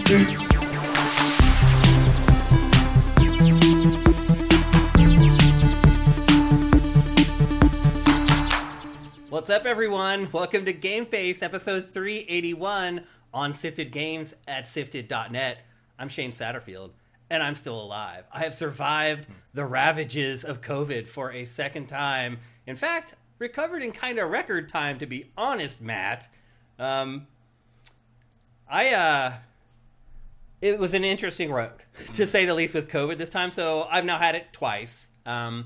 What's up, everyone? Welcome to GameFace, episode 381 on Sifted Games at Sifted.net. I'm Shane Satterfield, and I'm still alive. I have survived the ravages of COVID for a second time. In fact, recovered in kind of record time, to be honest, Matt. It was an interesting road, to say the least, with COVID this time. So I've now had it twice. The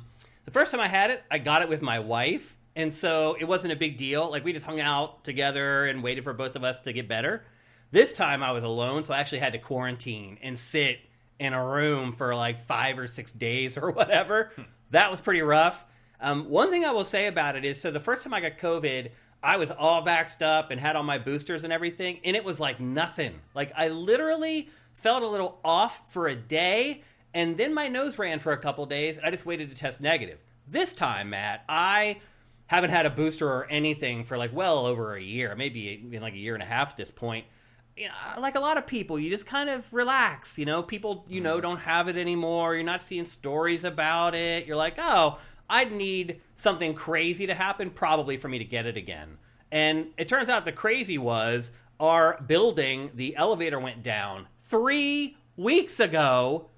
first time I had it, I got it with my wife. And so it wasn't a big deal. Like, we just hung out together and waited for both of us to get better. This time I was alone, so I actually had to quarantine and sit in a room for like 5 or 6 days or whatever. That was pretty rough. One thing I will say about it is, so the first time I got COVID, I was all vaxxed up and had all my boosters and everything, and it was like nothing. Like, I literally felt a little off for a day, and then my nose ran for a couple days, and I just waited to test negative. This time, Matt, I haven't had a booster or anything for like well over a year, maybe in like a year and a half at this point. You know, like a lot of people, you just kind of relax. You know, people, you know, don't have it anymore. You're not seeing stories about it. You're like, oh, I'd need something crazy to happen probably for me to get it again. And it turns out the crazy was our building, the elevator went down 3 weeks ago,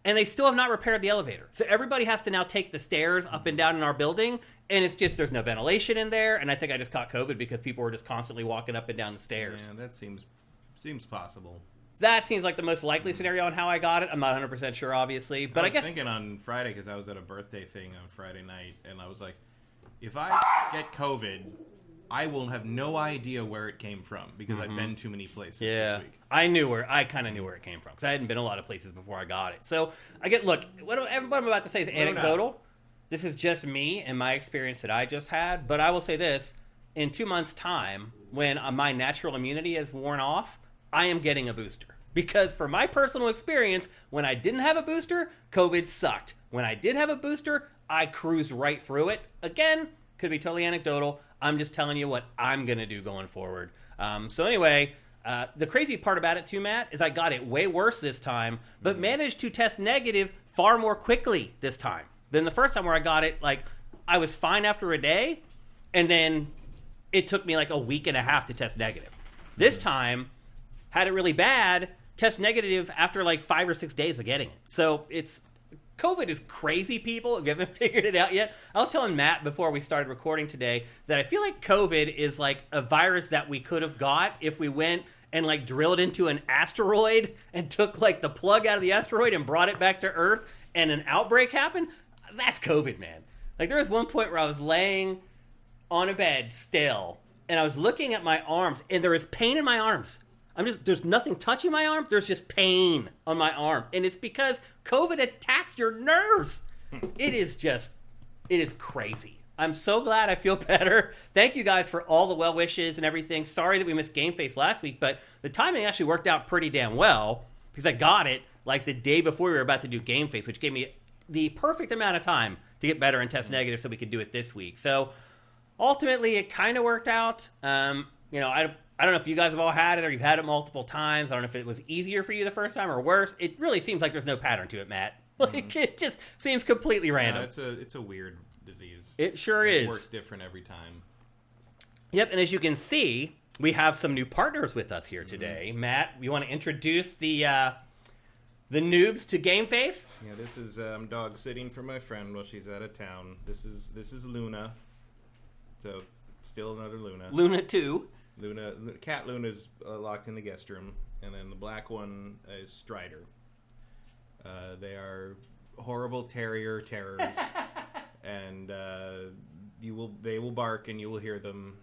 and they still have not repaired the elevator. So everybody has to now take the stairs up and down in our building, and it's just, there's no ventilation in there, and I think I just caught COVID because people were just constantly walking up and down the stairs. Yeah, that seems possible. That seems like the most likely scenario on how I got it. I'm not 100% sure, obviously, but I guess... I was thinking on Friday, because I was at a birthday thing on Friday night, and I was like, if I get COVID, I will have no idea where it came from, because I've been too many places this week. I kind of knew where it came from, because I hadn't been a lot of places before I got it. So, look, what I'm about to say is anecdotal. This is just me and my experience that I just had, but I will say this, in 2 months' time, when my natural immunity is worn off, I am getting a booster. Because for my personal experience, when I didn't have a booster, COVID sucked. When I did have a booster, I cruised right through it. Again, could be totally anecdotal. I'm just telling you what I'm going to do going forward. So anyway, the crazy part about it too, Matt, is I got it way worse this time, but managed to test negative far more quickly this time than the first time where I got it. Like, I was fine after a day, and then it took me like a week and a half to test negative. This time, had it really bad, test negative after like 5 or 6 days of getting it. So COVID is crazy, people, if you haven't figured it out yet. I was telling Matt before we started recording today that I feel like COVID is like a virus that we could have got if we went and like drilled into an asteroid and took like the plug out of the asteroid and brought it back to Earth and an outbreak happened. That's COVID, man. Like, there was one point where I was laying on a bed still, and I was looking at my arms, and there was pain in my arms. There's nothing touching my arm. There's just pain on my arm. And it's because COVID attacks your nerves. It is crazy. I'm so glad I feel better. Thank you guys for all the well wishes and everything. Sorry that we missed GameFace last week, but the timing actually worked out pretty damn well because I got it like the day before we were about to do GameFace, which gave me the perfect amount of time to get better and test negative so we could do it this week. So ultimately, it kind of worked out. I don't know if you guys have all had it or you've had it multiple times. I don't know if it was easier for you the first time or worse. It really seems like there's no pattern to it, Matt. Like, it just seems completely random. It's a weird disease. It sure is. It works different every time. Yep, and as you can see, we have some new partners with us here today. Matt, you want to introduce the noobs to GameFace? Yeah, this is I'm dog sitting for my friend while she's out of town. This is Luna. So, still another Luna. Luna 2. Cat Luna's locked in the guest room, and then the black one is Strider. They are horrible terrier terrors, and they will bark, and you will hear them.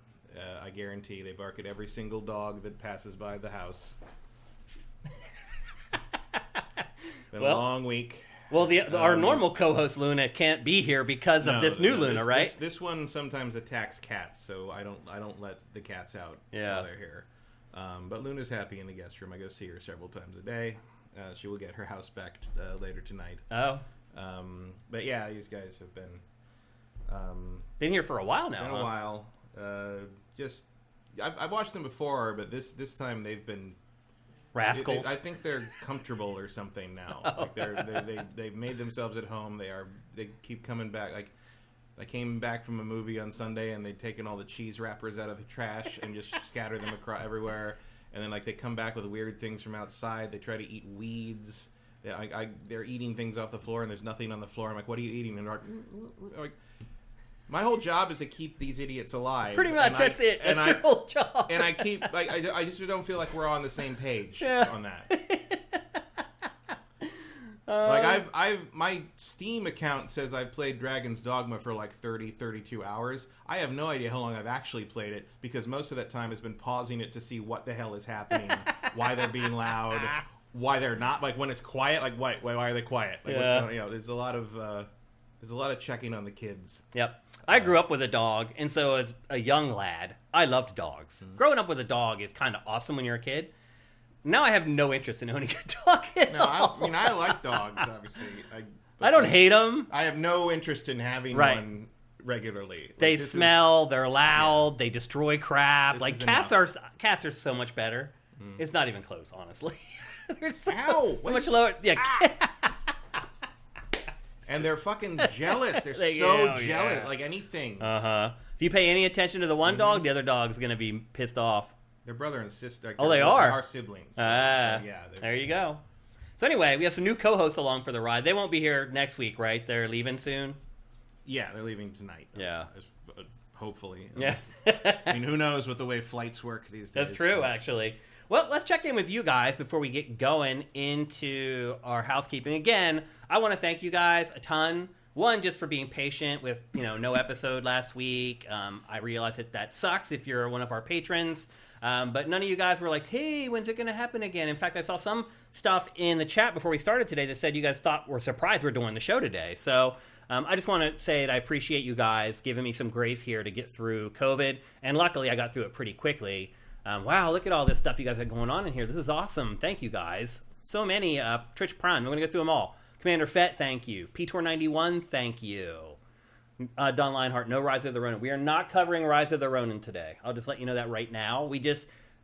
I guarantee they bark at every single dog that passes by the house. Been a long week. Well, our normal co-host Luna can't be here because of this new Luna, right? This one sometimes attacks cats, so I don't let the cats out while they're here. But Luna's happy in the guest room. I go see her several times a day. She will get her house back later tonight. Oh. But yeah, these guys have been here for a while now. Been a while. I've watched them before, but this time they've been Rascals. I think they're comfortable or something now. Like they've made themselves at home. They keep coming back. Like I came back from a movie on Sunday and they'd taken all the cheese wrappers out of the trash and just scattered them across everywhere. And then like they come back with weird things from outside. They try to eat weeds. They're eating things off the floor and there's nothing on the floor. I'm like, what are you eating? And they're like, my whole job is to keep these idiots alive. Pretty much, that's it. That's your whole job. And I keep like I just don't feel like we're on the same page on that. Like I've my Steam account says I've played Dragon's Dogma for like 32 hours. I have no idea how long I've actually played it because most of that time has been pausing it to see what the hell is happening, why they're being loud, why they're not. Like when it's quiet, like why are they quiet? Like what's going on? There's a lot of checking on the kids. Yep. I grew up with a dog, and so as a young lad, I loved dogs. Mm-hmm. Growing up with a dog is kind of awesome when you're a kid. Now I have no interest in owning a dog at all. I like dogs, obviously. I don't hate them. I have no interest in having one regularly. Like, they smell, they're loud, they destroy crap. Like cats are so much better. Mm. It's not even close, honestly. They're so much lower. Yeah. And they're fucking jealous. They're so jealous. Yeah. Like anything. Uh-huh. If you pay any attention to the one dog, the other dog's going to be pissed off. They're brother and sister. Like they are? They are siblings. So there you go. So anyway, we have some new co-hosts along for the ride. They won't be here next week, right? They're leaving soon? Yeah, they're leaving tonight. Yeah. Hopefully. Yeah. I mean, who knows with the way flights work these days. That's true, actually. Well, let's check in with you guys before we get going into our housekeeping. Again, I want to thank you guys a ton. One, just for being patient with, no episode last week. I realize that sucks if you're one of our patrons. But none of you guys were like, hey, when's it going to happen again? In fact, I saw some stuff in the chat before we started today that said you guys were surprised we're doing the show today. So I just want to say that I appreciate you guys giving me some grace here to get through COVID. And luckily, I got through it pretty quickly. Wow, look at all this stuff you guys have going on in here. This is awesome. Thank you, guys. So many. Twitch Prime. I'm going to go through them all. Commander Fett, thank you. Ptor91, thank you. Don Lionheart, no Rise of the Ronin. We are not covering Rise of the Ronin today. I'll just let you know that right now.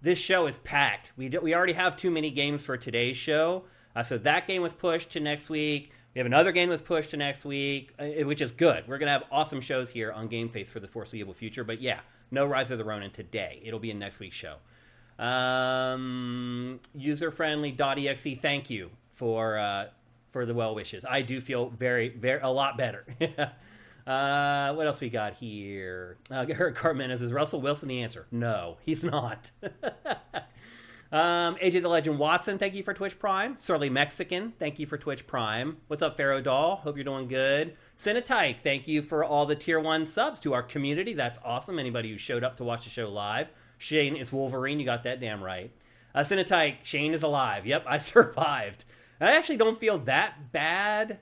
This show is packed. We already have too many games for today's show. So that game was pushed to next week. We have another game that was pushed to next week, which is good. We're going to have awesome shows here on GameFace for the foreseeable future. But yeah, no Rise of the Ronin today. It'll be in next week's show. User-friendly.exe, thank you for the well wishes. I do feel a lot better. What else we got here? Eric Carmenas, is Russell Wilson the answer? No, he's not. AJ the Legend Watson, thank you for Twitch Prime. Surly Mexican, thank you for Twitch Prime. What's up, Pharaoh Doll? Hope you're doing good. Cinetike, thank you for all the Tier 1 subs to our community. That's awesome. Anybody who showed up to watch the show live. Shane is Wolverine. You got that damn right. Cinetike, Shane is alive. Yep, I survived. I actually don't feel that bad.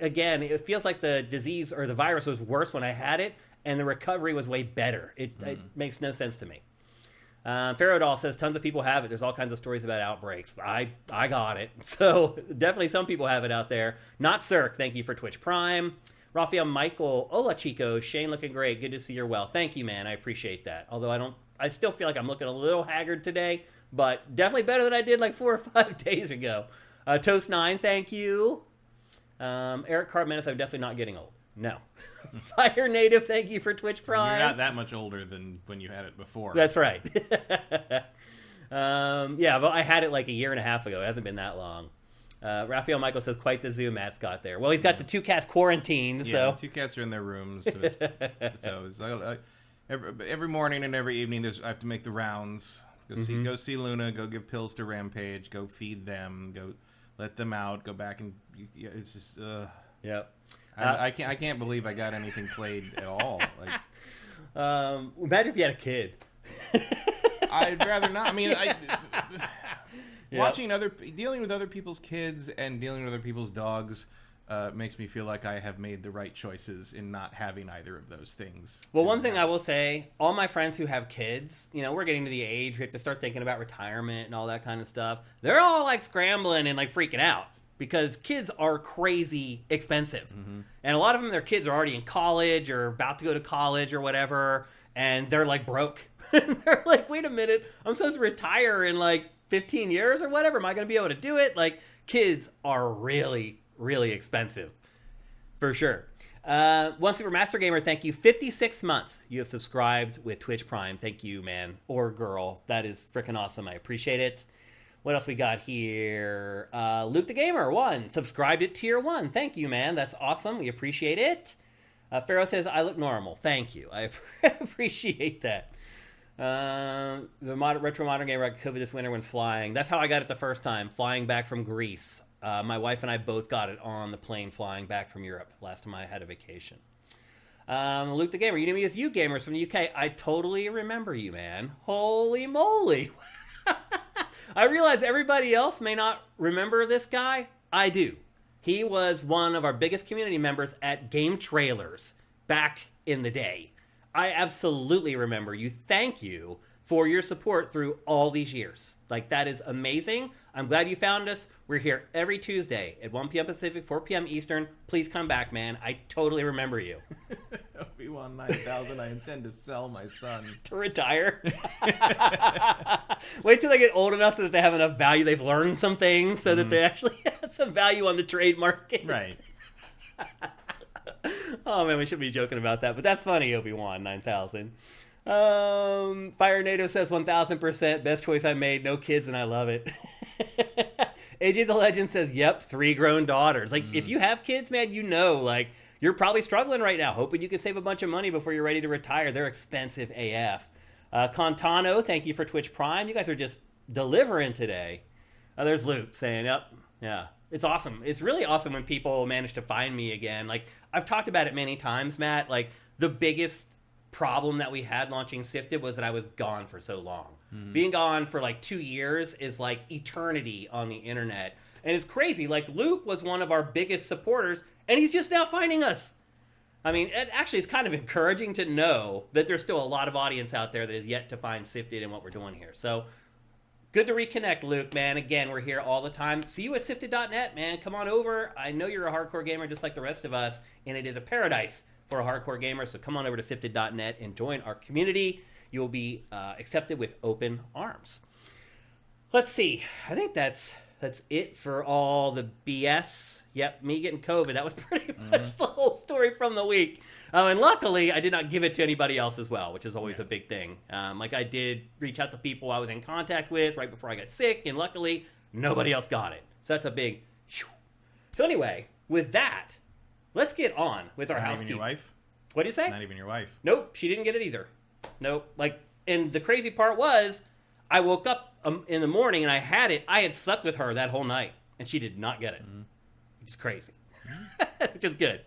Again, it feels like the disease or the virus was worse when I had it, and the recovery was way better. It makes no sense to me. Pharaoh Doll says tons of people have it. There's all kinds of stories about outbreaks. I got it. So definitely some people have it out there. Not Cirque, thank you for Twitch Prime. Rafael Michael, hola Chico, Shane looking great. Good to see you're well. Thank you, man. I appreciate that. Although I still feel like I'm looking a little haggard today, but definitely better than I did like 4 or 5 days ago. Toast9, thank you. Eric Carmenas, I'm definitely not getting old. No. Fire Native, thank you for Twitch Prime. You're not that much older than when you had it before. That's right. Yeah, but I had it like a year and a half ago. It hasn't been that long. Raphael Michael says, quite the zoo mascot there. Well, he's got the 2 cats quarantined, so. 2 cats are in their rooms. So every morning and every evening, I have to make the rounds. Go see Luna, go give pills to Rampage, go feed them, go let them out, go back and it's just Yep. I can't believe I got anything played at all. Like, imagine if you had a kid. I'd rather not. I mean, dealing with other people's kids and dealing with other people's dogs makes me feel like I have made the right choices in not having either of those things. Well, one thing I will say, all my friends who have kids, we're getting to the age we have to start thinking about retirement and all that kind of stuff. They're all like scrambling and like freaking out because kids are crazy expensive. Mm-hmm. And a lot of them, their kids are already in college or about to go to college or whatever, and they're like broke. And they're like, wait a minute, I'm supposed to retire in like 15 years or whatever? Am I going to be able to do it? Like, kids are really, really expensive. For sure. One Super Master Gamer, thank you. 56 months you have subscribed with Twitch Prime. Thank you, man. Or girl. That is freaking awesome. I appreciate it. What else we got here? Luke the Gamer, 1. Subscribed at Tier 1. Thank you, man. That's awesome. We appreciate it. Pharaoh says, I look normal. Thank you. I appreciate that. The Retro Modern Gamer got COVID this winter when flying. That's how I got it the first time, flying back from Greece. My wife and I both got it on the plane flying back from Europe last time I had a vacation. Luke the Gamer, you knew me as you gamers from the UK. I totally remember you, man. Holy moly. I realize everybody else may not remember this guy. I do. He was one of our biggest community members at Game Trailers back in the day. I absolutely remember you. Thank you for your support through all these years. Like, that is amazing. I'm glad you found us. We're here every Tuesday at 1 p.m. Pacific, 4 p.m. Eastern. Please come back, man. I totally remember you. Obi-Wan 9000, I intend to sell my son. To retire? Wait till they get old enough so that they have enough value. They've learned some things so that they actually have some value on the trade market. Right. Oh, man, we should be joking about that. But that's funny, Obi-Wan 9000. Fire NATO says 1000%. Best choice I made. No kids, and I love it. AJ the Legend says, yep, 3 grown daughters. Like, if you have kids, man, you know, like, you're probably struggling right now, hoping you can save a bunch of money before you're ready to retire. They're expensive AF. Contano, thank you for Twitch Prime. You guys are just delivering today. There's Luke saying, yep, yeah. It's awesome. It's really awesome when people manage to find me again. Like, I've talked about it many times, Matt. Like, the biggest problem that we had launching Sifted was that I was gone for so long. Being gone for like 2 years is like eternity on the internet. And it's crazy. Like, Luke was one of our biggest supporters, and he's just now finding us. I mean, it's kind of encouraging to know that there's still a lot of audience out there that is yet to find Sifted and what we're doing here. So, good to reconnect, Luke, man. Again, we're here all the time. See you at Sifted.net, man. Come on over. I know you're a hardcore gamer just like the rest of us, and it is a paradise for a hardcore gamer. So come on over to Sifted.net and join our community. You will be accepted with open arms. Let's see. I think that's it for all the BS. Yep, me getting COVID. That was pretty much the whole story from the week. And luckily, I did not give it to anybody else as well, which is always a big thing. Like, I did reach out to people I was in contact with right before I got sick, and luckily, nobody else got it. So that's a big... So anyway, with that, let's get on with our housekeeping. Not even your wife? What do you say? Not even your wife? Nope, she didn't get it either. Nope. Like, and the crazy part was, I woke up in the morning and I had it. I had slept with her that whole night, and she did not get it. Which is crazy. Which is good.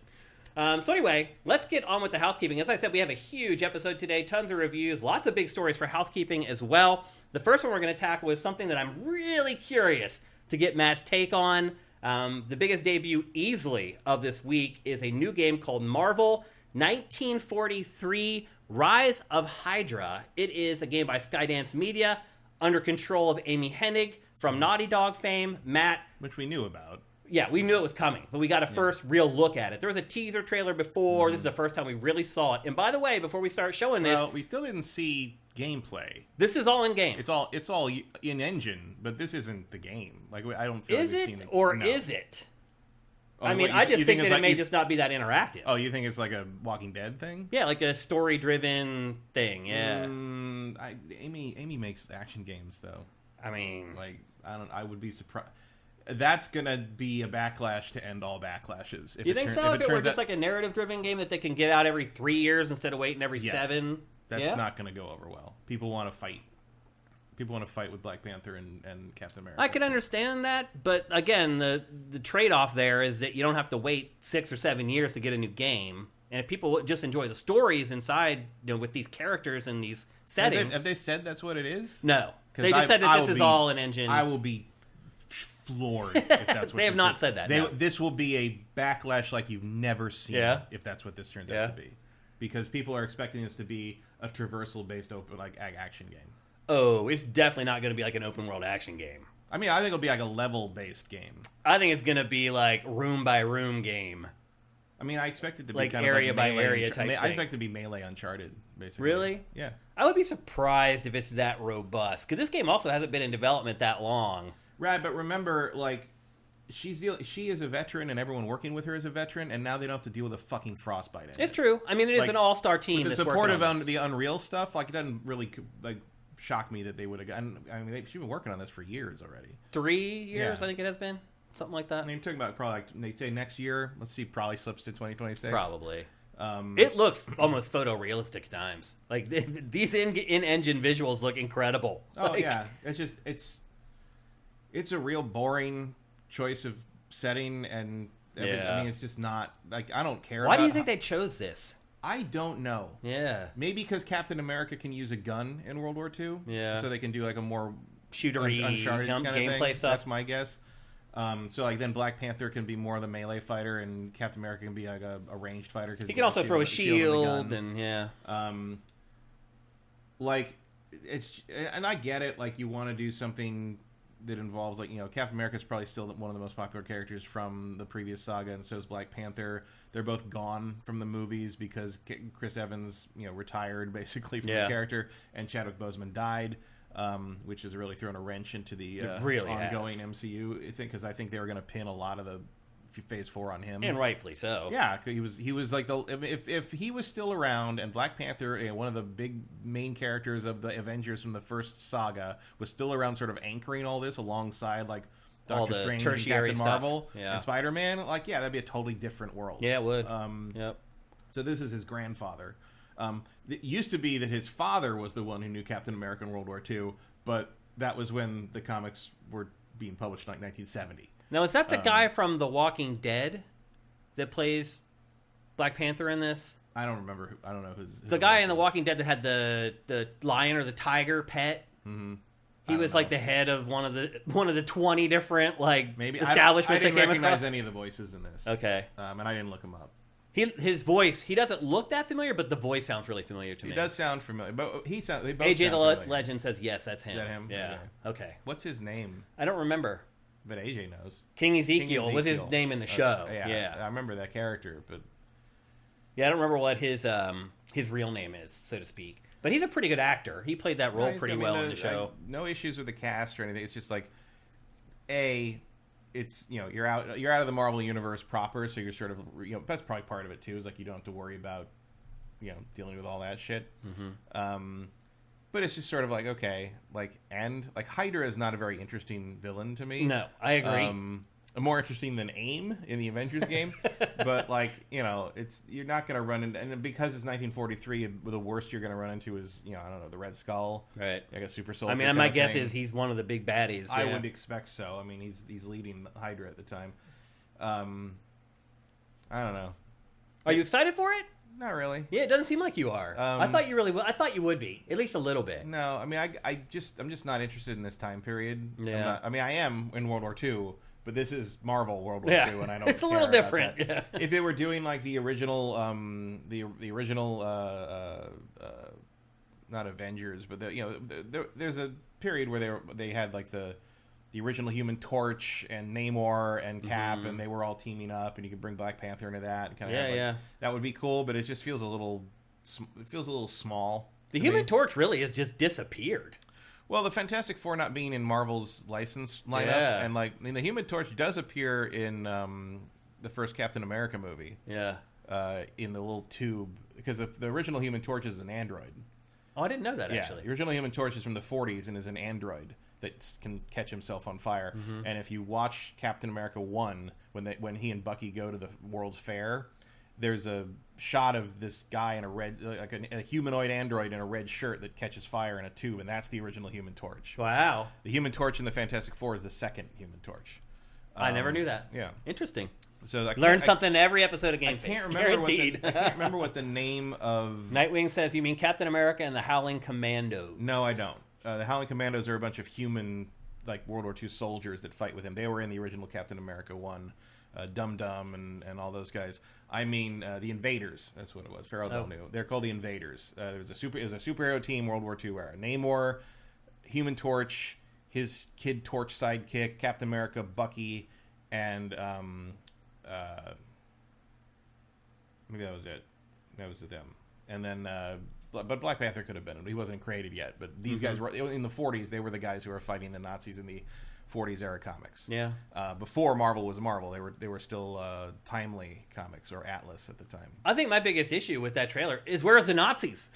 So anyway, let's get on with the housekeeping. As I said, we have a huge episode today, tons of reviews, lots of big stories for housekeeping as well. The first one we're going to tackle is something that I'm really curious to get Matt's take on. The biggest debut easily of this week is a new game called Marvel 1943 Rise of Hydra. It is a game by Skydance Media under control of Amy Hennig from Naughty Dog fame. Matt. Which we knew about. Yeah, we knew it was coming, but we got a first real look at it. There was a teaser trailer before. This is the first time we really saw it. And by the way, before we start showing this... Well, we still didn't see gameplay. This is all in-game. It's all in-engine, but this isn't the game. Like, I don't feel is like we've it, seen it. or No. is it? Oh, I mean, I just think that it may just not be that interactive. Oh, you think it's like a Walking Dead thing? Yeah, like a story-driven thing, yeah. Amy makes action games, though. I mean... Like, I would be surprised. That's gonna be a backlash to end all backlashes. Do you think so? If it were just like a narrative-driven game that they can get out every 3 years instead of waiting every 7? That's not gonna go over well. People want to fight. People want to fight with Black Panther and Captain America. I can understand that, but again, the trade-off there is that you don't have to wait 6 or 7 years to get a new game. And if people just enjoy the stories inside, with these characters and these settings... Have they said that's what it is? No. They just said that this is all an engine. I will be floored if that's what they have not said that. No. This will be a backlash like you've never seen if that's what this turns out to be. Because people are expecting this to be a traversal-based open action game. Oh, it's definitely not going to be like an open-world action game. I mean, I think it'll be like a level-based game. I think it's going to be like room-by-room game. I mean, I expect it to be like kind area of by Melee area type thing. I expect it to be Melee Uncharted, basically. Really? Yeah. I would be surprised if it's that robust, because this game also hasn't been in development that long. Right, but remember, like, she is a veteran, and everyone working with her is a veteran, and now they don't have to deal with a fucking frostbite. It's true. I mean, it is an all-star team. With the support of the Unreal stuff, like, it doesn't really like shock me that they would have gotten. I mean, she's been working on this for years already. 3 years, I think it has been. Something like that. I mean, you're talking about probably, like, they say next year. Let's see, probably slips to 2026. Probably. It looks almost photorealistic at times. Like, these in-engine visuals look incredible. Oh, like, yeah. It's a real boring choice of setting, and I mean, it's just not, like, I don't care. Why do you think they chose this? I don't know. Yeah. Maybe because Captain America can use a gun in World War II. Yeah. So they can do, like, a more shootery Uncharted kind of gameplay thing. stuff. That's my guess. So, like, then Black Panther can be more the melee fighter, and Captain America can be, like, a ranged fighter. Cause he can also throw a shield, and yeah. Like, and I get it. Like, you want to do something that involves, like, you know, Captain America's probably still one of the most popular characters from the previous saga, and so is Black Panther. They're both gone from the movies because Chris Evans, you know, retired basically from the character, and Chadwick Boseman died, which has really thrown a wrench into the ongoing MCU. Because I think they were going to pin a lot of the Phase 4 on him, and rightfully so. Yeah, he was like if he was still around, and Black Panther, one of the big main characters of the Avengers from the first saga, was still around, sort of anchoring all this alongside, like, Doctor Strange and Captain Marvel and Spider-Man. Like, yeah, that'd be a totally different world. Yeah, it would. Yep. So this is his grandfather. It used to be that his father was the one who knew Captain America in World War II, but that was when the comics were being published in, like, 1970. Now, is that the guy from The Walking Dead that plays Black Panther in this? I don't remember. I don't know who's the guy in The Walking Dead that had the lion or the tiger pet. Mm-hmm. He was like the head of one of the 20 different, like, maybe establishments. I didn't recognize any of the voices in this. Okay, and I didn't look him up. His voice, he doesn't look that familiar, but the voice sounds really familiar to me. He does sound familiar, but they both AJ sound the Legend says yes, that's him. Is that him? Yeah. Okay. What's his name? I don't remember. But AJ knows. King Ezekiel was his name in the show. Yeah, I remember that character, but yeah, I don't remember what his real name is, so to speak. But he's a pretty good actor. He played that role pretty well in the show. No issues with the cast or anything. It's just like, it's, you know, you're out of the Marvel universe proper, so you're sort of, you know, that's probably part of it too. Is like you don't have to worry about, you know, dealing with all that shit. Mm-hmm. But it's just sort of like, okay, like, and like Hydra is not a very interesting villain to me. No, I agree. More interesting than AIM in the Avengers game, but, like, you know, you're not going to run into, and because it's 1943, the worst you're going to run into is, you know, I don't know, the Red Skull, right? Like a super soldier. I mean, my guess is he's one of the big baddies. I would expect so. I mean, he's leading Hydra at the time. I don't know. Are you excited for it? Not really. Yeah, it doesn't seem like you are. I thought you really would. I thought you would be, at least a little bit. No, I mean, I'm just not interested in this time period. Yeah. I mean, I am in World War II, but this is Marvel World War II, and I don't. It's a little different. Yeah. If they were doing, like, the original, not Avengers, but there's a period where they had, like, the original Human Torch and Namor and Cap, and they were all teaming up, and you could bring Black Panther into that. And kind of that would be cool, but it just feels a little small. The Human Torch really has just disappeared. Well, the Fantastic Four not being in Marvel's license lineup, and, like, I mean, the Human Torch does appear in the first Captain America movie. Yeah. In the little tube, because the original Human Torch is an android. Oh, I didn't know that, actually. The original Human Torch is from the 40s and is an android that can catch himself on fire. Mm-hmm. And if you watch Captain America 1, when he and Bucky go to the World's Fair, there's a shot of this guy in a red, like a humanoid android in a red shirt that catches fire in a tube, and that's the original Human Torch. Wow. The Human Torch in the Fantastic Four is the second Human Torch. I never knew that. Yeah. Interesting. So learn something every episode of GameFace. I can't remember what the name of... Nightwing says, you mean Captain America and the Howling Commandos. No, I don't. The Howling Commandos are a bunch of human, like, World War II soldiers that fight with him. They were in the original Captain America 1. Dum Dum and all those guys. I mean, the Invaders. That's what it was. Farrell knew. They're called the Invaders. It was a superhero team, World War II era. Namor, Human Torch, his Kid Torch sidekick, Captain America, Bucky, and maybe that was it. That was them. And then but Black Panther could have been. He wasn't created yet. But these guys were in the 40s. They were the guys who were fighting the Nazis in the 40s era comics. Yeah. Before Marvel was Marvel, they were still Timely Comics or Atlas at the time. I think my biggest issue with that trailer is where's the Nazis?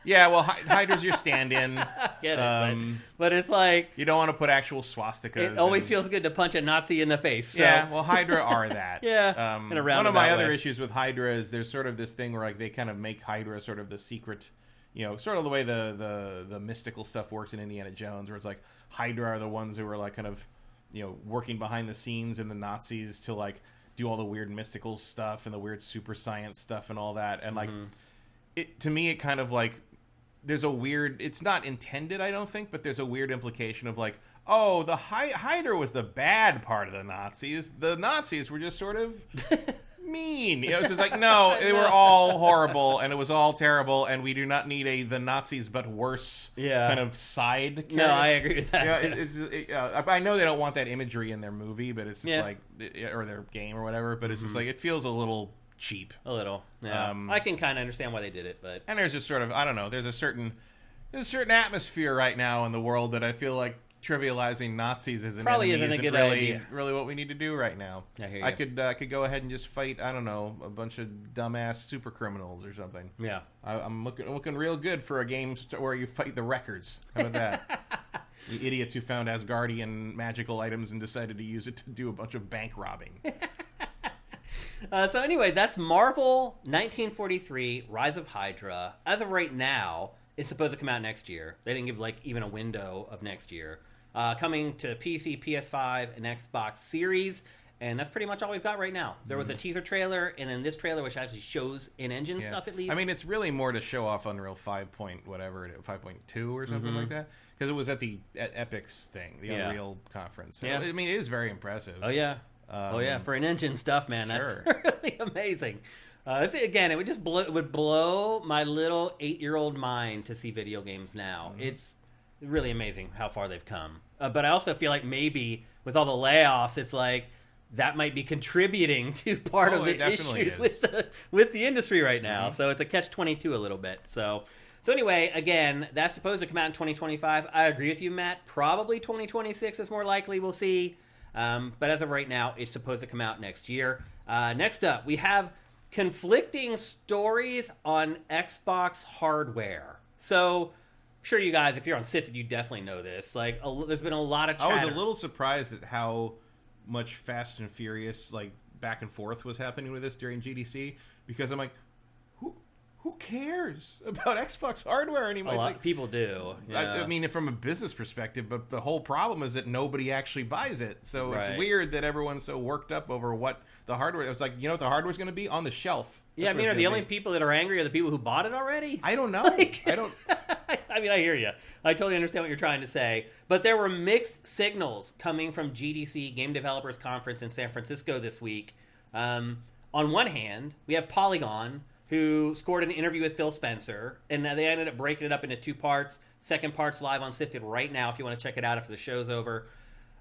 Yeah, well, Hydra's your stand-in. Get it, but it's like you don't want to put actual swastikas. It always feels good to punch a Nazi in the face. So. Yeah, well, Hydra are that. Yeah, in a roundabout one of my other way. issues with Hydra is there's sort of this thing where like they kind of make Hydra sort of the secret, sort of the way the mystical stuff works in Indiana Jones, where it's like Hydra are the ones who are like kind of working behind the scenes in the Nazis to like do all the weird mystical stuff and the weird super science stuff and all that, and like to me it kind of like. There's a weird, it's not intended, I don't think, but there's a weird implication of like, oh, the Hydra was the bad part of the Nazis. The Nazis were just sort of mean. It's just like, no, they were all horrible and it was all terrible and we do not need the Nazis but worse kind of side character. No, I agree with that. I know they don't want that imagery in their movie, but it's just like, or their game or whatever, but it's just like, it feels a little cheap. A little. Yeah. I can kind of understand why they did it, but and there's just sort of I don't know. There's a certain atmosphere right now in the world that I feel like trivializing Nazis as an probably enemy isn't a good really, idea. Really, what we need to do right now. I hear you. I could go ahead and just fight I don't know a bunch of dumbass super criminals or something. Yeah. I'm looking real good for a game where you fight the Wreckers. How about that? The idiots who found Asgardian magical items and decided to use it to do a bunch of bank robbing. So anyway, that's Marvel 1943, Rise of Hydra. As of right now, it's supposed to come out next year. They didn't give like even a window of next year. Coming to PC, PS5, and Xbox Series. And that's pretty much all we've got right now. There was a teaser trailer, and then this trailer, which actually shows in-engine stuff at least. I mean, it's really more to show off Unreal 5.2 or something like that. Because it was at the Epic's thing, the Unreal conference. So, I mean, it is very impressive. Oh, yeah. For in-engine stuff, man, that's really amazing. Again, it would just blow my little 8-year-old mind to see video games now. It's really amazing how far they've come. But I also feel like maybe with all the layoffs, it's like that might be contributing to part of the issues with the industry right now. So it's a catch-22 a little bit. So anyway, again, that's supposed to come out in 2025. I agree with you, Matt. Probably 2026 is more likely. We'll see. But as of right now, it's supposed to come out next year. Next up, we have conflicting stories on Xbox hardware. So, I'm sure you guys, if you're on Sifted, you definitely know this. Like, there's been a lot of chatter. I was a little surprised at how much Fast and Furious, like, back and forth was happening with this during GDC, because I'm like, who cares about Xbox hardware anymore? A lot of people do. Yeah. I mean, from a business perspective, but the whole problem is that nobody actually buys it. So it's weird that everyone's so worked up over what the hardware. It was like, what the hardware's going to be? On the shelf. Yeah, I mean, are the only people that are angry are the people who bought it already? I don't know. I don't. I mean, I hear you. I totally understand what you're trying to say. But there were mixed signals coming from GDC, Game Developers Conference in San Francisco this week. On one hand, we have Polygon, who scored an interview with Phil Spencer, and they ended up breaking it up into 2 parts. Second part's live on Sifted right now if you want to check it out after the show's over.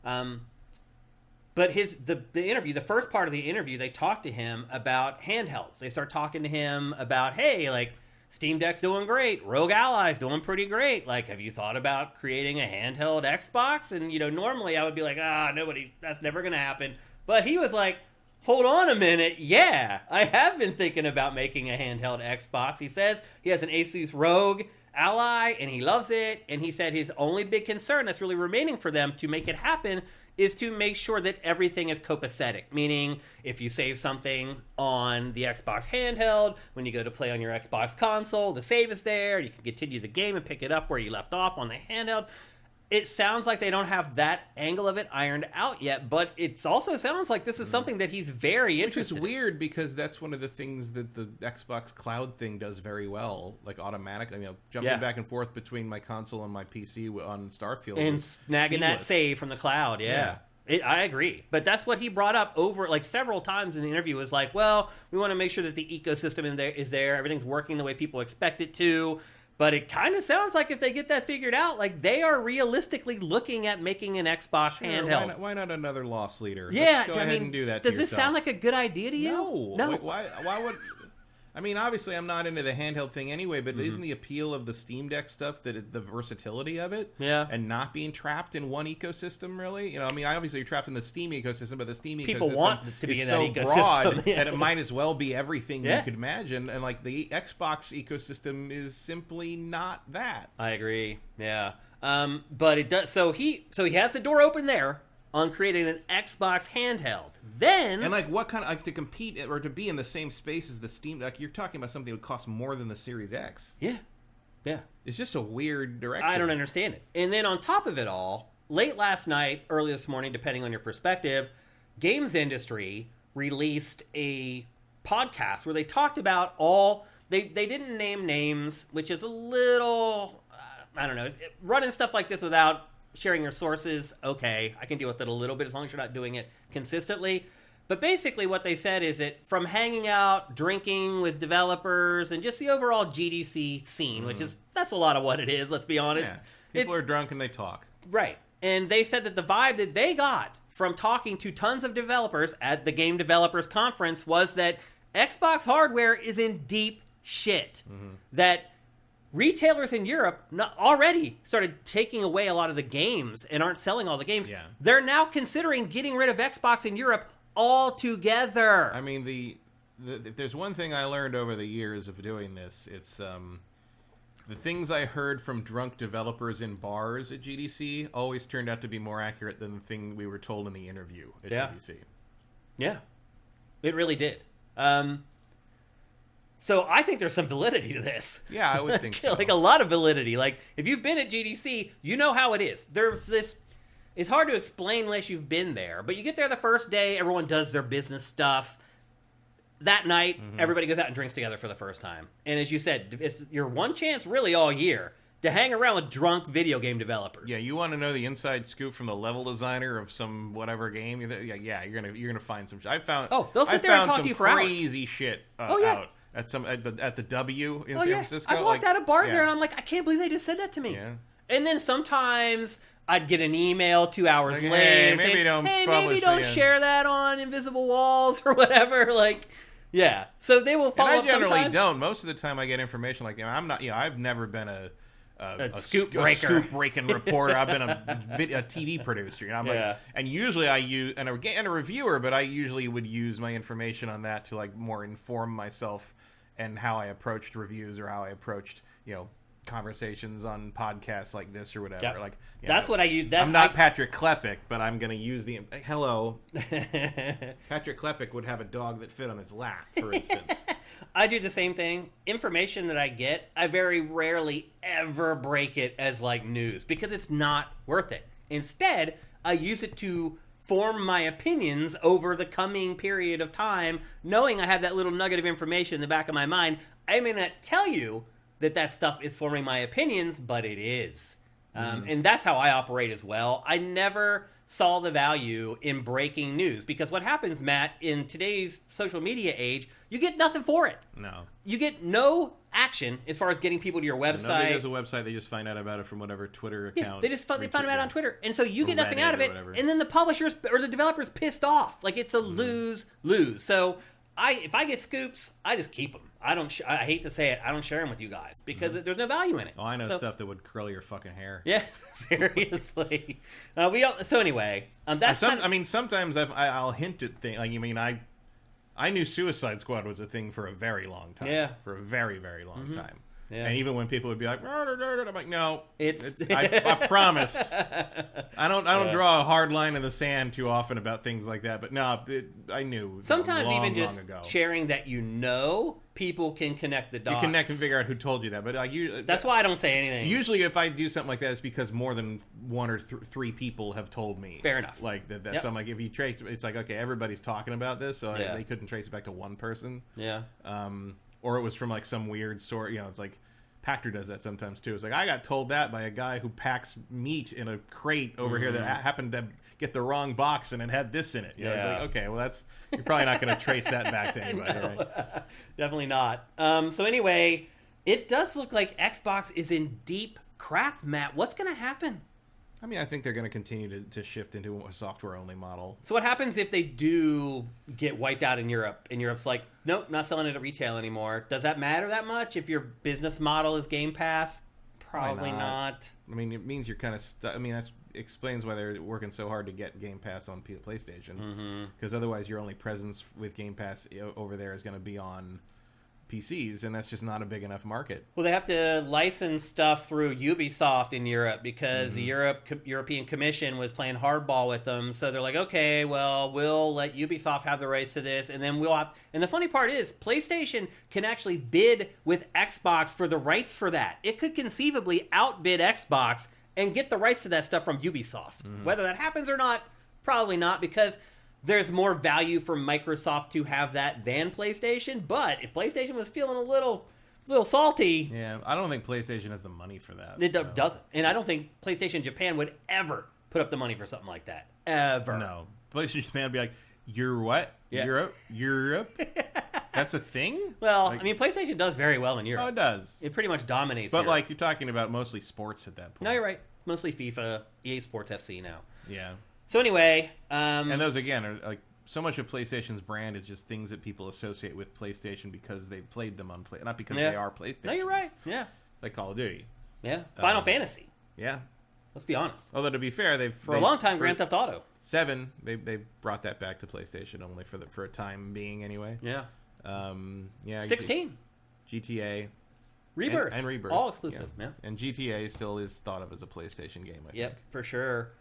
But the interview, the first part of the interview, they talked to him about handhelds. They start talking to him about, hey, like, Steam Deck's doing great. Rogue Ally's doing pretty great. Like, have you thought about creating a handheld Xbox? And, normally I would be like, that's never going to happen. But he was like, hold on a minute. Yeah, I have been thinking about making a handheld Xbox. He says he has an Asus Rogue Ally, and he loves it. And he said his only big concern that's really remaining for them to make it happen is to make sure that everything is copacetic. Meaning, if you save something on the Xbox handheld, when you go to play on your Xbox console, the save is there. You can continue the game and pick it up where you left off on the handheld. It sounds like they don't have that angle of it ironed out yet, but it also sounds like this is something that he's very interested in. Which is weird because that's one of the things that the Xbox Cloud thing does very well, like automatically, jumping back and forth between my console and my PC on Starfield. And snagging that save from the cloud, I agree. But that's what he brought up over like several times in the interview was like, well, we want to make sure that the ecosystem is there, everything's working the way people expect it to. But it kind of sounds like if they get that figured out, like they are realistically looking at making an Xbox handheld. Why not another loss leader? Yeah, Let's go ahead and do that. Does this sound like a good idea to you? No. Why would? I mean, obviously, I'm not into the handheld thing anyway, but isn't the appeal of the Steam Deck stuff the versatility of it? Yeah. And not being trapped in one ecosystem, really? You know, I mean, obviously, you're trapped in the Steam ecosystem, but the Steam People ecosystem want to be is in so that ecosystem. broad that it might as well be everything Yeah. you could imagine. And, like, the Xbox ecosystem is simply not that. I agree. Yeah. But it does. So he has the door open there on creating an Xbox handheld. Then And like what kind of like to compete or to be in the same space as the Steam, like you're talking about something that would cost more than the Series X. yeah. It's just a weird direction. I don't understand it. And then on top of it all, late last night, early this morning, depending on your perspective, Games Industry released a podcast where they talked about they didn't name names, which is a little I don't know, running stuff like this without sharing your sources, okay, I can deal with it a little bit as long as you're not doing it consistently. But basically what they said is that from hanging out, drinking with developers, and just the overall GDC scene, which that's a lot of what it is, let's be honest. Yeah. People are drunk and they talk. Right. And they said that the vibe that they got from talking to tons of developers at the Game Developers Conference was that Xbox hardware is in deep shit. That retailers in Europe already started taking away a lot of the games and aren't selling all the games. Yeah. They're now considering getting rid of Xbox in Europe altogether. I mean, if there's one thing I learned over the years of doing this, it's the things I heard from drunk developers in bars at GDC always turned out to be more accurate than the thing we were told in the interview at GDC. Yeah, it really did. So I think there's some validity to this. Yeah, I would think so. Like a lot of validity. Like if you've been at GDC, you know how it is. There's this. It's hard to explain unless you've been there. But you get there the first day, everyone does their business stuff. That night, everybody goes out and drinks together for the first time. And as you said, it's your one chance really all year to hang around with drunk video game developers. Yeah, you want to know the inside scoop from the level designer of some whatever game? Yeah, you're gonna find some. They'll sit there and talk to you for hours. Crazy shit out at the W in San Francisco. I walked out of bars there and I'm like, I can't believe they just said that to me. Yeah. And then sometimes I'd get an email 2 hours like, later hey, maybe don't share that on Invisible Walls or whatever. Like, yeah. So they will follow up sometimes. I generally don't. Most of the time I get information like, I'm not, I've never been a scoop breaker. A scoop breaking reporter. I've been a TV producer. And usually I use, and a reviewer, but I usually would use my information on that to like more inform myself and how I approached reviews or how I approached, conversations on podcasts like this or whatever. Yep. Like that's what I use. I'm not Patrick Klepek, but I'm going to use the hello. Patrick Klepek would have a dog that fit on its lap, for instance. I do the same thing. Information that I get, I very rarely ever break it as like news because it's not worth it. Instead, I use it to form my opinions over the coming period of time, knowing I have that little nugget of information in the back of my mind. I may not tell you that stuff is forming my opinions, but it is. And that's how I operate as well. I never saw the value in breaking news because what happens, Matt, in today's social media age, you get nothing for it. No. You get no action as far as getting people to your website. Nobody has a website. They just find out about it from whatever Twitter account. Yeah, they found it out on Twitter. And so you get nothing out of it. And then the publishers or the developers pissed off. Like it's a lose-lose. So if I get scoops, I just keep them. I hate to say it, I don't share them with you guys because there's no value in it. Oh, I know stuff that would curl your fucking hair. Yeah, seriously. So anyway, that's. Sometimes I'll hint at things. Like, I knew Suicide Squad was a thing for a very long time. Yeah, for a very, very long time. Yeah. And even when people would be like, I'm like, no, I promise. I don't draw a hard line in the sand too often about things like that. But no, I knew. Sometimes even just sharing that people can connect the dots. You connect and figure out who told you that. But that's why I don't say anything. Usually, if I do something like that, it's because more than one or three people have told me. Fair enough. Like that. Yep. So I'm like, if you trace, it's like, okay, everybody's talking about this, so they couldn't trace it back to one person. Yeah. Or it was from like some weird source. It's like Pachter does that sometimes too. It's like, I got told that by a guy who packs meat in a crate over here that happened to get the wrong box and it had this in it. It's like, okay, well you're probably not going to trace that back to anybody, no, right? Definitely not. So anyway, it does look like Xbox is in deep crap, Matt. What's going to happen? I mean, I think they're going to continue to shift into a software-only model. So what happens if they do get wiped out in Europe, and Europe's like, nope, not selling it at retail anymore? Does that matter that much if your business model is Game Pass? Probably not. I mean, it means you're kind of stuck. I mean, that explains why they're working so hard to get Game Pass on PlayStation. Because otherwise, your only presence with Game Pass over there is going to be on PCs, and that's just not a big enough market. Well, they have to license stuff through Ubisoft in Europe because the European Commission was playing hardball with them. So they're like, okay, well, we'll let Ubisoft have the rights to this, and then we'll have... And the funny part is, PlayStation can actually bid with Xbox for the rights for that. It could conceivably outbid Xbox and get the rights to that stuff from Ubisoft. Whether that happens or not, probably not, because there's more value for Microsoft to have that than PlayStation. But if PlayStation was feeling a little salty... Yeah, I don't think PlayStation has the money for that. It doesn't. And I don't think PlayStation Japan would ever put up the money for something like that. Ever. No. PlayStation Japan would be like, you're what? Yeah. Europe? That's a thing? Well, I mean, PlayStation does very well in Europe. Oh, it does. It pretty much dominates But, Europe. like, you're talking about mostly sports at that point. No, you're right. Mostly FIFA, EA Sports FC now. Yeah. So anyway... and those, again, are like... So much of PlayStation's brand is just things that people associate with PlayStation because they've played them on not because they are PlayStation. No, you're right. Yeah. Like Call of Duty. Yeah. Final Fantasy. Yeah. Let's be honest. Although, to be fair, For a long time, Grand Theft Auto. 7, they brought that back to PlayStation only for a time being anyway. Yeah. Yeah. 16. GTA. Rebirth. And Rebirth. All exclusive, yeah. And GTA still is thought of as a PlayStation game, I think. For sure.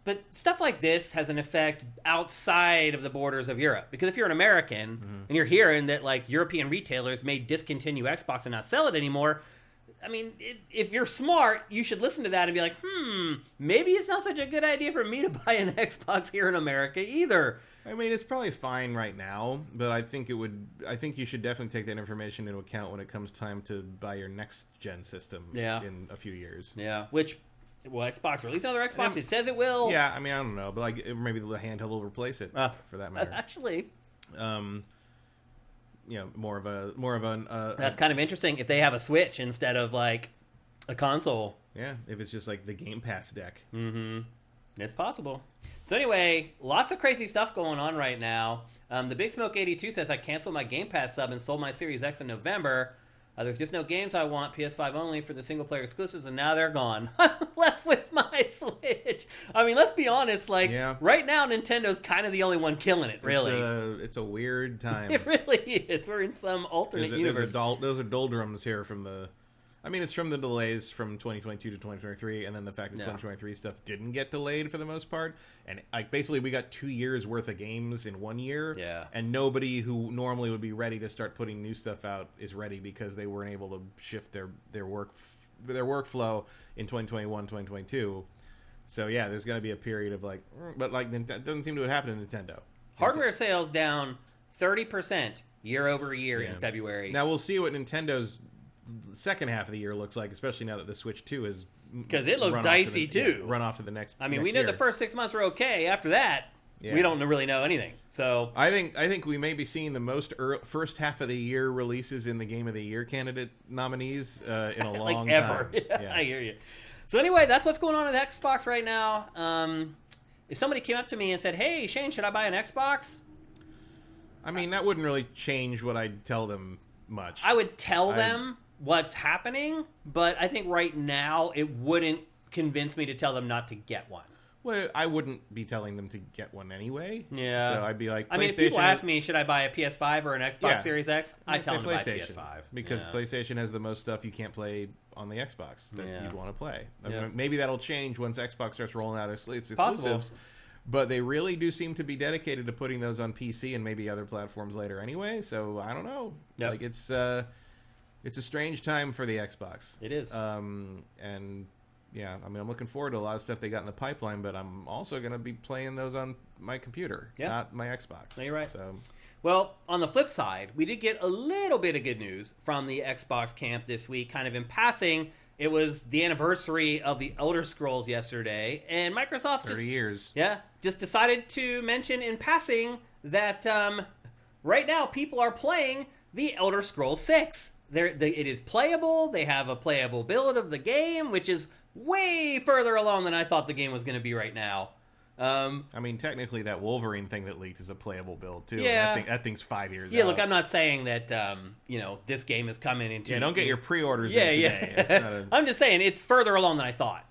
But stuff like this has an effect outside of the borders of Europe. Because if you're an American and you're hearing that like European retailers may discontinue Xbox and not sell it anymore, I mean, if you're smart, you should listen to that and be like, maybe it's not such a good idea for me to buy an Xbox here in America either. I mean, it's probably fine right now, but I think you should definitely take that information into account when it comes time to buy your next gen system in a few years. Yeah, which... Well, Xbox release another Xbox. It says it will. Yeah, I mean, I don't know, but like maybe the handheld will replace it for that matter. Actually, more of an. That's kind of interesting if they have a Switch instead of like a console. Yeah, if it's just like the Game Pass deck. It's possible. So anyway, lots of crazy stuff going on right now. The Big Smoke 82 says I canceled my Game Pass sub and sold my Series X in November. There's just no games I want, PS5 only for the single-player exclusives, and now they're gone. I'm left with my Switch. I mean, let's be honest. Right now, Nintendo's kind of the only one killing it, really. It's a weird time. It really is. We're in some alternate universe. Those are doldrums here from the... I mean, it's from the delays from 2022 to 2023, and then the fact that 2023 stuff didn't get delayed for the most part. And basically, we got 2 years worth of games in 1 year. Yeah. And nobody who normally would be ready to start putting new stuff out is ready because they weren't able to shift their workflow in 2021, 2022. So yeah, there's going to be a period of but that doesn't seem to have happened to Nintendo. Hardware sales down 30% year over year in February. Now we'll see what Nintendo's second half of the year looks like, especially now that the Switch 2 is because it looks dicey too. Run off to the next. I mean, we know the first 6 months were okay. After that, we don't really know anything. So I think we may be seeing the most first half of the year releases in the Game of the Year candidate nominees in a long ever. time. Yeah. I hear you. So anyway, that's what's going on with Xbox right now. If somebody came up to me and said, "Hey, Shane, should I buy an Xbox?" I mean, that wouldn't really change what I'd tell them much. I would tell them what's happening, but I think right now it wouldn't convince me to tell them not to get one. Well, I wouldn't be telling them to get one anyway. Yeah. So I'd be like, I mean, if people ask me, should I buy a PS5 or an Xbox Series X? I tell them to buy a PS5. Because PlayStation has the most stuff you can't play on the Xbox that you'd want to play. I mean, maybe that'll change once Xbox starts rolling out its exclusives. But they really do seem to be dedicated to putting those on PC and maybe other platforms later anyway. So I don't know. Yep. Like it's a strange time for the Xbox. It is. And yeah, I mean, I'm looking forward to a lot of stuff they got in the pipeline, but I'm also going to be playing those on my computer, not my Xbox. No, you're right. So, well, on the flip side, we did get a little bit of good news from the Xbox camp this week, kind of in passing. It was the anniversary of the Elder Scrolls yesterday, and Microsoft 30 years. Yeah, just decided to mention in passing that right now people are playing the Elder Scrolls 6. it is playable. They have a playable build of the game, which is way further along than I thought the game was going to be right now. I mean, technically, that Wolverine thing that leaked is a playable build too. Yeah, that thing's 5 years. Yeah, out. Look, I'm not saying that this game is coming into. Yeah, don't get your pre-orders. Yeah, in today. I'm just saying it's further along than I thought.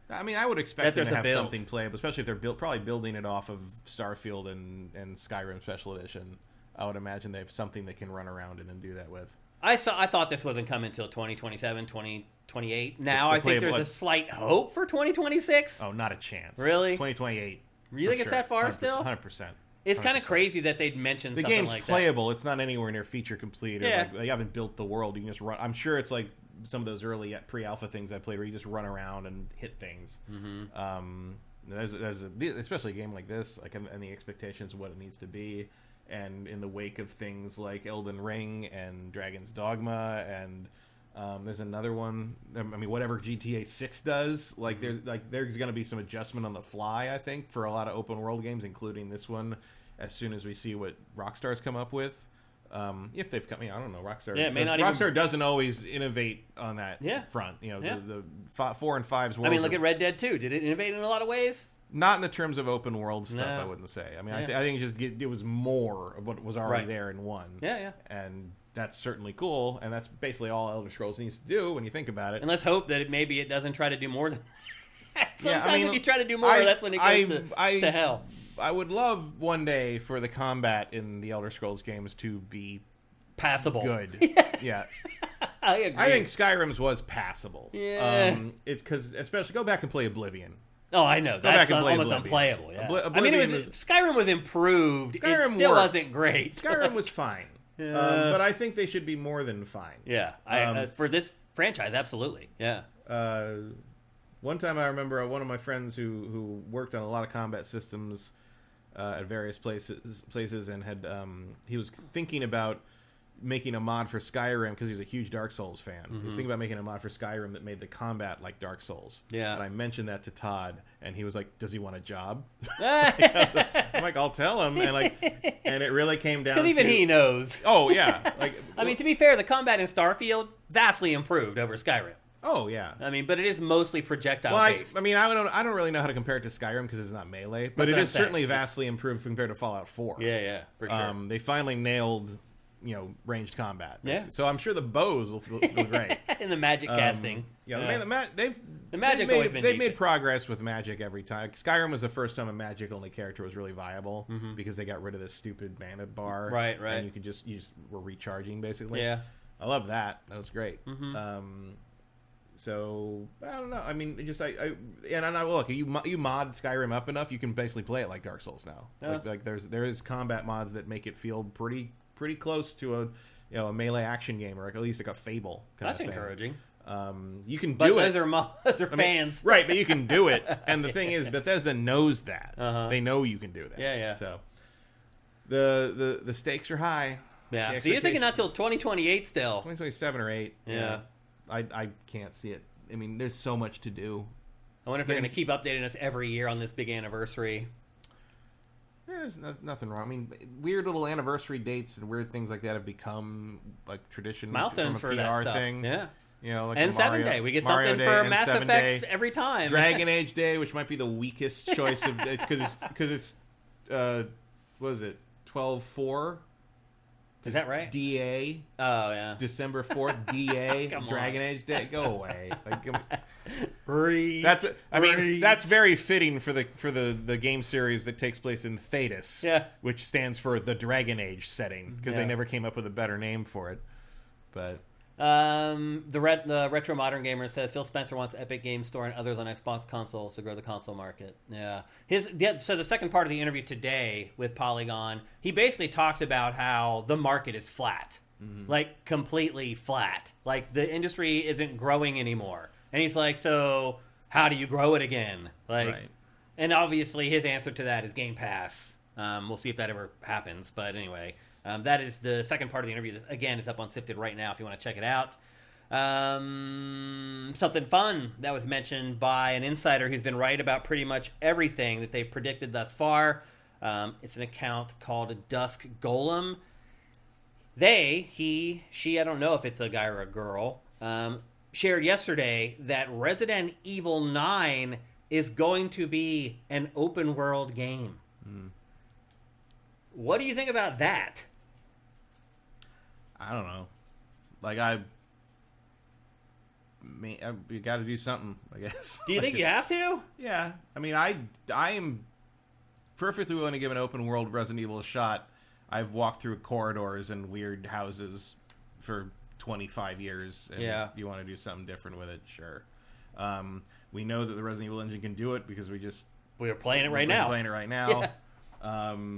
I mean, I would expect them to have something playable, especially if they're probably building it off of Starfield and Skyrim Special Edition. I would imagine they have something they can run around and then do that with. I thought this wasn't coming until 2027, 2028. Now I think there's a slight hope for 2026. Oh, not a chance. Really? 2028. You think it's that far 100%, still? 100%. It's kind of crazy that they'd mentioned the something game's like playable. that. It's not anywhere near feature complete. Or they haven't built the world. You can just run. I'm sure it's like some of those early pre-alpha things I played where you just run around and hit things. Mm-hmm. Especially a game like this, like and the expectations of what it needs to be, and in the wake of things like Elden Ring and Dragon's Dogma, and there's another one. I mean, whatever GTA 6 does, like there's going to be some adjustment on the fly, I think, for a lot of open world games, including this one. As soon as we see what Rockstar's come up with. If they've come, I don't know. Rockstar doesn't always innovate on that front. The 4 and 5's. I mean, look at Red Dead 2. Did it innovate in a lot of ways? Not in the terms of open world stuff. I wouldn't say. I mean, I think it was more of what was already there in 1. Yeah. And that's certainly cool. And that's basically all Elder Scrolls needs to do when you think about it. And let's hope that maybe it doesn't try to do more than. Sometimes if you try to do more, that's when it goes to hell. I would love one day for the combat in the Elder Scrolls games to be passable. Good. Yeah. I agree. I think Skyrim's was passable. Yeah. It's because, especially, go back and play Oblivion. Oh, I know. That's almost unplayable. Yeah. Skyrim was improved. It still wasn't great. Skyrim was fine. But I think they should be more than fine. Yeah. For this franchise, absolutely. Yeah. One time I remember one of my friends who worked on a lot of combat systems at various places and had he was thinking about making a mod for Skyrim because he was a huge Dark Souls fan. Mm-hmm. He was thinking about making a mod for Skyrim that made the combat like Dark Souls. Yeah. And I mentioned that to Todd, and he was like, "Does he want a job?" I'm like, "I'll tell him." And it really came down to even he knows. Oh yeah. I mean, to be fair, the combat in Starfield vastly improved over Skyrim. Oh yeah. I mean, but it is mostly projectile based. I mean, I don't really know how to compare it to Skyrim because it's not melee, but it is certainly vastly improved compared to Fallout 4. Yeah, for sure. They finally nailed, ranged combat. Basically. Yeah. So I'm sure the bows will feel great. In the magic casting. Yeah. The magic's always been they've made progress with magic every time. Skyrim was the first time a magic only character was really viable because they got rid of this stupid mana bar. Right. And you just were recharging basically. Yeah. I love that. That was great. Mm-hmm. So I don't know. I mean, look. You mod Skyrim up enough, you can basically play it like Dark Souls now. Like there is combat mods that make it feel pretty close to a melee action game, or at least like a Fable. That's encouraging. You can do it. Those are fans, right? But you can do it. And the thing is, Bethesda knows that. They know you can do that. Yeah. So the stakes are high. Yeah. So you're thinking not till 2028 still? 2027 or 8. Yeah. I can't see it. I mean, there's so much to do. I wonder if they're going to keep updating us every year on this big anniversary. There's nothing wrong. I mean, weird little anniversary dates and weird things like that have become like tradition. Milestones from a for PR that stuff. Thing. Yeah. Like and Mario, 7 Day. We get Mario something Day for and Mass 7 Effect Day. every time. Dragon Age Day, which might be the weakest choice of because it's what is it? 12/4. Is that right? DA. Oh yeah. December 4th. DA. Dragon Age Day. Go away. That's very fitting for the game series that takes place in Thetis. Yeah. Which stands for the Dragon Age setting because they never came up with a better name for it. But the Retro Modern Gamer says Phil Spencer wants Epic Games Store and others on Xbox consoles to grow the console market. Yeah. So the second part of the interview today with Polygon, he basically talks about how the market is flat. Mm-hmm. Like completely flat. Like the industry isn't growing anymore. And he's like, so how do you grow it again? Right. And obviously his answer to that is Game Pass. We'll see if that ever happens. But anyway, that is the second part of the interview. That, again, is up on Sifted right now if you want to check it out. Something fun that was mentioned by an insider who's been right about pretty much everything that they've predicted thus far. It's an account called Dusk Golem. she, I don't know if it's a guy or a girl, shared yesterday that Resident Evil 9 is going to be an open world game. What do you think about that? I don't know. Like, you got to do something, I guess. Do you think you have to? Yeah. I mean, I am perfectly willing to give an open world Resident Evil a shot. I've walked through corridors and weird houses for 25 years. And if you want to do something different with it, sure. We know that the Resident Evil engine can do it because we're playing it right now. Playing it right now. Yeah.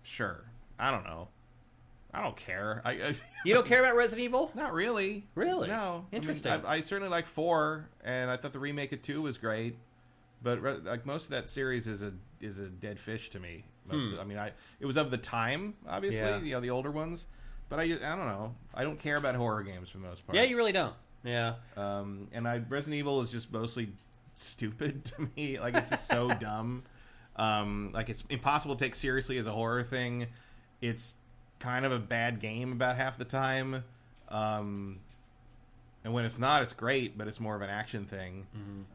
Sure. I don't know. I don't care. You don't care about Resident Evil? Not really. Really? No. Interesting. I mean, I certainly like 4, and I thought the remake of 2 was great. But like most of that series is a dead fish to me. I mean, it was of the time, obviously, the older ones. But I don't know. I don't care about horror games for the most part. Yeah, you really don't. Yeah. And Resident Evil is just mostly stupid to me. Like, it's just so dumb. Like, it's impossible to take seriously as a horror thing. It's kind of a bad game about half the time. And when it's not, it's great, but it's more of an action thing.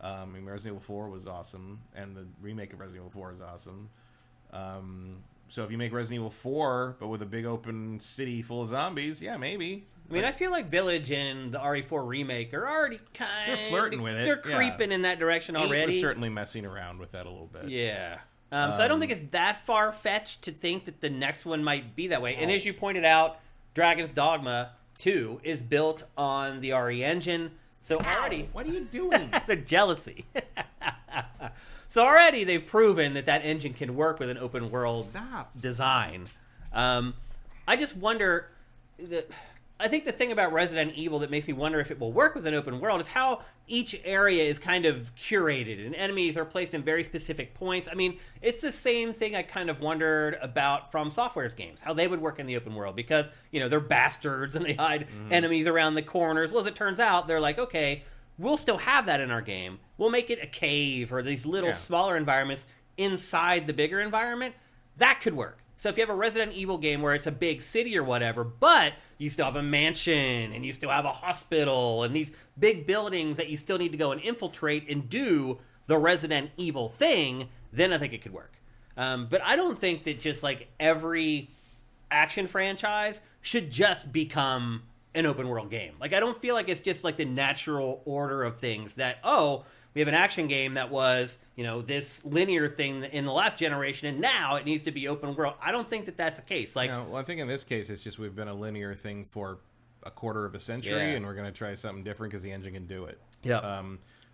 I mean, Resident Evil 4 was awesome, and the remake of Resident Evil 4 is awesome. So if you make Resident Evil 4, but with a big open city full of zombies, yeah, maybe. I mean, I feel like Village and the RE4 remake are already they're flirting with it. They're creeping in that direction already. 8 was certainly messing around with that a little bit. Yeah. So I don't think it's that far-fetched to think that the next one might be that way. And as you pointed out, Dragon's Dogma 2 is built on the RE engine. So already... What are you doing? The jealousy. So already they've proven that engine can work with an open-world design. I just wonder... I think the thing about Resident Evil that makes me wonder if it will work with an open world is how each area is kind of curated and enemies are placed in very specific points. I mean, it's the same thing I kind of wondered about From Software's games, how they would work in the open world because, they're bastards and they hide enemies around the corners. Well, as it turns out, they're like, okay, we'll still have that in our game. We'll make it a cave or these little smaller environments inside the bigger environment. That could work. So if you have a Resident Evil game where it's a big city or whatever, but you still have a mansion and you still have a hospital and these big buildings that you still need to go and infiltrate and do the Resident Evil thing, then I think it could work. But I don't think that just like every action franchise should just become an open world game. Like, I don't feel like it's just like the natural order of things that, we have an action game that was, this linear thing in the last generation, and now it needs to be open world. I don't think that that's the case. Like, well, I think in this case, it's just we've been a linear thing for a quarter of a century, and we're going to try something different because the engine can do it. Yeah.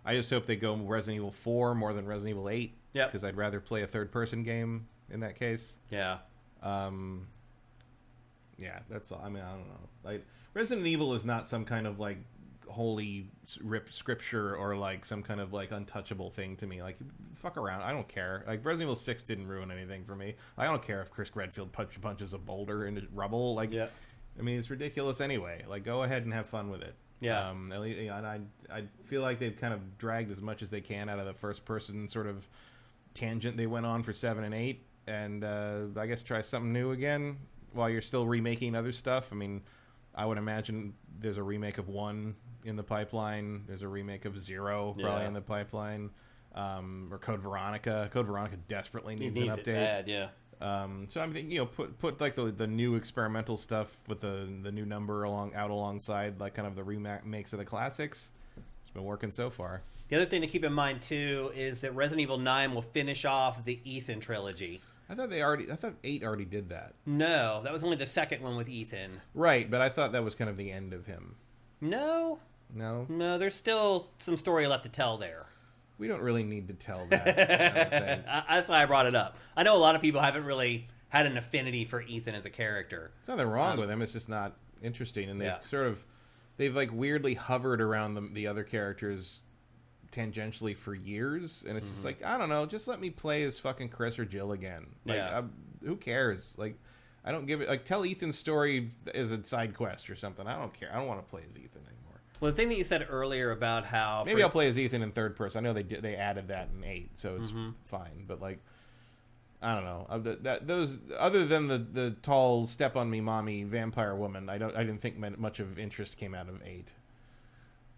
I just hope they go Resident Evil 4 more than Resident Evil 8, because I'd rather play a third-person game in that case. Yeah. Yeah, that's all. I mean, I don't know. Like, Resident Evil is not some kind of, like, holy scripture or like some kind of like untouchable thing to me. Like, fuck around, I don't care. Like, Resident Evil 6 didn't ruin anything for me. I don't care if Chris Redfield punches a boulder into rubble. Like, I mean, it's ridiculous anyway. Like, go ahead and have fun with it. At least, and I feel like they've kind of dragged as much as they can out of the first person sort of tangent they went on for 7 and 8, and I guess try something new again while you're still remaking other stuff. I mean, I would imagine there's a remake of 1 in the pipeline. There's a remake of 0 probably in the pipeline. Or Code Veronica. Code Veronica desperemakes needs an update. It bad, So I'm thinking, put like the new experimental stuff with the new number alongside like kind of the remakes of the classics. It's been working so far. The other thing to keep in mind too is that Resident Evil 9 will finish off the Ethan trilogy. I thought 8 already did that. No, that was only the second one with Ethan. Right, but I thought that was kind of the end of him. No, there's still some story left to tell there. We don't really need to tell that. I don't think. That's why I brought it up. I know a lot of people haven't really had an affinity for Ethan as a character. There's nothing wrong with him. It's just not interesting, and they've like weirdly hovered around the other characters tangentially for years, and it's just like, I don't know, just let me play as fucking Chris or Jill again. Like, who cares? Like, I don't give it. Like, tell Ethan's story as a side quest or something. I don't care. I don't want to play as Ethan anymore. Well, the thing that you said earlier about how I'll play as Ethan in third person. I know they added that in 8, so it's fine. But like, I don't know. Those other than the tall step on me mommy vampire woman, I didn't think much of interest came out of 8.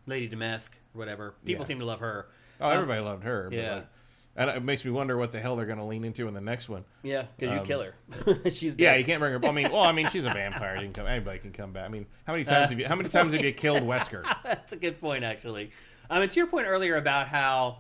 Lady Damask, whatever. People seem to love her. Oh, everybody loved her. Yeah. But and it makes me wonder what the hell they're going to lean into in the next one. Yeah, because you kill her. She's dead. Yeah, you can't bring her. I mean, she's a vampire. Anybody can come back. I mean, how many times have you killed Wesker? That's a good point, actually. And to your point earlier about how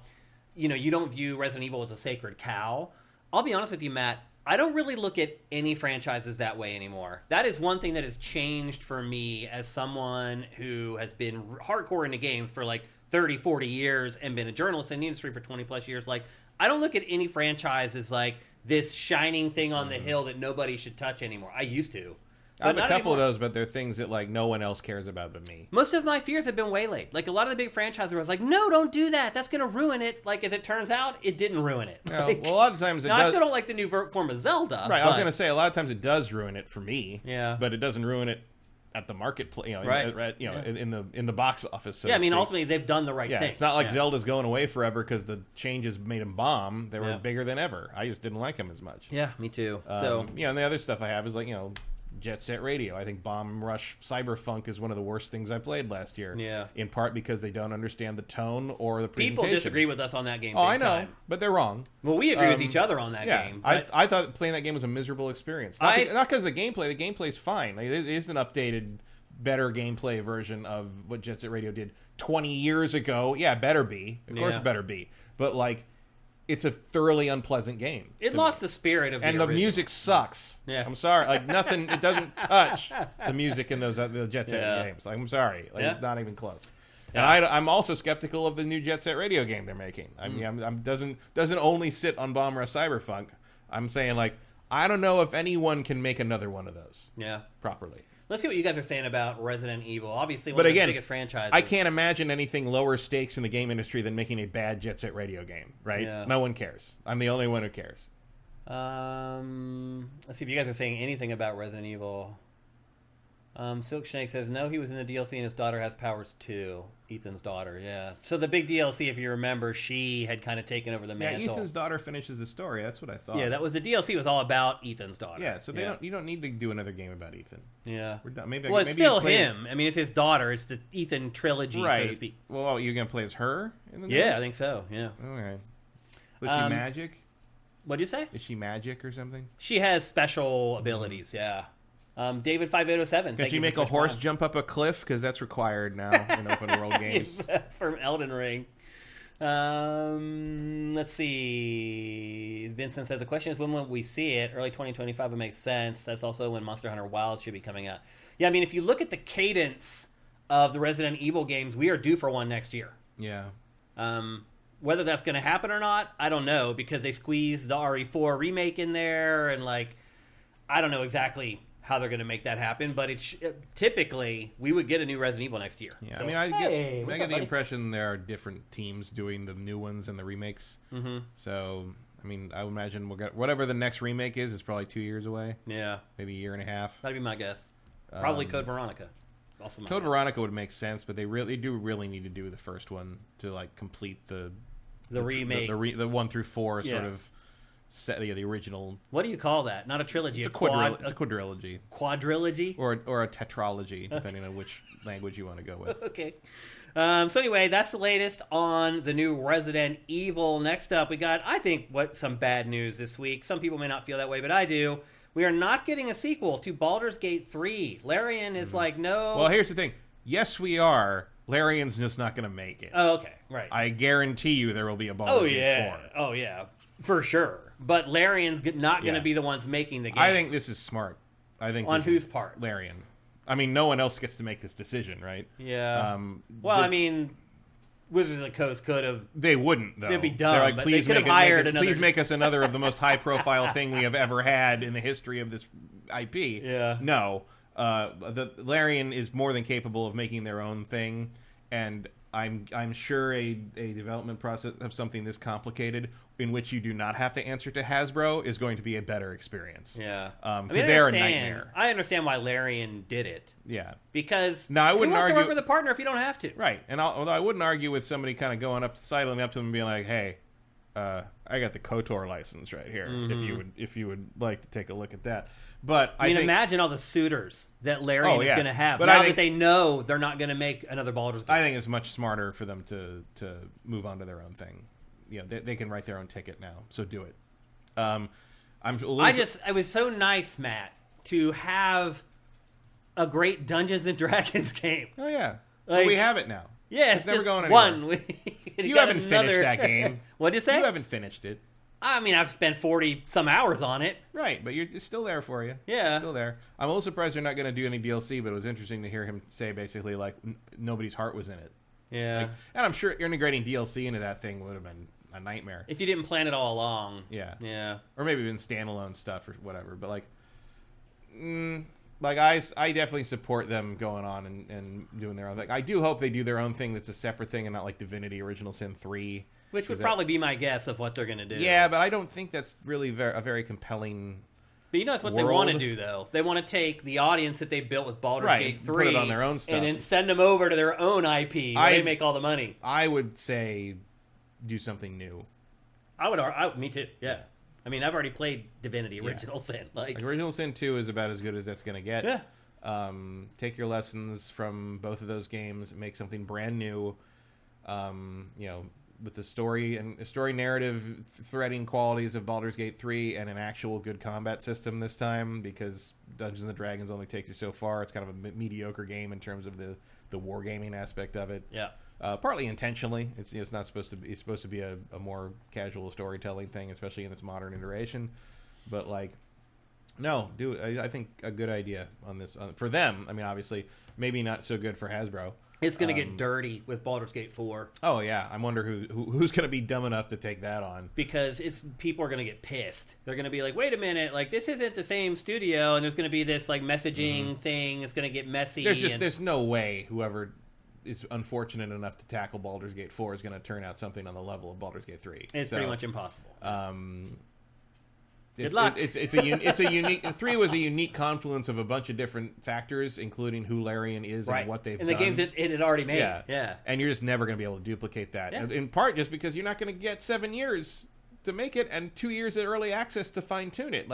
you don't view Resident Evil as a sacred cow. I'll be honest with you, Matt. I don't really look at any franchises that way anymore. That is one thing that has changed for me as someone who has been hardcore into games for like 30, 40 years and been a journalist in the industry for 20 plus years. Like, I don't look at any franchise as like this shining thing on the hill that nobody should touch anymore. I used to. I have a couple of those, but they're things that like no one else cares about but me. Most of my fears have been waylaid. Like a lot of the big franchises, I was like, "No, don't do that. That's going to ruin it." Like as it turns out, it didn't ruin it. Well, Like, a lot of times I still don't like the new form of Zelda. Right, I was going to say a lot of times it does ruin it for me. Yeah, but it doesn't ruin it at the marketplace. Right. In the box office. So yeah, I mean, ultimately they've done the right thing. It's not like Zelda's going away forever because the changes made them bomb. They were bigger than ever. I just didn't like them as much. Yeah, me too. And the other stuff I have is like Jet Set Radio. I think Bomb Rush Cyberfunk is one of the worst things I played last year. Yeah. In part because they don't understand the tone or the presentation. People disagree with us on that game. Oh, I know, time. but they're wrong. Well, we agree with each other on that game. But I thought playing that game was a miserable experience. Not because of the gameplay. The gameplay's fine. Like, it is an updated, better gameplay version of what Jet Set Radio did 20 years ago. Yeah, it better be. Of course it better be. But, like, it's a thoroughly unpleasant game. It lost the spirit of the original. Music sucks. Yeah. I'm sorry. Like, nothing, it doesn't touch the music in those the Jet Set games. Like, I'm sorry. Like, it's not even close. Yeah. And I'm also skeptical of the new Jet Set Radio game they're making. I mean, doesn't only sit on Bomb Rush Cyberfunk. I'm saying, like, I don't know if anyone can make another one of those properly. Let's see what you guys are saying about Resident Evil. Obviously, one of the biggest franchises. I can't imagine anything lower stakes in the game industry than making a bad Jet Set Radio game, right? Yeah. No one cares. I'm the only one who cares. Let's see if you guys are saying anything about Resident Evil. Silk Snake says, no, he was in the DLC and his daughter has powers too. Ethan's daughter, yeah. So the big DLC, if you remember, she had kind of taken over the mantle. Yeah, Ethan's daughter finishes the story. That's what I thought. Yeah, that was the DLC was all about Ethan's daughter. Yeah, so you don't need to do another game about Ethan. Yeah. We're done. Maybe it's still him. I mean, it's his daughter. It's the Ethan trilogy, so to speak. Well, you're going to play as her in the game? Yeah, I think so, yeah. All right. Was she magic? What'd you say? Is she magic or something? She has special abilities, yeah. David 5807. Can she make a horse jump up a cliff? Because that's required now in open world games. From Elden Ring. Let's see. Vincent says the question is when will we see it? Early 2025 would make sense. That's also when Monster Hunter Wilds should be coming out. Yeah, I mean, if you look at the cadence of the Resident Evil games, we are due for one next year. Yeah. Whether that's going to happen or not, I don't know, because they squeezed the RE4 remake in there, and like, I don't know exactly how they're going to make that happen, but typically we would get a new Resident Evil next year. Yeah, so, I mean, I get the impression there are different teams doing the new ones and the remakes. Mm-hmm. So, I mean, I would imagine we'll get whatever the next remake is. It's probably 2 years away. Yeah, maybe a year and a half. That'd be my guess. Probably Code Veronica. Also, Code Veronica would make sense, but they do really need to do the first one to like complete the remake, the 1 through 4 sort of. Set the original. What do you call that? Not a trilogy. It's a quadrilogy. Quadrilogy? Or a tetralogy, depending on which language you want to go with. Okay. So anyway, that's the latest on the new Resident Evil. Next up, we got, I think, some bad news this week. Some people may not feel that way, but I do. We are not getting a sequel to Baldur's Gate 3. Larian is like, no. Well, here's the thing. Yes, we are. Larian's just not going to make it. Oh, okay. Right. I guarantee you there will be a Baldur's Gate 4. Oh, yeah. For sure. But Larian's not going to be the ones making the game. I think this is smart. On whose part? Larian. I mean, no one else gets to make this decision, right? Yeah. I mean, Wizards of the Coast could have. They wouldn't, though. They'd be dumb. They're like, but they could have hired another. Please make us another of the most high-profile thing we have ever had in the history of this IP. Yeah. No. The Larian is more than capable of making their own thing, and I'm sure a development process of something this complicated in which you do not have to answer to Hasbro is going to be a better experience. Yeah. Because they're a nightmare. I understand why Larian did it. Yeah. Because I wouldn't who wants argue to work with a partner if you don't have to? Right. And although I wouldn't argue with somebody kind of going up, sidling up to them and being like, hey, I got the KOTOR license right here. If you would like to take a look at that. But I think, imagine all the suitors that Larian is going to have. But that they know they're not going to make another Baldur's Gate. I think it's much smarter for them to move on to their own thing. They can write their own ticket now, so do it. It was so nice, Matt, to have a great Dungeons and Dragons game. Oh yeah, we have it now. Yeah, it's never going anywhere. One. You haven't finished that game. What'd you say? You haven't finished it. I mean, I've spent 40 some hours on it. Right, but it's still there for you. Yeah, it's still there. I'm a little surprised they're not going to do any DLC, but it was interesting to hear him say basically like nobody's heart was in it. Yeah, and I'm sure integrating DLC into that thing would have been a nightmare if you didn't plan it all along. Yeah, or maybe even standalone stuff or whatever. But I definitely support them going on and doing their own thing. I do hope they do their own thing that's a separate thing and not like Divinity Original Sin 3. Which would probably be my guess of what they're going to do. Yeah, but I don't think that's really a very compelling But that's what they want to do, though. They want to take the audience that they built with Baldur's Gate 3 put it on their own stuff. And then send them over to their own IP where they make all the money. I would say do something new. Me too, yeah. I mean, I've already played Divinity Original Sin. Original Sin 2 is about as good as that's going to get. Yeah. Take your lessons from both of those games, make something brand new. With the story narrative threading qualities of Baldur's Gate 3 and an actual good combat system this time, because Dungeons & Dragons only takes you so far. It's kind of a mediocre game in terms of the wargaming aspect of it. Yeah. Partly intentionally. It's not supposed to be. It's supposed to be a more casual storytelling thing, especially in its modern iteration. But no, I think a good idea on this for them. I mean, obviously, maybe not so good for Hasbro. It's going to get dirty with Baldur's Gate 4. Oh, yeah. I wonder who's going to be dumb enough to take that on. Because people are going to get pissed. They're going to be like, wait a minute, this isn't the same studio, and there's going to be this, messaging thing. It's going to get messy. There's no way whoever is unfortunate enough to tackle Baldur's Gate 4 is going to turn out something on the level of Baldur's Gate 3. It's pretty much impossible. Good luck. It's a unique. 3 was a unique confluence of a bunch of different factors, including who Larian is and what they've done. And the games that it had already made. Yeah. And you're just never going to be able to duplicate that. Yeah. In part just because you're not going to get 7 years to make it and 2 years of early access to fine tune it.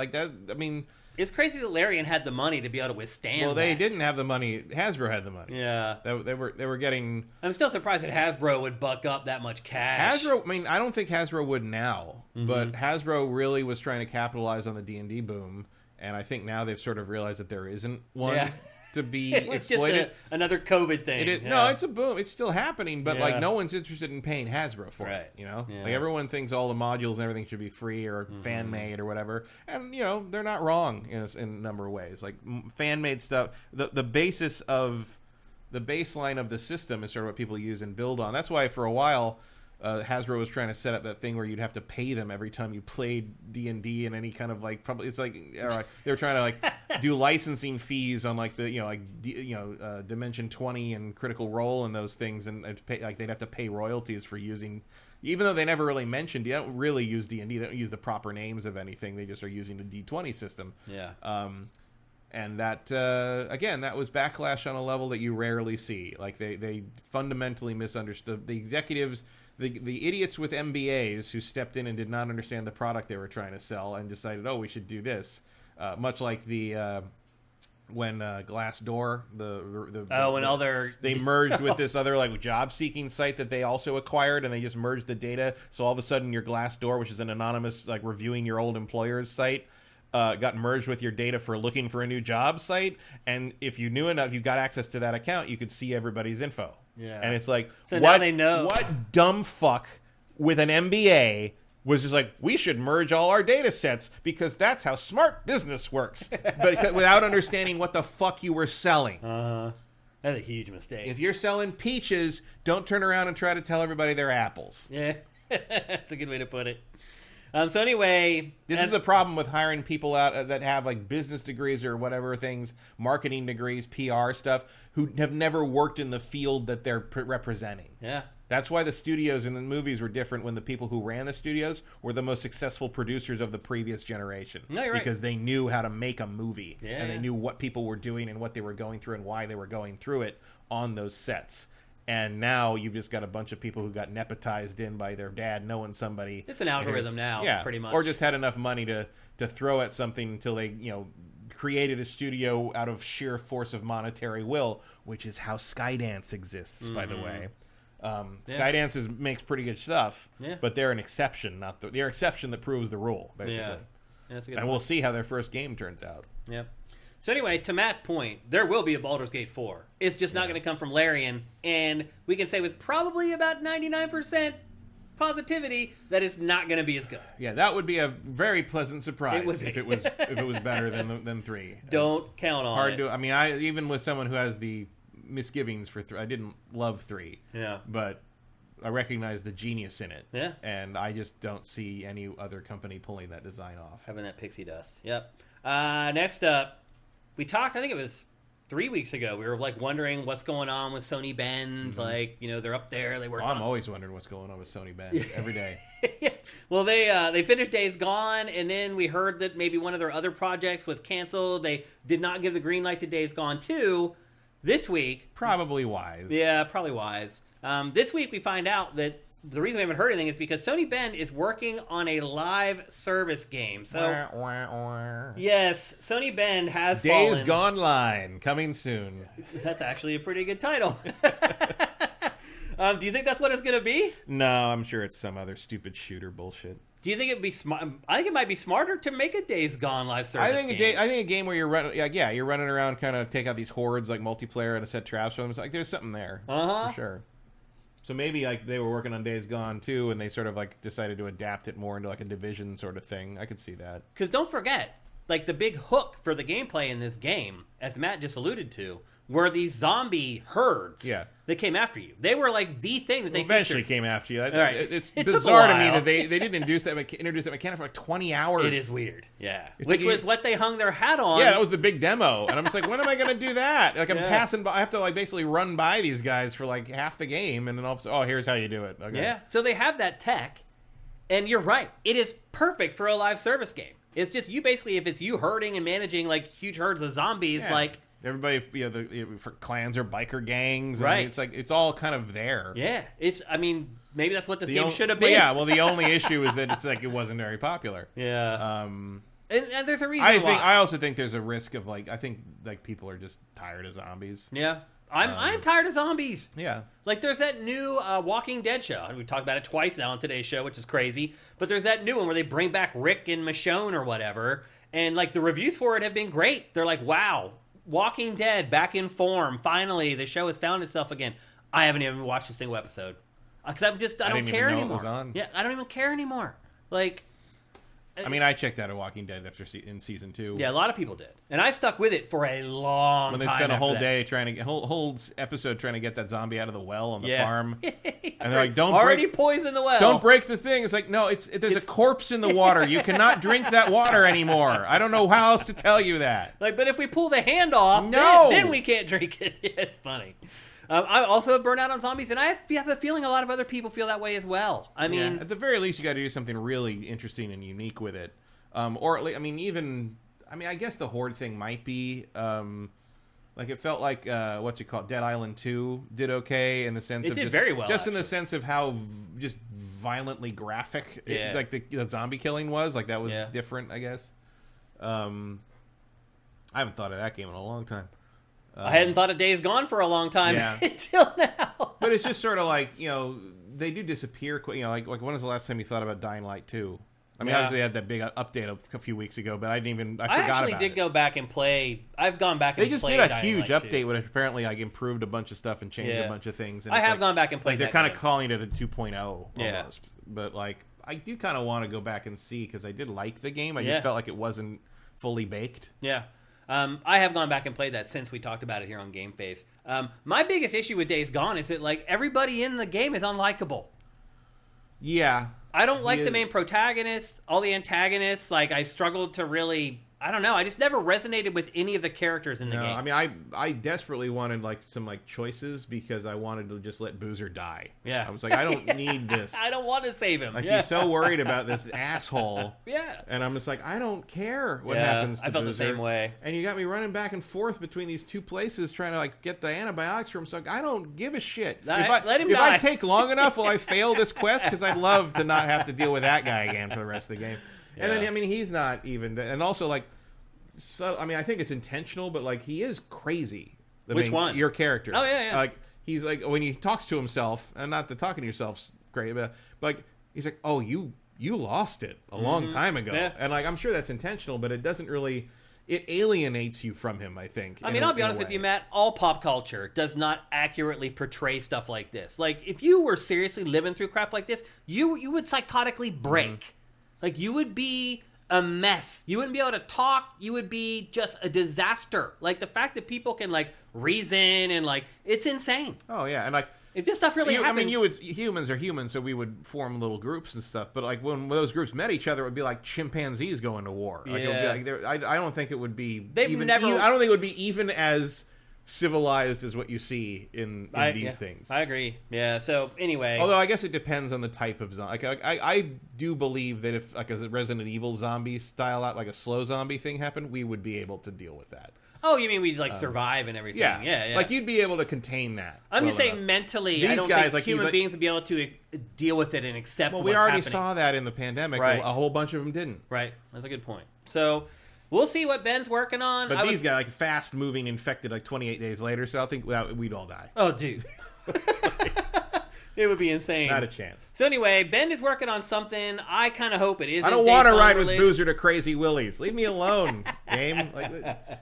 It's crazy that Larian had the money to be able to withstand. Well, they didn't have the money. Hasbro had the money. Yeah, they were getting. I'm still surprised that Hasbro would buck up that much cash. I don't think Hasbro would now, but Hasbro really was trying to capitalize on the D&D boom, and I think now they've sort of realized that there isn't one to be exploited. Just another COVID thing. No, it's a boom. It's still happening, but no one's interested in paying Hasbro for it. Everyone thinks all the modules and everything should be free or fan made or whatever, and they're not wrong in a number of ways. Fan made stuff. The baseline of the system is sort of what people use and build on. That's why for a while Hasbro was trying to set up that thing where you'd have to pay them every time you played D&D and any kind of probably it's they were trying to do licensing fees on Dimension 20 and Critical Role and those things, and they'd have to pay royalties for using, even though they never really mentioned, they don't really use D&D, they don't use the proper names of anything, they just are using the D20 system. And that again, that was backlash on a level that you rarely see. They fundamentally misunderstood the executives. The idiots with MBAs who stepped in and did not understand the product they were trying to sell and decided, we should do this. Much like when Glassdoor, they merged with this other job seeking site that they also acquired, and they just merged the data. So all of a sudden, your Glassdoor, which is an anonymous reviewing your old employer's site, got merged with your data for looking for a new job site. And if you knew enough, you got access to that account, you could see everybody's info. Yeah. And it's so now they know. What dumb fuck with an MBA was just we should merge all our data sets because that's how smart business works. But without understanding what the fuck you were selling. That's a huge mistake. If you're selling peaches, don't turn around and try to tell everybody they're apples. Yeah, that's a good way to put it. So anyway, this is the problem with hiring people out that have business degrees or whatever things, marketing degrees, PR stuff, who have never worked in the field that they're representing. Yeah. That's why the studios and the movies were different when the people who ran the studios were the most successful producers of the previous generation. No, you're right. Because they knew how to make a movie. Yeah. And they knew what people were doing and what they were going through and why they were going through it on those sets. And now you've just got a bunch of people who got nepotized in by their dad knowing somebody. It's an algorithm now, pretty much. Or just had enough money to throw at something until they, created a studio out of sheer force of monetary will, which is how Skydance exists, by the way. Skydance makes pretty good stuff, but they're an exception, they're an exception that proves the rule, basically. Yeah. That's a good and point. We'll see how their first game turns out. Yep. So anyway, to Matt's point, there will be a Baldur's Gate 4. It's just not going to come from Larian, and we can say with probably about 99% positivity that it's not going to be as good. Yeah, that would be a very pleasant surprise if it was better than 3. Don't count on it. I even with someone who has the misgivings for 3, I didn't love 3. Yeah. But I recognize the genius in it. Yeah. And I just don't see any other company pulling that design off. Having that pixie dust. Yep. Next up, we talked, I think it was 3 weeks ago, we were wondering what's going on with Sony Bend. They're up there. They work. I'm always wondering what's going on with Sony Bend every day. Well, they finished Days Gone, and then we heard that maybe one of their other projects was canceled. They did not give the green light to Days Gone 2 this week. Probably wise. Yeah, probably wise. This week we find out that the reason we haven't heard anything is because Sony Bend is working on a live service game. So, yes, Sony Bend has Days fallen. Gone Line, coming soon. That's actually a pretty good title. Do you think that's what it's going to be? No, I'm sure it's some other stupid shooter bullshit. Do you think it'd be smart? I think it might be smarter to make a Days Gone live service game. I think a game where you're running around, kind of take out these hordes like multiplayer and set traps for them. It's there's something there for sure. So maybe they were working on Days Gone too, and they sort of decided to adapt it more into a Division sort of thing. I could see that. Because don't forget, the big hook for the gameplay in this game, as Matt just alluded to, were these zombie herds that came after you. They were the thing that they eventually came after you. Right. It's bizarre to me that they didn't introduce that mechanic for 20 hours. It is weird. Yeah. Which was what they hung their hat on. Yeah, that was the big demo. And I'm just when am I going to do that? I'm passing by. I have to basically run by these guys for half the game, and then all of a sudden, here's how you do it. Okay. Yeah. So they have that tech, and you're right. It is perfect for a live service game. It's just you basically, if it's you herding and managing huge herds of zombies, everybody, for clans or biker gangs, right? It's all kind of there. Yeah, maybe that's what this game should have been. Well, the only issue is that it wasn't very popular. Yeah. And there's a reason. I also think there's a risk of I think people are just tired of zombies. Yeah. I'm tired of zombies. Yeah. There's that new Walking Dead show. We talked about it twice now on today's show, which is crazy. But there's that new one where they bring back Rick and Michonne or whatever, and the reviews for it have been great. They're wow. Walking Dead back in form. Finally, the show has found itself again. I haven't even watched a single episode because I don't care anymore. It was on. Yeah, I don't even care anymore. I checked out of Walking Dead in season 2. Yeah, a lot of people did, and I stuck with it for a long time. When they spent a whole day whole episode trying to get that zombie out of the well on the farm, and they're don't poison the well. Don't break the thing. It's no, there's a corpse in the water. You cannot drink that water anymore. I don't know how else to tell you that. But if we pull the hand off, then we can't drink it. Yeah, it's funny. I also have burnt out on zombies, and I have a feeling a lot of other people feel that way as well. At the very least, you got to do something really interesting and unique with it. Or at least, I guess the horde thing might be, it felt like, what's it called, Dead Island 2 did okay in the sense of very well, just in the sense of how just violently graphic, the zombie killing was. That was different, I guess. I haven't thought of that game in a long time. I hadn't thought of Days Gone for a long time until now. But it's just sort of they do disappear quick. When was the last time you thought about Dying Light 2? Obviously they had that big update a few weeks ago, but I forgot about it. I actually did go back and play. I've gone back and played. They just did a huge update, which apparently improved a bunch of stuff and changed a bunch of things. And I have gone back and played. They're kind of calling it a 2.0 almost. But I do kind of want to go back and see because I did like the game. I just felt like it wasn't fully baked. Yeah. I have gone back and played that since we talked about it here on GameFace. My biggest issue with Days Gone is that everybody in the game is unlikable. Yeah. I don't like the main protagonist. All the antagonists, I've struggled to really... I don't know. I just never resonated with any of the characters in the game. I mean, I desperately wanted like some like choices because I wanted to just let Boozer die. Yeah. I was like, I don't need this. I don't want to save him. Like he's so worried about this asshole. Yeah. And I'm just like, I don't care what happens to I felt Boozer. the same way. And you got me running back and forth between these two places trying to like get the antibiotics from him. So like, I don't give a shit. Let him if die. I take long enough, will I fail this quest? Because I'd love to not have to deal with that guy again for the rest of the game. And then, I mean, he's not even... And also, like... So, I mean, I think it's intentional, but, like, he is crazy. Which one? Your character. Oh, yeah. Like, he's, like, when he talks to himself, and not that talking to yourself's great, but like, he's like, oh, you lost it a long time ago. Yeah. And, like, I'm sure that's intentional, but it doesn't really... It alienates you from him, I think. I mean, I'll be honest with you, Matt. All pop culture does not accurately portray stuff like this. Like, if you were seriously living through crap like this, you would psychotically break. Like, you would be a mess. You wouldn't be able to talk. You would be just a disaster. Like, the fact that people can, like, reason and, like, it's insane. Oh, yeah. And, like... If this stuff really happened... I mean, humans are humans, so we would form little groups and stuff. But, like, when those groups met each other, it would be like chimpanzees going to war. Like, yeah. It would be like, I don't think it would be... I don't think it would be even as... civilized as what you see in these things. I agree. Yeah. So anyway, although I guess it depends on the type of zombie. Like, I do believe that if like a Resident Evil zombie style out, like a slow zombie thing happened, we would be able to deal with that. Oh, you mean we'd like survive and everything? Yeah. Like you'd be able to contain that. I'm just saying mentally, these I don't guys, think like, human beings would be able to deal with it and accept. Well, what's we already happening. saw that in the pandemic. Right. A whole bunch of them didn't. Right. That's a good point. So. We'll see what Ben's working on. But these guys, like, fast-moving, infected, like, 28 days later, so I think we'd all die. Oh, dude. It would be insane. Not a chance. So anyway, Ben is working on something. I kind of hope it isn't. I don't want to ride with Boozer to Crazy Willies. Leave me alone, game.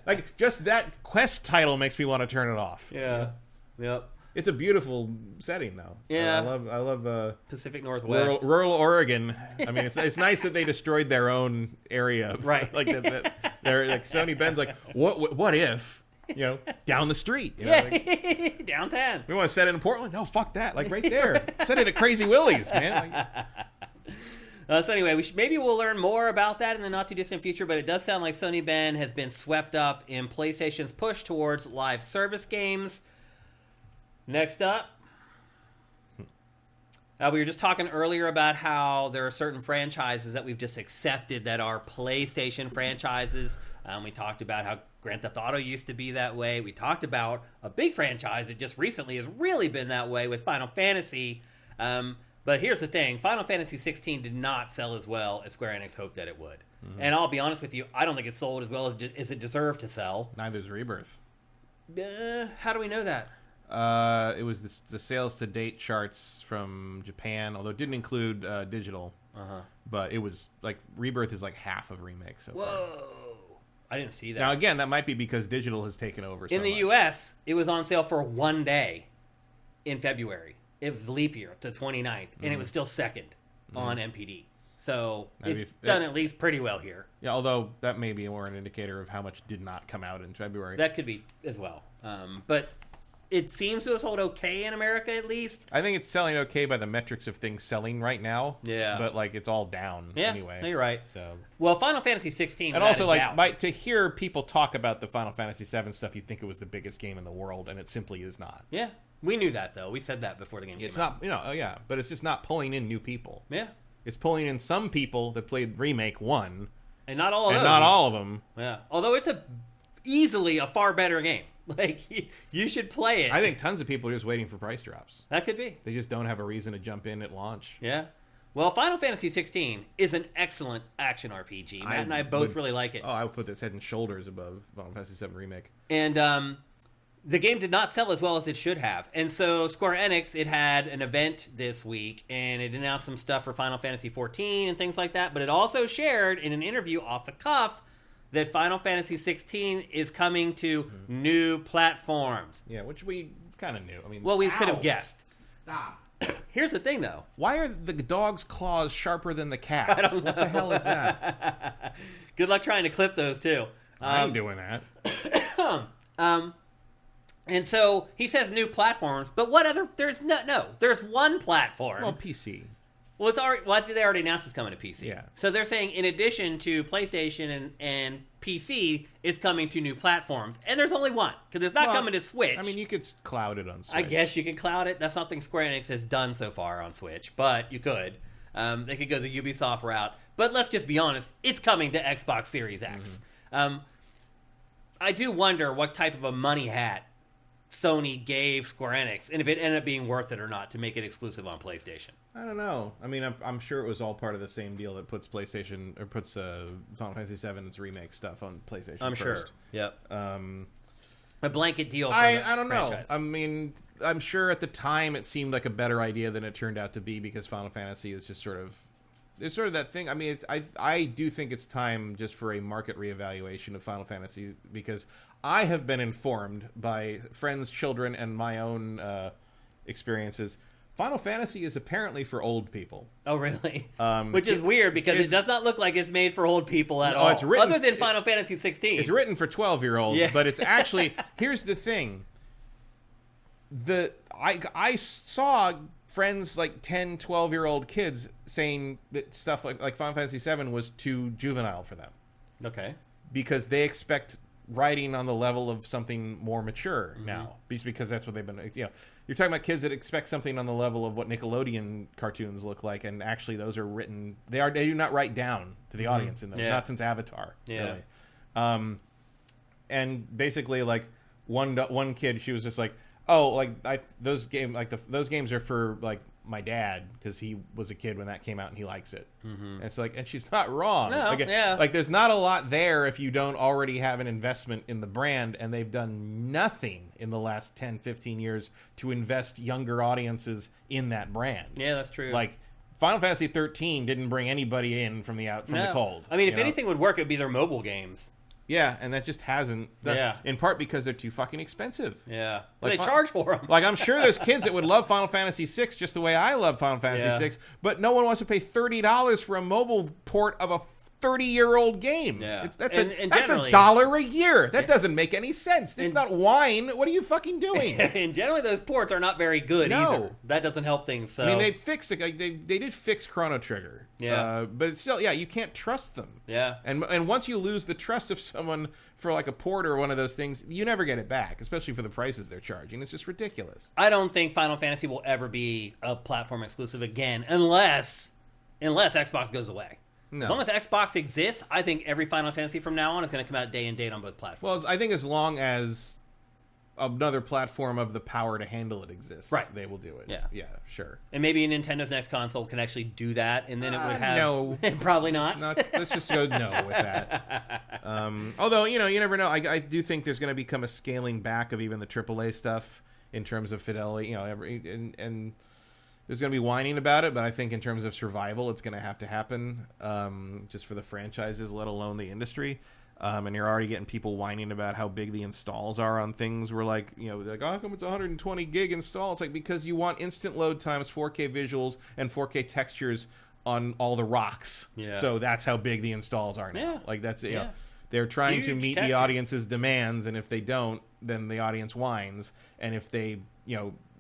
Like, just that quest title makes me want to turn it off. Yeah. Yep. It's a beautiful setting, though. Yeah. I love Pacific Northwest, rural Oregon. I mean, it's nice that they destroyed their own area, right? Like they're like Sony Ben's like, what if, down the street, like, downtown. We want to set it in Portland? No, fuck that. Like right there, set it at Crazy Willie's, man. So anyway, maybe we'll learn more about that in the not too distant future. But it does sound like Sony Ben has been swept up in PlayStation's push towards live service games. Next up, we were just talking earlier about how there are certain franchises that we've just accepted that are PlayStation franchises. We talked about how Grand Theft Auto used to be that way. We talked about a big franchise that just recently has really been that way with Final Fantasy. But here's the thing. Final Fantasy 16 did not sell as well as Square Enix hoped that it would. Mm-hmm. And I'll be honest with you, I don't think it sold as well as it deserved to sell. Neither's Rebirth. How do we know that? It was the sales to date charts from Japan, although it didn't include digital. But it was like Rebirth is like half of Remake so far. Whoa! I didn't see that. Now again, that might be because digital has taken over. In the U.S., it was on sale for 1 day in February. It was leap year to 29th, and it was still second on MPD. So it's done at least pretty well here. Yeah, although that may be more an indicator of how much did not come out in February. That could be as well. But it seems to have sold okay in America, at least. I think it's selling okay by the metrics of things selling right now. Yeah. But, like, it's all down anyway. Yeah, you're right. So. Well, Final Fantasy 16, and also, like, to hear people talk about the Final Fantasy 7 stuff, you'd think it was the biggest game in the world, and it simply is not. Yeah. We knew that, though. We said that before the game came out. It's not, but it's just not pulling in new people. Yeah. It's pulling in some people that played Remake 1. And not all of them. And not all of them. Yeah. Although it's easily a far better game. Like, you should play it. I think tons of people are just waiting for price drops. That could be. They just don't have a reason to jump in at launch. Yeah. Well, Final Fantasy 16 is an excellent action RPG. Matt and I both really like it. Oh, I would put this head and shoulders above Final Fantasy 7 Remake. And the game did not sell as well as it should have. And so Square Enix, it had an event this week, and it announced some stuff for Final Fantasy 14 and things like that. But it also shared in an interview off the cuff that Final Fantasy 16 is coming to new platforms. Yeah, which we kind of knew. I mean, well, we could have guessed. Stop. Here's the thing, though. Why are the dog's claws sharper than the cat's? What the hell is that? Good luck trying to clip those, too. I'm doing that. And so he says new platforms, but what other? There's no. There's one platform. Well, PC. Well, it's already. Well, I think they already announced it's coming to PC. Yeah. So they're saying in addition to PlayStation and PC, it's coming to new platforms, and there's only one because it's not coming to Switch. I mean, you could cloud it on Switch. I guess you can cloud it. That's nothing Square Enix has done so far on Switch, but you could. They could go the Ubisoft route. But let's just be honest, it's coming to Xbox Series X. I do wonder what type of a money hat Sony gave Square Enix, and if it ended up being worth it or not to make it exclusive on PlayStation. I don't know. I mean, I'm sure it was all part of the same deal that puts PlayStation or puts Final Fantasy VII's remake stuff on PlayStation. I'm first. sure. Yep. A blanket deal. For I don't franchise. know. I mean, I'm sure at the time it seemed like a better idea than it turned out to be because Final Fantasy is just sort of. There's sort of that thing. I mean, I do think it's time just for a market reevaluation of Final Fantasy because I have been informed by friends, children, and my own experiences. Final Fantasy is apparently for old people. Oh, really? Which is weird because it does not look like it's made for old people at all. It's written, other than Final Fantasy 16. It's written for 12-year-olds, but it's actually... Here's the thing. I saw friends like 10, 12-year-old kids saying that stuff like Final Fantasy VII was too juvenile for them. Okay. Because they expect writing on the level of something more mature now. Because that's what they've been... You're talking about kids that expect something on the level of what Nickelodeon cartoons look like, and actually those are written... They do not write down to the audience in those. Not since Avatar. Yeah. Really. And basically, like, one kid, she was just like, oh, like those games are for like my dad because he was a kid when that came out and he likes it. And it's like, and she's not wrong. No, like there's not a lot there if you don't already have an investment in the brand, and they've done nothing in the last 10, 15 years to invest younger audiences in that brand. Yeah, that's true. Like Final Fantasy 13 didn't bring anybody in from the cold. I mean, if anything would work, it'd be their mobile games. Yeah, and that just hasn't. In part because they're too fucking expensive. Yeah. Like, they charge for them. Like, I'm sure there's kids that would love Final Fantasy VI just the way I love Final Fantasy VI, but no one wants to pay $30 for a mobile port of a 30-year-old game. Yeah. That's $1 a year. That doesn't make any sense. It's not wine. What are you fucking doing? And generally, those ports are not very good either. That doesn't help things. So. I mean, they fixed it. Like, they did fix Chrono Trigger. Yeah. But it's still, you can't trust them. Yeah. And once you lose the trust of someone for like a port or one of those things, you never get it back, especially for the prices they're charging. It's just ridiculous. I don't think Final Fantasy will ever be a platform exclusive again unless Xbox goes away. No. As long as Xbox exists, I think every Final Fantasy from now on is going to come out day and date on both platforms. Well, I think as long as another platform of the power to handle it exists, they will do it. Yeah, sure. And maybe Nintendo's next console can actually do that, and then it would have... No. Probably not. Let's just go no with that. Although, you never know. I do think there's going to become a scaling back of even the AAA stuff in terms of fidelity, and there's going to be whining about it, but I think in terms of survival, it's going to have to happen just for the franchises, let alone the industry. And you're already getting people whining about how big the installs are on things. We're like, oh, how come it's 120 gig install? It's like because you want instant load times, 4K visuals, and 4K textures on all the rocks. Yeah. So that's how big the installs are now. Yeah. Like that's they're trying to meet the audience's demands, and if they don't, then the audience whines. And if they,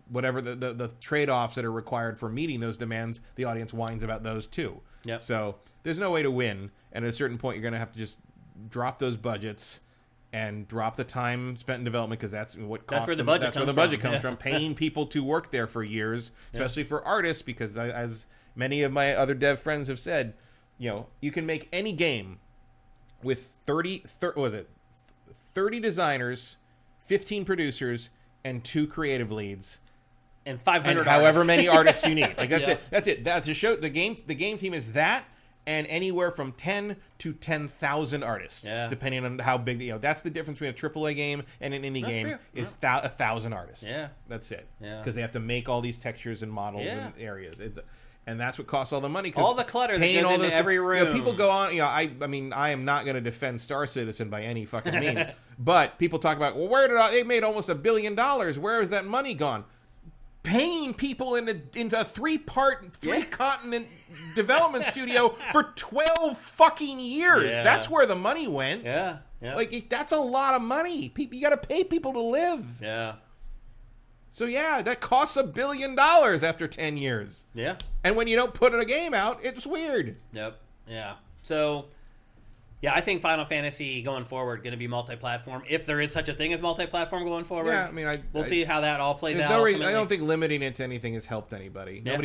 whatever the trade-offs that are required for meeting those demands, the audience whines about those too. Yep. So there's no way to win, and at a certain point you're going to have to just drop those budgets and drop the time spent in development, because that's where the budget comes from. Paying people to work there for years, especially for artists, because as many of my other dev friends have said, you can make any game with 30 designers, 15 producers, and 2 creative leads, and 500 and however many artists you need. Like that's it. That's a show. The game team is that, and anywhere from 10 to 10,000 artists, depending on how big. That's the difference between a AAA game and an indie game. True. Is 1,000 artists. Yeah, that's it. Yeah, because they have to make all these textures and models and areas. And that's what costs all the money. All the clutter that goes into every room. People go on. I mean, I am not going to defend Star Citizen by any fucking means. But people talk about, well, they made almost $1 billion. Where is that money gone? Paying people into a 3-continent development studio for 12 fucking years. Yeah. That's where the money went. Yeah. Like, that's a lot of money. You got to pay people to live. Yeah. So yeah, that costs $1 billion after 10 years. Yeah. And when you don't put a game out, it's weird. Yep. Yeah. So, yeah, I think Final Fantasy going forward going to be multi-platform. If there is such a thing as multi-platform going forward, yeah, I mean, we'll see how that all plays out. I don't think limiting it to anything has helped anybody. Yeah.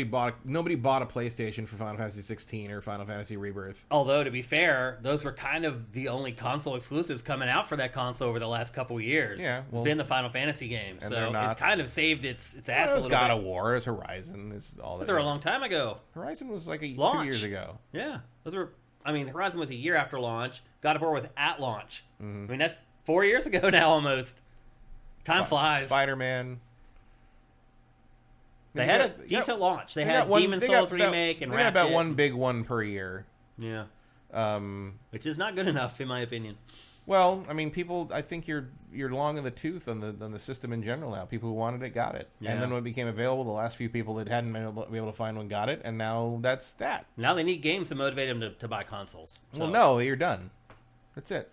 Nobody bought a PlayStation for Final Fantasy 16 or Final Fantasy Rebirth. Although, to be fair, those were kind of the only console exclusives coming out for that console over the last couple of years. Yeah, well, been the Final Fantasy games, so it's kind of saved its ass a little bit. God of War, it's Horizon, is all that. Those were a long time ago. Horizon was like 2 years ago. Yeah, those were. I mean, Horizon was a year after launch. God of War was at launch. Mm-hmm. I mean, that's 4 years ago now almost. Time flies. Spider-Man. They had a decent launch. They had Demon Souls remake and Ratchet. They had about one big one per year. Yeah. Which is not good enough, in my opinion. Well, I mean, people. I think you're long in the tooth on the system in general now. People who wanted it got it, and then when it became available, the last few people that hadn't been able to find one got it, and now that's that. Now they need games to motivate them to buy consoles. So. Well, no, you're done. That's it.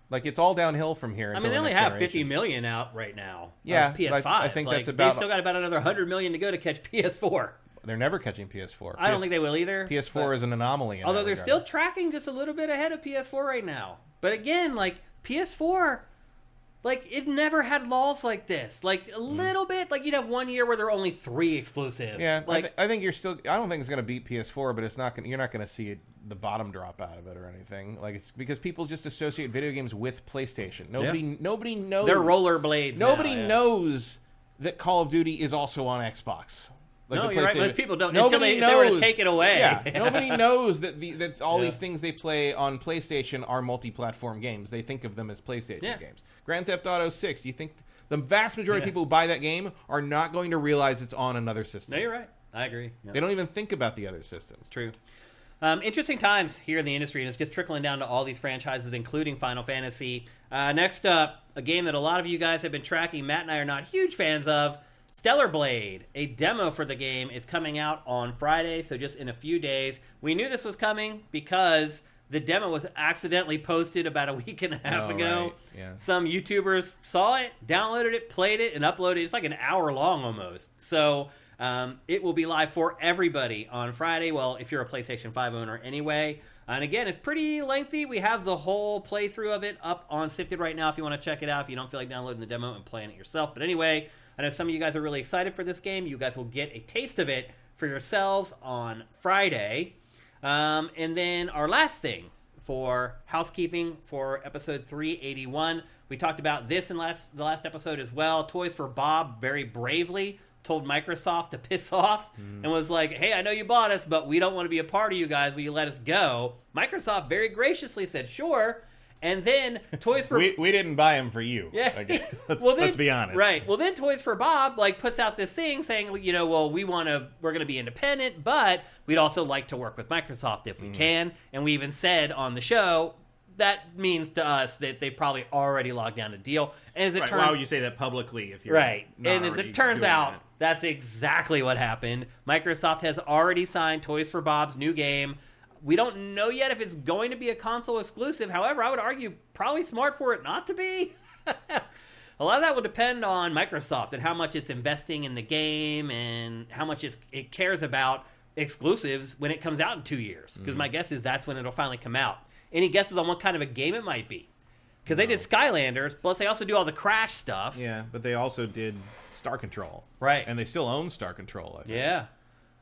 Like, it's all downhill from here. I mean, they only have 50 million out right now. Yeah, PS5. I think that's about. They've still got about another 100 million to go to catch PS4. They're never catching PS4. I don't think they will either. PS4 is an anomaly. Although they're still tracking just a little bit ahead of PS4 right now. But again, like, PS4, like, it never had laws like this. Like, a little bit. Like, you'd have 1 year where there are only 3 exclusives. Yeah, like, I think you're still. I don't think it's going to beat PS4, but it's not. You're not going to see the bottom drop out of it or anything. Like, it's because people just associate video games with PlayStation. Nobody knows. They're rollerblades. Nobody knows that Call of Duty is also on Xbox. Like, no, you're right. Most people don't until they were to take it away. Yeah, nobody knows that all these things they play on PlayStation are multi-platform games. They think of them as PlayStation games. Grand Theft Auto 6. Do you think the vast majority of people who buy that game are not going to realize it's on another system? No, you're right. I agree. Yep. They don't even think about the other systems. It's true. Interesting times here in the industry, and it's just trickling down to all these franchises, including Final Fantasy. Next up, a game that a lot of you guys have been tracking. Matt and I are not huge fans of. Stellar Blade, a demo for the game, is coming out on Friday, so just in a few days. We knew this was coming because the demo was accidentally posted about a week and a half ago. Right. Yeah. Some YouTubers saw it, downloaded it, played it, and uploaded it. It's like an hour long almost. So it will be live for everybody on Friday. Well, if you're a PlayStation 5 owner anyway. And again, it's pretty lengthy. We have the whole playthrough of it up on Sifted right now if you want to check it out, if you don't feel like downloading the demo and playing it yourself. But anyway, I know some of you guys are really excited for this game. You guys will get a taste of it for yourselves on Friday. And then our last thing for housekeeping for episode 381. We talked about this in the last episode as well. Toys for Bob very bravely told Microsoft to piss off and was like, hey, I know you bought us, but we don't want to be a part of you guys. Will you let us go? Microsoft very graciously said, sure. And then Toys for... we didn't buy them for you. Yeah. Let's be honest. Right. Well, then Toys for Bob puts out this thing saying, well, we're going to be independent, but we'd also like to work with Microsoft if we can. And we even said on the show, that means to us that they probably already logged down a deal. And as it turns... Why would you say that publicly if you're right? Not and as it turns out, that's exactly what happened. Microsoft has already signed Toys for Bob's new game. We don't know yet if it's going to be a console exclusive. However, I would argue probably smart for it not to be. A lot of that will depend on Microsoft and how much it's investing in the game and how much it cares about exclusives when it comes out in 2 years. Because my guess is that's when it'll finally come out. Any guesses on what kind of a game it might be? Because they did Skylanders, plus they also do all the Crash stuff. Yeah, but they also did Star Control. Right. And they still own Star Control, I think. Yeah.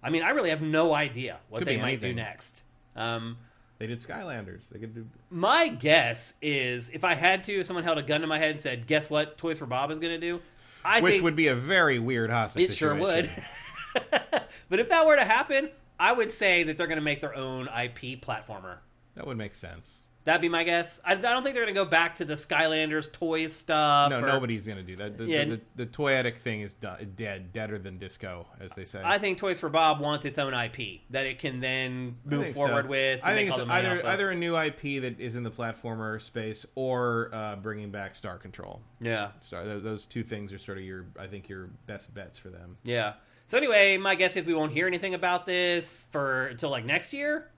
I mean, I really have no idea what they might do next. They did Skylanders. They could do. My guess is, if I had to, if someone held a gun to my head and said, "Guess what? Toys for Bob is going to do," which would be a very weird hostage situation. It sure would. But if that were to happen, I would say that they're going to make their own IP platformer. That would make sense. That'd be my guess. I don't think they're going to go back to the Skylanders toys stuff. No, nobody's going to do that. The toyetic thing is deader than disco, as they say. I think Toys for Bob wants its own IP that it can then move forward with. I think it's either a new IP that is in the platformer space or bringing back Star Control. Yeah. Those two things are sort of your best bets for them. Yeah. So anyway, my guess is we won't hear anything about this until next year.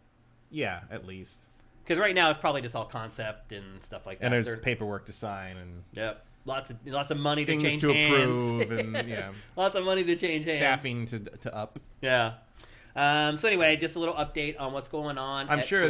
Yeah, at least. Because right now it's probably just all concept and stuff like that. And there's paperwork to sign. Yep. Lots of money to things change to hands. approve, and Lots of money to change hands. Staffing to up. Yeah. So anyway, just a little update on what's going on. I'm sure.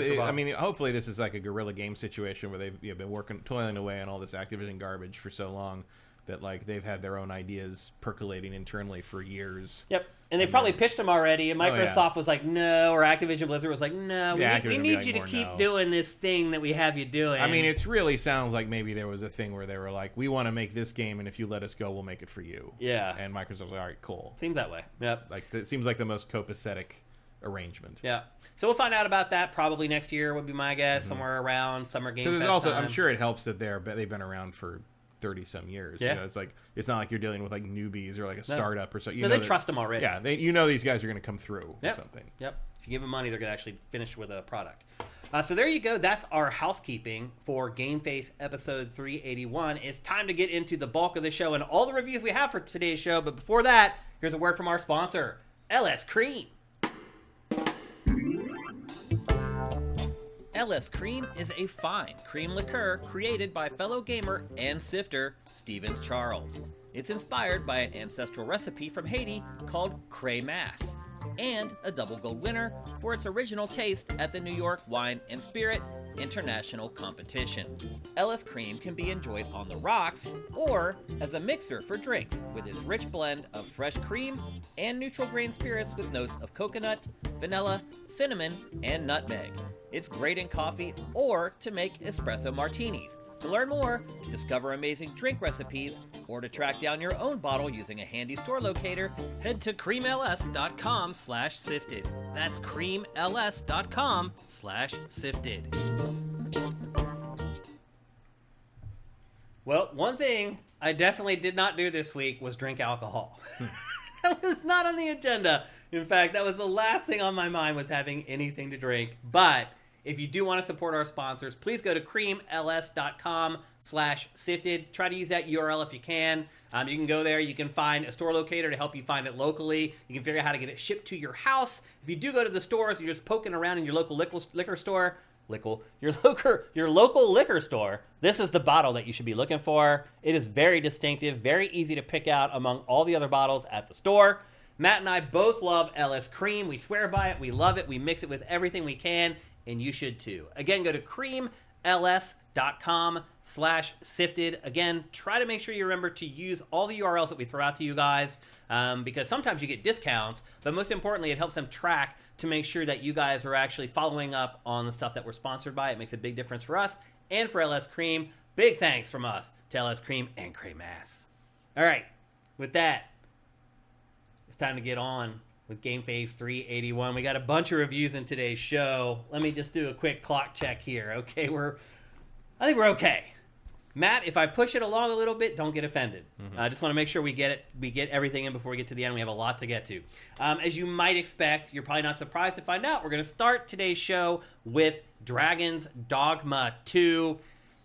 Hopefully, this is like a guerrilla game situation where they've been toiling away on all this Activision garbage for so long that like they've had their own ideas percolating internally for years. Yep. And they probably pitched them already, and Microsoft was like, no, or Activision Blizzard was like, no, we need you to keep doing this thing that we have you doing. I mean, it really sounds like maybe there was a thing where they were like, we want to make this game, and if you let us go, we'll make it for you. Yeah. And Microsoft was like, all right, cool. Seems that way. Yep. Like, it seems like the most copacetic arrangement. Yeah. So we'll find out about that probably next year would be my guess, somewhere around Summer Game Fest time. I'm sure it helps that they've been around for 30-some years. Yeah. It's not like you're dealing with like newbies or like a startup or something. They trust them already. Yeah, these guys are going to come through or something. Yep. If you give them money, they're going to actually finish with a product. So there you go. That's our housekeeping for GameFace episode 381. It's time to get into the bulk of the show and all the reviews we have for today's show. But before that, here's a word from our sponsor, LS Cream. LS Cream is a fine cream liqueur created by fellow gamer and sifter Stevens Charles. It's inspired by an ancestral recipe from Haiti called Crémasse, and a double gold winner for its original taste at the New York Wine and Spirit International Competition. LS Cream can be enjoyed on the rocks or as a mixer for drinks with its rich blend of fresh cream and neutral grain spirits with notes of coconut, vanilla, cinnamon, and nutmeg. It's great in coffee or to make espresso martinis. To learn more, discover amazing drink recipes, or to track down your own bottle using a handy store locator, head to creamls.com/sifted. That's creamls.com/sifted. Well, one thing I definitely did not do this week was drink alcohol. That was not on the agenda. In fact, that was the last thing on my mind was having anything to drink. But if you do want to support our sponsors, please go to creamls.com/sifted. Try to use that URL if you can. You can go there. You can find a store locator to help you find it locally. You can figure out how to get it shipped to your house. If you do go to the stores, you're just poking around in your local liquor store. Your local liquor store. This is the bottle that you should be looking for. It is very distinctive, very easy to pick out among all the other bottles at the store. Matt and I both love LS Cream. We swear by it. We love it. We mix it with everything we can. And you should too. Again, go to creamls.com/sifted. Again, try to make sure you remember to use all the URLs that we throw out to you guys, because sometimes you get discounts, but most importantly, it helps them track to make sure that you guys are actually following up on the stuff that we're sponsored by. It makes a big difference for us and for LS Cream. Big thanks from us to LS Cream and Crémasse. All right, with that, it's time to get on with GameFace 381. We got a bunch of reviews in today's show. Let me just do a quick clock check here. Okay, I think we're okay. Matt, if I push it along a little bit, don't get offended. I just want to make sure we get everything in before we get to the end. We have a lot to get to. As you might expect, you're probably not surprised to find out, we're going to start today's show with Dragon's Dogma 2.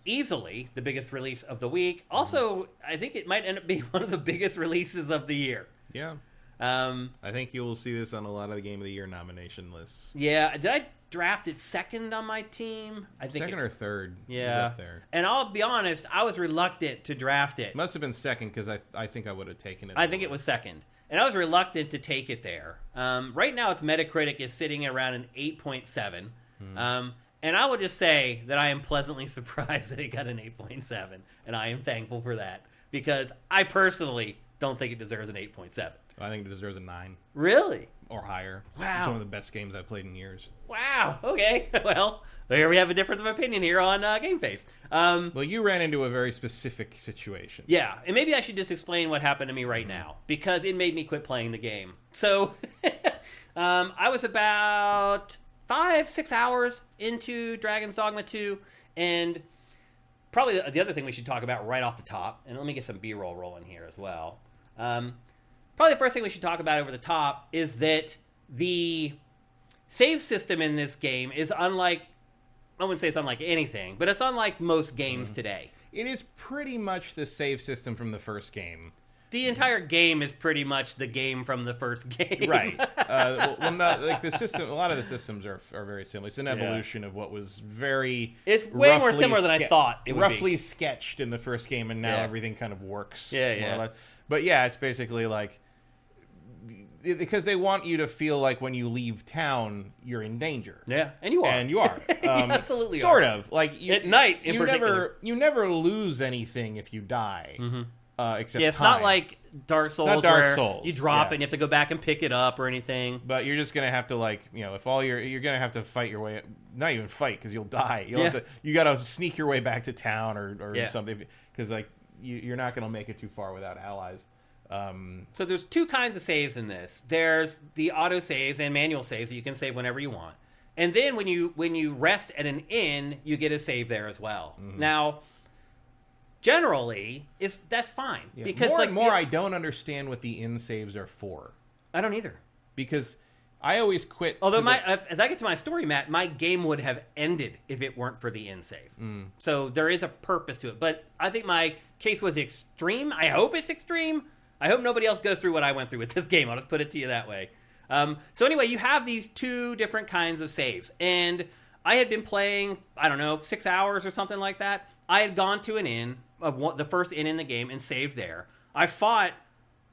Easily the biggest release of the week. Also, I think it might end up being one of the biggest releases of the year. Yeah. I think you will see this on a lot of the Game of the Year nomination lists. Yeah, did I draft it second on my team? I think second or third. Yeah, up there. And I'll be honest, I was reluctant to draft it. Must have been second because I think I would have taken it. I think it was second, and I was reluctant to take it there. Right now, its Metacritic is sitting around an 8.7. And I would just say that I am pleasantly surprised that it got an 8.7, and I am thankful for that because I personally don't think it deserves an 8.7. I think it deserves a 9. Really? Or higher. Wow. It's one of the best games I've played in years. Wow. Okay. Well, here we have a difference of opinion here on GameFace. Well, you ran into a very specific situation. Yeah, and maybe I should just explain what happened to me right now, because it made me quit playing the game. So, I was about 5-6 hours into Dragon's Dogma 2, and probably the other thing we should talk about right off the top, and let me get some B-roll rolling here as well. Probably the first thing we should talk about over the top is that the save system in this game is unlike, I wouldn't say it's unlike anything, but it's unlike most games today. It is pretty much the save system from the first game, The entire game is pretty much the game from the first game. Right. Well, not like the system. A lot of the systems are very similar. It's an evolution of what was very. It's way more similar than I thought it would roughly be. Sketched in the first game, and now everything kind of works. Yeah. But yeah, it's basically like because they want you to feel like when you leave town, you're in danger. Yeah, and you are. You absolutely sort are. of like at night. In particular, you never lose anything if you die. Mm-hmm. Except it's time. not like Dark Souls where you drop it and you have to go back and pick it up or anything. But you're just gonna have to if all you're gonna have to fight your way, not even fight because you'll die. You gotta sneak your way back to town or something because you're not gonna make it too far without allies. So there's two kinds of saves in this. There's the auto saves and manual saves that you can save whenever you want, and then when you rest at an inn, you get a save there as well. Mm-hmm. Now. Generally, that's fine because I don't understand what the inn saves are for. I don't either because I always quit. Although as I get to my story, Matt, my game would have ended if it weren't for the inn save. So there is a purpose to it. But I think my case was extreme. I hope it's extreme. I hope nobody else goes through what I went through with this game. I'll just put it to you that way. So anyway, you have these two different kinds of saves, and I had been playing 6 hours or something like that. I had gone to an inn. The first inn in the game and saved there. I fought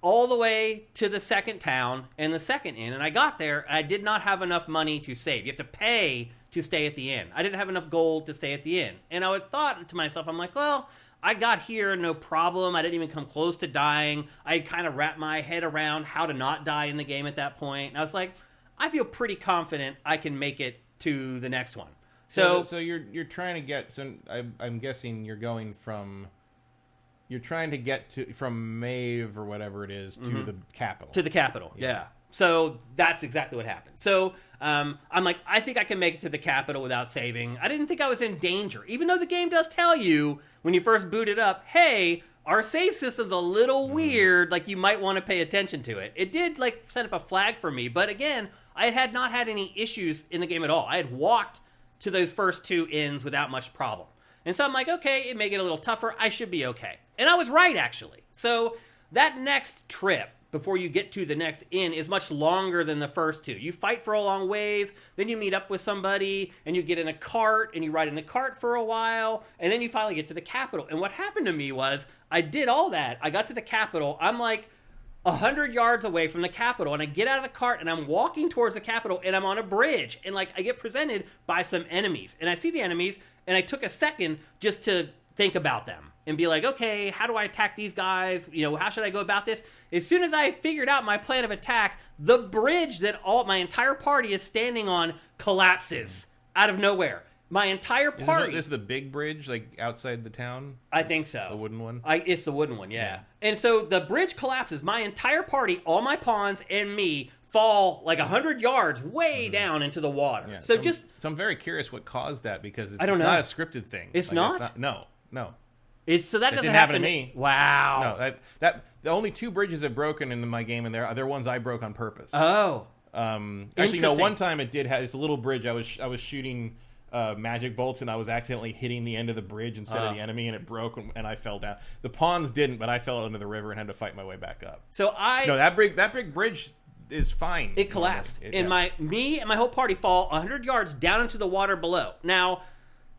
all the way to the second town and the second inn, and I got there, and I did not have enough money to save. You have to pay to stay at the inn. I didn't have enough gold to stay at the inn. And I thought to myself, I'm like, well, I got here, no problem. I didn't even come close to dying. I kind of wrapped my head around how to not die in the game at that point. And I was like, I feel pretty confident I can make it to the next one. So you're trying to get. So I'm guessing you're going from. You're trying to get from Maeve or whatever it is to the capital. To the capital, yeah. So that's exactly what happened. So I'm like, I think I can make it to the capital without saving. I didn't think I was in danger, even though the game does tell you when you first boot it up, hey, our save system's a little weird. Like you might want to pay attention to it. It did set up a flag for me, but again, I had not had any issues in the game at all. I had walked to those first two inns without much problem. And so I'm like, okay, it may get a little tougher. I should be okay. And I was right, actually. So that next trip before you get to the next inn is much longer than the first two. You fight for a long ways, then you meet up with somebody, and you get in a cart, and you ride in the cart for a while, and then you finally get to the capital. And what happened to me was, I did all that. I got to the capital. I'm like 100 yards away from the capital, and I get out of the cart, and I'm walking towards the capital, and I'm on a bridge, and I get presented by some enemies. And I see the enemies, and I took a second just to think about them and be like, okay, how do I attack these guys? How should I go about this? As soon as I figured out my plan of attack, the bridge that my entire party is standing on collapses out of nowhere. My entire party. This is the big bridge, outside the town? I think so. The wooden one? It's the wooden one, yeah. And so the bridge collapses. My entire party, all my pawns and me, fall 100 yards way down into the water. Yeah, so I'm very curious what caused that because it's not a scripted thing. It's not? No. So that doesn't didn't happen to me. Wow. No, that the only two bridges have broken in my game, and they're ones I broke on purpose. Oh. Actually, no. One time it did have. It's a little bridge. I was shooting magic bolts, and I was accidentally hitting the end of the bridge instead of the enemy, and it broke, and I fell down. The pawns didn't, but I fell into the river and had to fight my way back up. That big bridge is fine. It collapsed, and me and my whole party fall 100 yards down into the water below. Now.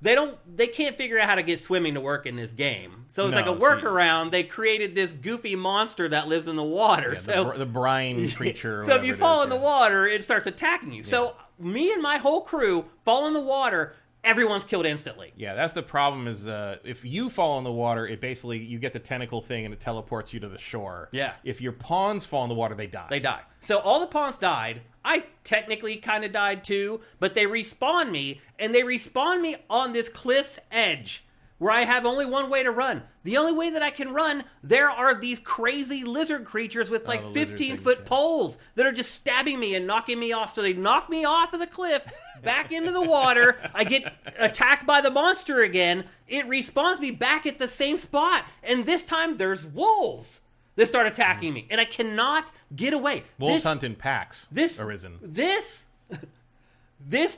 They can't figure out how to get swimming to work in this game. So it's like a workaround. They created this goofy monster that lives in the water. Yeah, the brine creature. Or so if you fall in the water, it starts attacking you. Yeah. So me and my whole crew fall in the water. Everyone's killed instantly. Yeah, that's the problem is if you fall in the water, it basically, you get the tentacle thing and it teleports you to the shore. Yeah. If your pawns fall in the water, they die. So all the pawns died. I technically kind of died too, but they respawn me, and they respawn me on this cliff's edge where I have only one way to run. The only way that I can run, there are these crazy lizard creatures with 15-foot poles that are just stabbing me and knocking me off. So they knock me off of the cliff, back into the water. I get attacked by the monster again. It respawns me back at the same spot. And this time there's wolves that start attacking me. And I cannot get away. Wolves hunt in packs. Arisen. This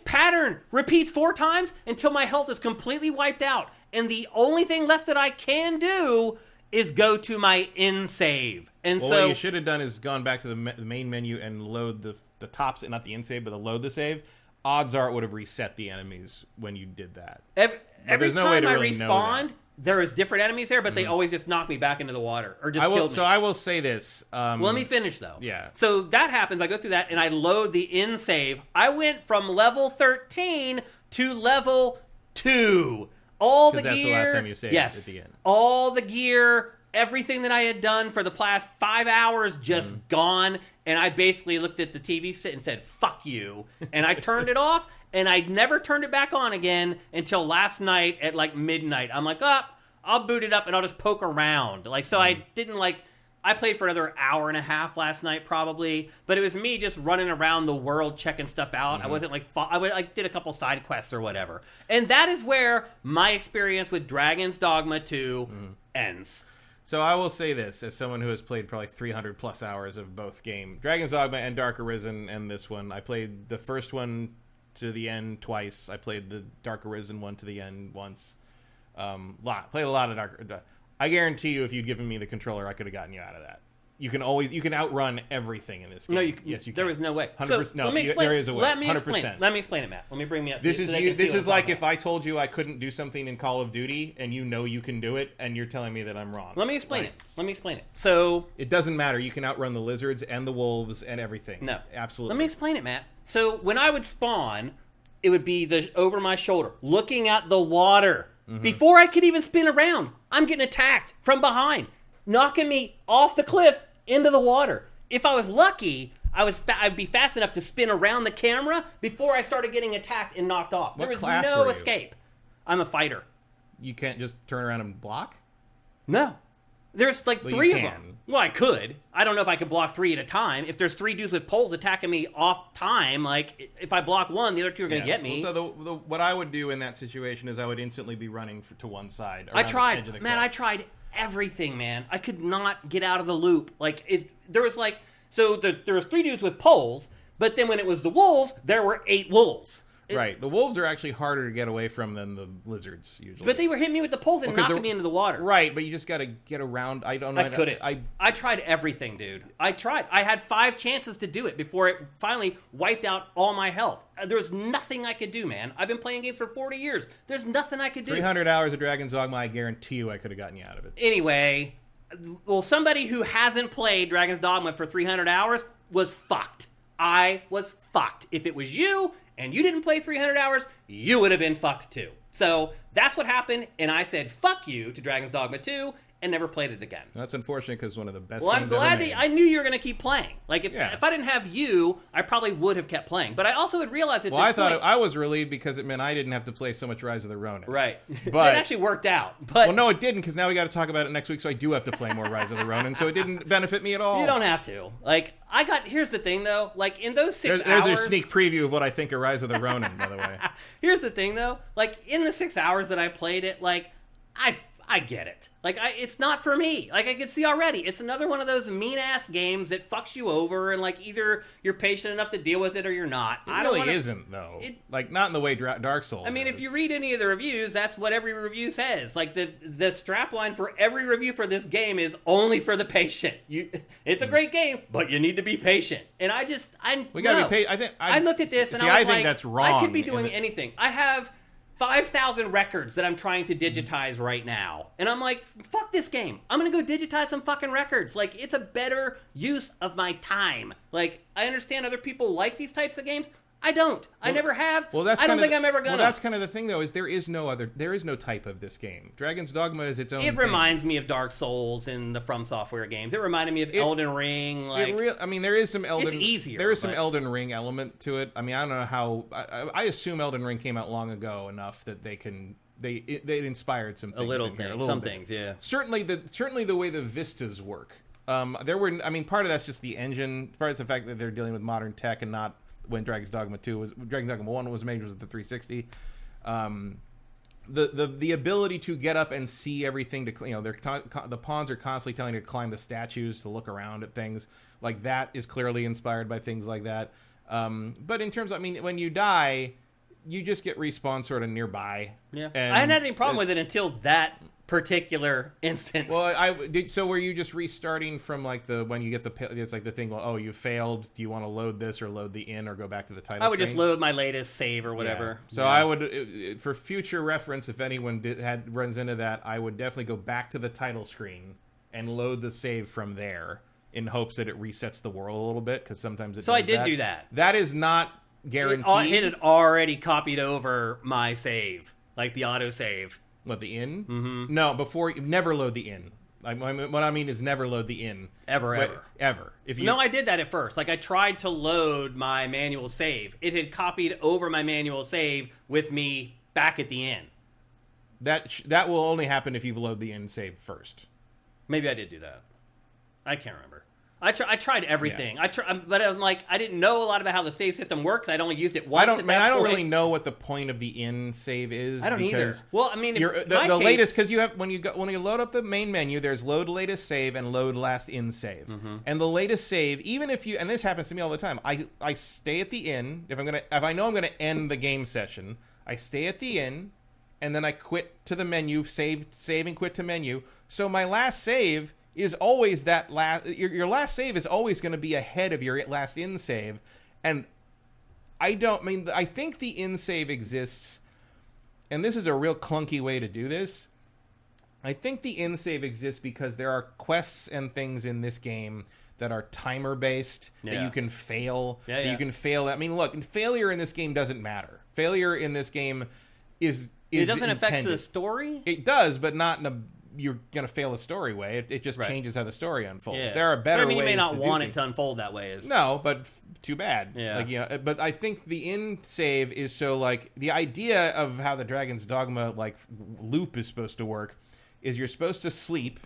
pattern repeats 4 times until my health is completely wiped out. And the only thing left that I can do is go to my in save. And well, so what you should have done is gone back to the main menu and load the tops, not the in save, but the load the save. Odds are it would have reset the enemies when you did that. Every no way time to I really know respawned, that. there is different enemies there, but they always just knock me back into the water or just kill me. So I will say this. Well, let me finish, though. Yeah. So that happens. I go through that, and I load the in save. I went from level 13 to level 2. All the gear. That's the last time you saved at the end. All the gear, everything that I had done for the past 5 hours, just gone. And I basically looked at the TV set and said, fuck you. And I turned it off, and I never turned it back on again until last night at like midnight. I'm like, I'll boot it up and I'll just poke around. Like, so I didn't I played for another hour and a half last night probably, but it was me just running around the world checking stuff out. I wasn't I did a couple side quests or whatever. And that is where my experience with Dragon's Dogma 2 ends. So I will say this, as someone who has played probably 300 plus hours of both game, Dragon's Dogma and Dark Arisen and this one. I played the first one to the end twice. I played the Dark Arisen one to the end once. Played a lot of Dark. I guarantee you, if you'd given me the controller, I could have gotten you out of that. You can outrun everything in this game. No, yes, you can. There was no way. 100%. So let me explain. There is a way. Let me 100%. explain. Let me explain it, Matt. Let me bring me up. This is like if I told you I couldn't do something in Call of Duty, and you know you can do it, and you're telling me that I'm wrong. Let me explain it. So it doesn't matter. You can outrun the lizards and the wolves and everything. No, absolutely. Let me explain it, Matt. So when I would spawn, it would be over my shoulder, looking at the water. Before I could even spin around, I'm getting attacked from behind, knocking me off the cliff into the water. If I was lucky, I'd be fast enough to spin around the camera before I started getting attacked and knocked off. There was no escape. I'm a fighter. You can't just turn around and block? No. There's three of them. Well, I could. I don't know if I could block 3 at a time. If there's 3 dudes with poles attacking me off time, if I block one, the other 2 are going to get me. Well, so what I would do in that situation is I would instantly be running to one side. I tried. I tried everything, man. I could not get out of the loop. There was 3 dudes with poles, but then when it was the wolves, there were 8 wolves. Right. The wolves are actually harder to get away from than the lizards, usually. But they were hitting me with the poles and knocking me into the water. Right, but you just got to get around. I don't know. I couldn't. I tried everything, dude. I tried. I had 5 chances to do it before it finally wiped out all my health. There was nothing I could do, man. I've been playing games for 40 years. There's nothing I could do. 300 hours of Dragon's Dogma, I guarantee you I could have gotten you out of it. Anyway, well, somebody who hasn't played Dragon's Dogma for 300 hours was fucked. I was fucked. If it was you and you didn't play 300 hours, you would have been fucked too. So that's what happened, and I said fuck you to Dragon's Dogma 2 and never played it again. That's unfortunate because one of the best games ever made. I'm glad that I knew you were going to keep playing. If I didn't have you, I probably would have kept playing. But I also had realized at this point... I was relieved because it meant I didn't have to play so much Rise of the Ronin. Right. But it actually worked out. But, well, no, it didn't, because now we got to talk about it next week, so I do have to play more Rise of the Ronin, so it didn't benefit me at all. You don't have to. Here's the thing, though. In those 6 hours... There's a sneak preview of what I think of Rise of the Ronin, by the way. Here's the thing, though. In the 6 hours that I played it, I get it. It's not for me. I can see already. It's another one of those mean-ass games that fucks you over, and, either you're patient enough to deal with it or you're not. It really isn't, though. Not in the way Dark Souls is. If you read any of the reviews, that's what every review says. The strapline for every review for this game is only for the patient. It's a great game, but you need to be patient. And we gotta be patient. I looked at this, and I was think that's wrong. I could be doing anything. I have 5,000 records that I'm trying to digitize right now. And I'm like, fuck this game. I'm going to go digitize some fucking records. It's a better use of my time. I understand other people like these types of games. I don't. I never have. I don't think I'm ever gonna. Well, that's kind of the thing, though, is there is no type of this game. Dragon's Dogma is its own thing. It reminds me of Dark Souls and the From Software games. It reminded me of Elden Ring. There is some Elden. It's easier. There is some Elden Ring element to it. I don't know how. I assume Elden Ring came out long ago enough that they inspired some things. A little things, yeah. Certainly the way the vistas work. Part of that's just the engine. Part of it's the fact that they're dealing with modern tech and not when Dragon's Dogma 1 was made, was the 360. The ability to get up and see everything, the pawns are constantly telling you to climb the statues, to look around at things like that, is clearly inspired by things like that. But in terms of, when you die, you just get respawned sort of nearby. Yeah, I hadn't had any problem with it until that particular instance. Well, so were you just restarting from like when you get it's like the thing, well, oh, you failed, do you want to load this or load the in or go back to the title I would screen? just load my latest save or whatever. So I would, for future reference, if anyone runs into that, I would definitely go back to the title screen and load the save from there in hopes that it resets the world a little bit, because sometimes it does. I did do that. That is not guaranteed. It had already copied over my save, like the autosave. What, the in? Mm-hmm. No, never load the in. What I mean is never load the in. Ever. No, I did that at first. Like, I tried to load my manual save. It had copied over my manual save with me back at the end. That will only happen if you load the in save first. Maybe I did do that. I can't remember. I tried everything. Yeah. But I'm like, I didn't know a lot about how the save system works. I'd only used it once. I don't really know what the point of the in save is. I don't either. Well, I mean, the latest, because you have when you load up the main menu, there's load latest save and load last in save. Mm-hmm. And the latest save, even if you, and this happens to me all the time, I stay at the in if I know I'm gonna end the game session, I stay at the in, and then I quit to the menu, save and quit to menu. So my last save is always that your last save is always going to be ahead of your last in save. And I think the in save exists, and this is a real clunky way to do this. I think the in save exists because there are quests and things in this game that are timer based, that you can fail. You can fail. I mean, look, failure in this game doesn't matter. Failure in this game is it doesn't intended. affect the story? It does, but not in a you're going to fail the story way. It just changes how the story unfolds. Yeah. There are better ways. You may not want it to unfold that way. No, but too bad. Yeah. But I think the in save is so, like, the idea of how the Dragon's Dogma loop is supposed to work is you're supposed to sleep,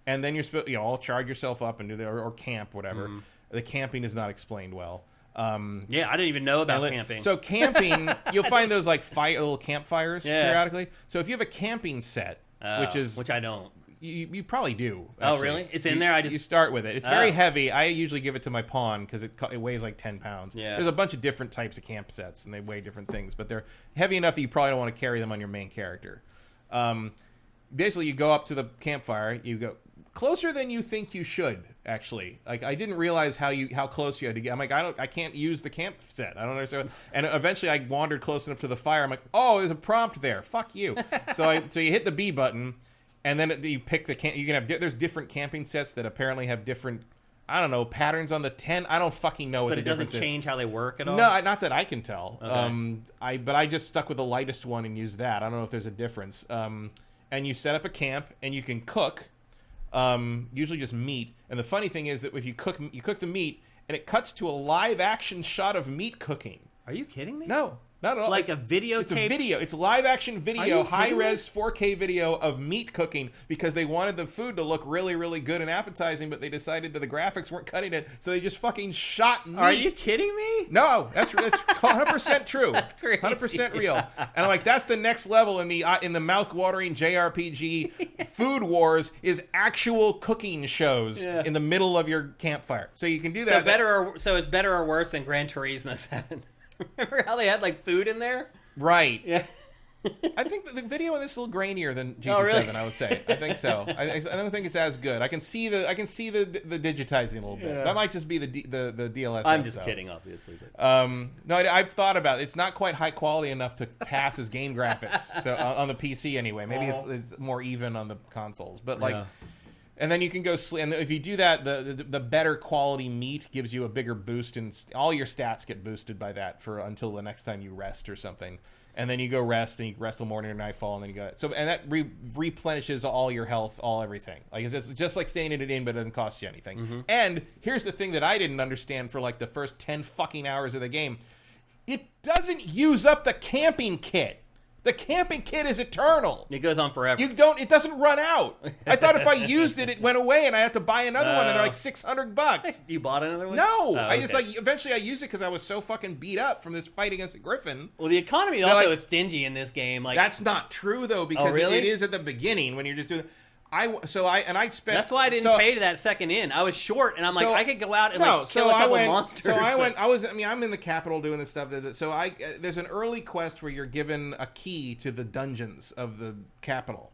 and then you're supposed all charge yourself up and do or camp, whatever. Mm. The camping is not explained well. I didn't even know about camping. So camping, you'll find those little campfires periodically. So if you have a camping set, which I don't. You probably do. Actually. Oh, really? It's in there? You start with it. It's very heavy. I usually give it to my pawn because it weighs like 10 pounds. Yeah. There's a bunch of different types of camp sets, and they weigh different things, but they're heavy enough that you probably don't want to carry them on your main character. Basically, you go up to the campfire. You go closer than you think you should, actually. Like, I didn't realize how close you had to get. I'm like, I can't use the camp set. I don't understand. And eventually I wandered close enough to the fire. I'm like, oh, there's a prompt there. Fuck you. So you hit the B button, and then you pick the camp. You can have there's different camping sets that apparently have different, I don't know, patterns on the tent. I don't fucking know what the difference is. But it doesn't change how they work at all? No, not that I can tell. Okay. But I just stuck with the lightest one and used that. I don't know if there's a difference. And you set up a camp, and you can cook. Usually just meat, and the funny thing is that if you cook the meat, and it cuts to a live action shot of meat cooking. Are you kidding me? No, not at all. Like a videotape? It's a video. It's live action video, high res 4K video of meat cooking, because they wanted the food to look really, really good and appetizing, but they decided that the graphics weren't cutting it, so they just fucking shot meat. Are you kidding me? No, that's 100% true. That's crazy. 100% real. And I'm like, that's the next level in the mouth-watering JRPG. Food Wars is actual cooking shows in the middle of your campfire. So you can do that. So it's better or worse than Gran Turismo 7? Remember how they had food in there? Right. Yeah. I think the video in this is a little grainier than GT7. Oh, really? I would say. I think so. I don't think it's as good. I can see the digitizing a little bit. Yeah. That might just be the DLSS. I'm just kidding, obviously. But. No, I've thought about it. It's not quite high quality enough to pass as game graphics. So on the PC anyway. Maybe it's more even on the consoles. But and then you can go sleep. And if you do that, the better quality meat gives you a bigger boost, and all your stats get boosted by that until the next time you rest or something. And then you go rest, and you rest till morning or nightfall, and then you go. So and that replenishes all your health, everything. Like it's just like staying in it but it doesn't cost you anything. Mm-hmm. And here's the thing that I didn't understand for the first 10 fucking hours of the game: it doesn't use up the camping kit. The camping kit is eternal. It goes on forever. It doesn't run out. I thought if I used it went away and I had to buy another one, and they're like $600. You bought another one? No. I just eventually I used it because I was so fucking beat up from this fight against a griffin. Well, the economy also is stingy in this game. That's not true though, because really? it is at the beginning when you're just doing. I'd spent. That's why I didn't pay to that second in. I was short, and I'm like, I could go out and kill a couple monsters. So I'm in the capital doing this stuff. So there's an early quest where you're given a key to the dungeons of the capital,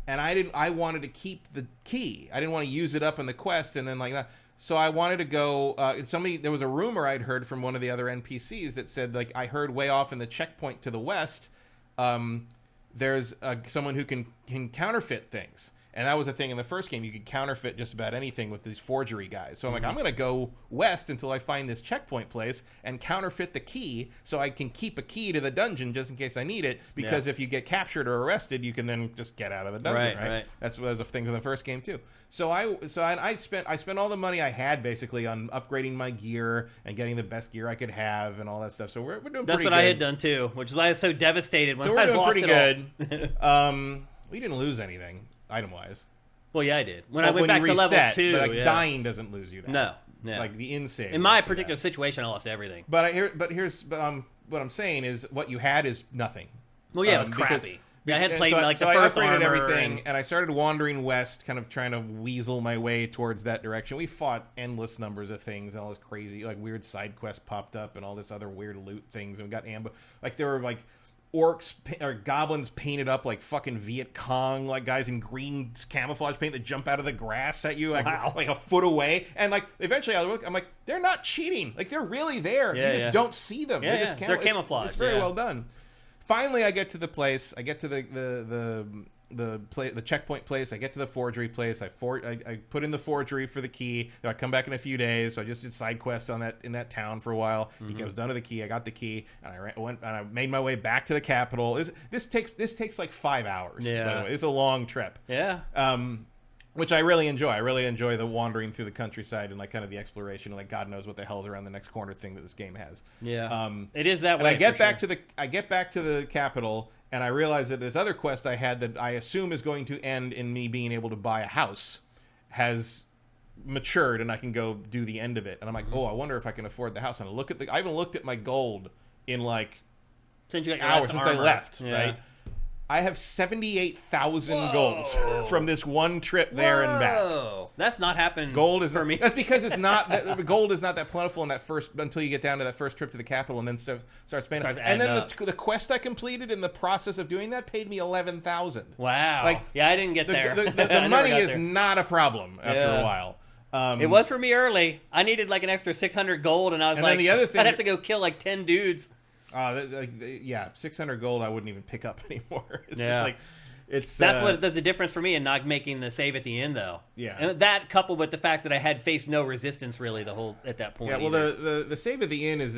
and I wanted to keep the key. I didn't want to use it up in the quest, and then like that. So I wanted to go. There was a rumor I'd heard from one of the other NPCs that said, like, I heard way off in the checkpoint to the west, there's someone who can counterfeit things. And that was a thing in the first game. You could counterfeit just about anything with these forgery guys. So I'm like, I'm going to go west until I find this checkpoint place and counterfeit the key so I can keep a key to the dungeon just in case I need it. Because if you get captured or arrested, you can then just get out of the dungeon, right? That was a thing in the first game too. So I spent all the money I had basically on upgrading my gear and getting the best gear I could have and all that stuff. So we're doing pretty good. That's what I had done too, which is why I was so devastated when I lost it all. So we're doing pretty good. We didn't lose anything. Item-wise. Well, yeah, I did. When I went back to level 2. But dying doesn't lose you that. No. Yeah. Like the in-save. In my particular situation, I lost everything. But what I'm saying is what you had is nothing. Well, yeah, it was crappy. I had played the first I upgraded armor everything, and I started wandering west, kind of trying to weasel my way towards that direction. We fought endless numbers of things, and all this crazy, like, weird side quests popped up, and all this other weird loot things, and we got ambushed. Like, there were, like, orcs or goblins painted up like fucking Viet Cong, like guys in green camouflage paint that jump out of the grass at you like a foot away, and like eventually I'm like, they're not cheating, like they're really there. You just don't see them. They're just they're camouflaged. It's very well done. Finally, I get to the place. I get to the checkpoint place. I get to the forgery place. I put in the forgery for the key. I come back in a few days. So I just did side quests in that town for a while. I was done with the key. I got the key, and I made my way back to the capital. This takes like 5 hours. By the way, it's a long trip. Yeah. Which I really enjoy. I really enjoy the wandering through the countryside and like kind of the exploration and like God knows what the hell's around the next corner thing that this game has. Yeah. It is that way. And I get back to the capital, and I realize that this other quest I had that I assume is going to end in me being able to buy a house has matured, and I can go do the end of it. And I'm like, I wonder if I can afford the house. And I haven't looked at my gold in like since you got your hours since I left. Yeah. Right. I have 78,000 gold from this one trip there and back. That's not happened. Gold is for me. That's because it's not. Gold is not that plentiful in that first until you get down to that first trip to the capital and then start spending. And then the quest I completed in the process of doing that paid me 11,000. Wow. Like I didn't get there. The money is not a problem after a while. It was for me early. I needed like an extra 600 gold, and I was like, the other thing, I'd have to go kill like 10 dudes. 600 gold I wouldn't even pick up anymore. It's just like that's what does the difference for me in not making the save at the end, though. Yeah, and that coupled with the fact that I had faced no resistance really at that point. Yeah, well, the save at the end is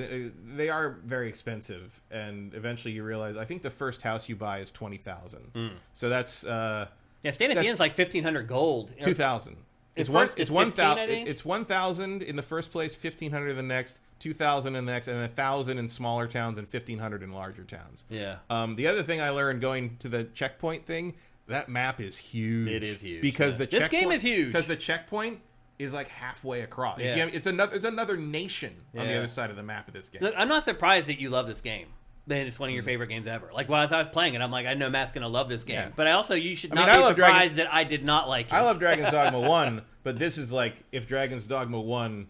they are very expensive, and eventually you realize I think the first house you buy is 20,000. So that's staying at the end is like 1,500 gold. 2,000. It's 1,000. It's 1,000 in the first place, 1,500 in the next. 2,000 in the next, and 1,000 in smaller towns and 1,500 in larger towns. Yeah. The other thing I learned going to the checkpoint thing, that map is huge. It is huge because this game is huge because the checkpoint is like halfway across. Yeah. It's another nation on the other side of the map of this game. Look, I'm not surprised that you love this game. That it's one of your favorite games ever. Like while I was playing it, I'm like, I know Matt's gonna love this game, but you should not be surprised that I did not like it. I love Dragon's Dogma 1, but this is like if Dragon's Dogma 1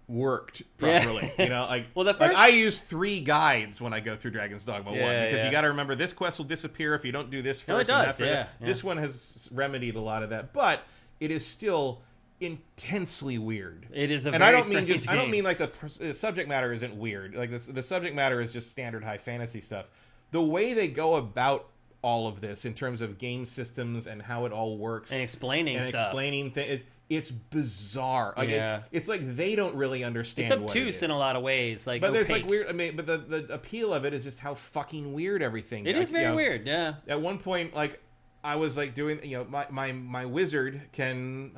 worked properly, like I use 3 guides when I go through Dragon's Dogma 1 because you got to remember this quest will disappear if you don't do this first. No, it does. This one has remedied a lot of that, but it is still intensely weird. It is I don't mean like the subject matter isn't weird. Like the subject matter is just standard high fantasy stuff. The way they go about all of this in terms of game systems and how it all works and explaining things. It's bizarre. Like it's like they don't really understand. It's obtuse in a lot of ways. Like, but there's like weird. I mean, but the appeal of it is just how fucking weird everything. It is very weird. Yeah. At one point, like I was like doing, my wizard can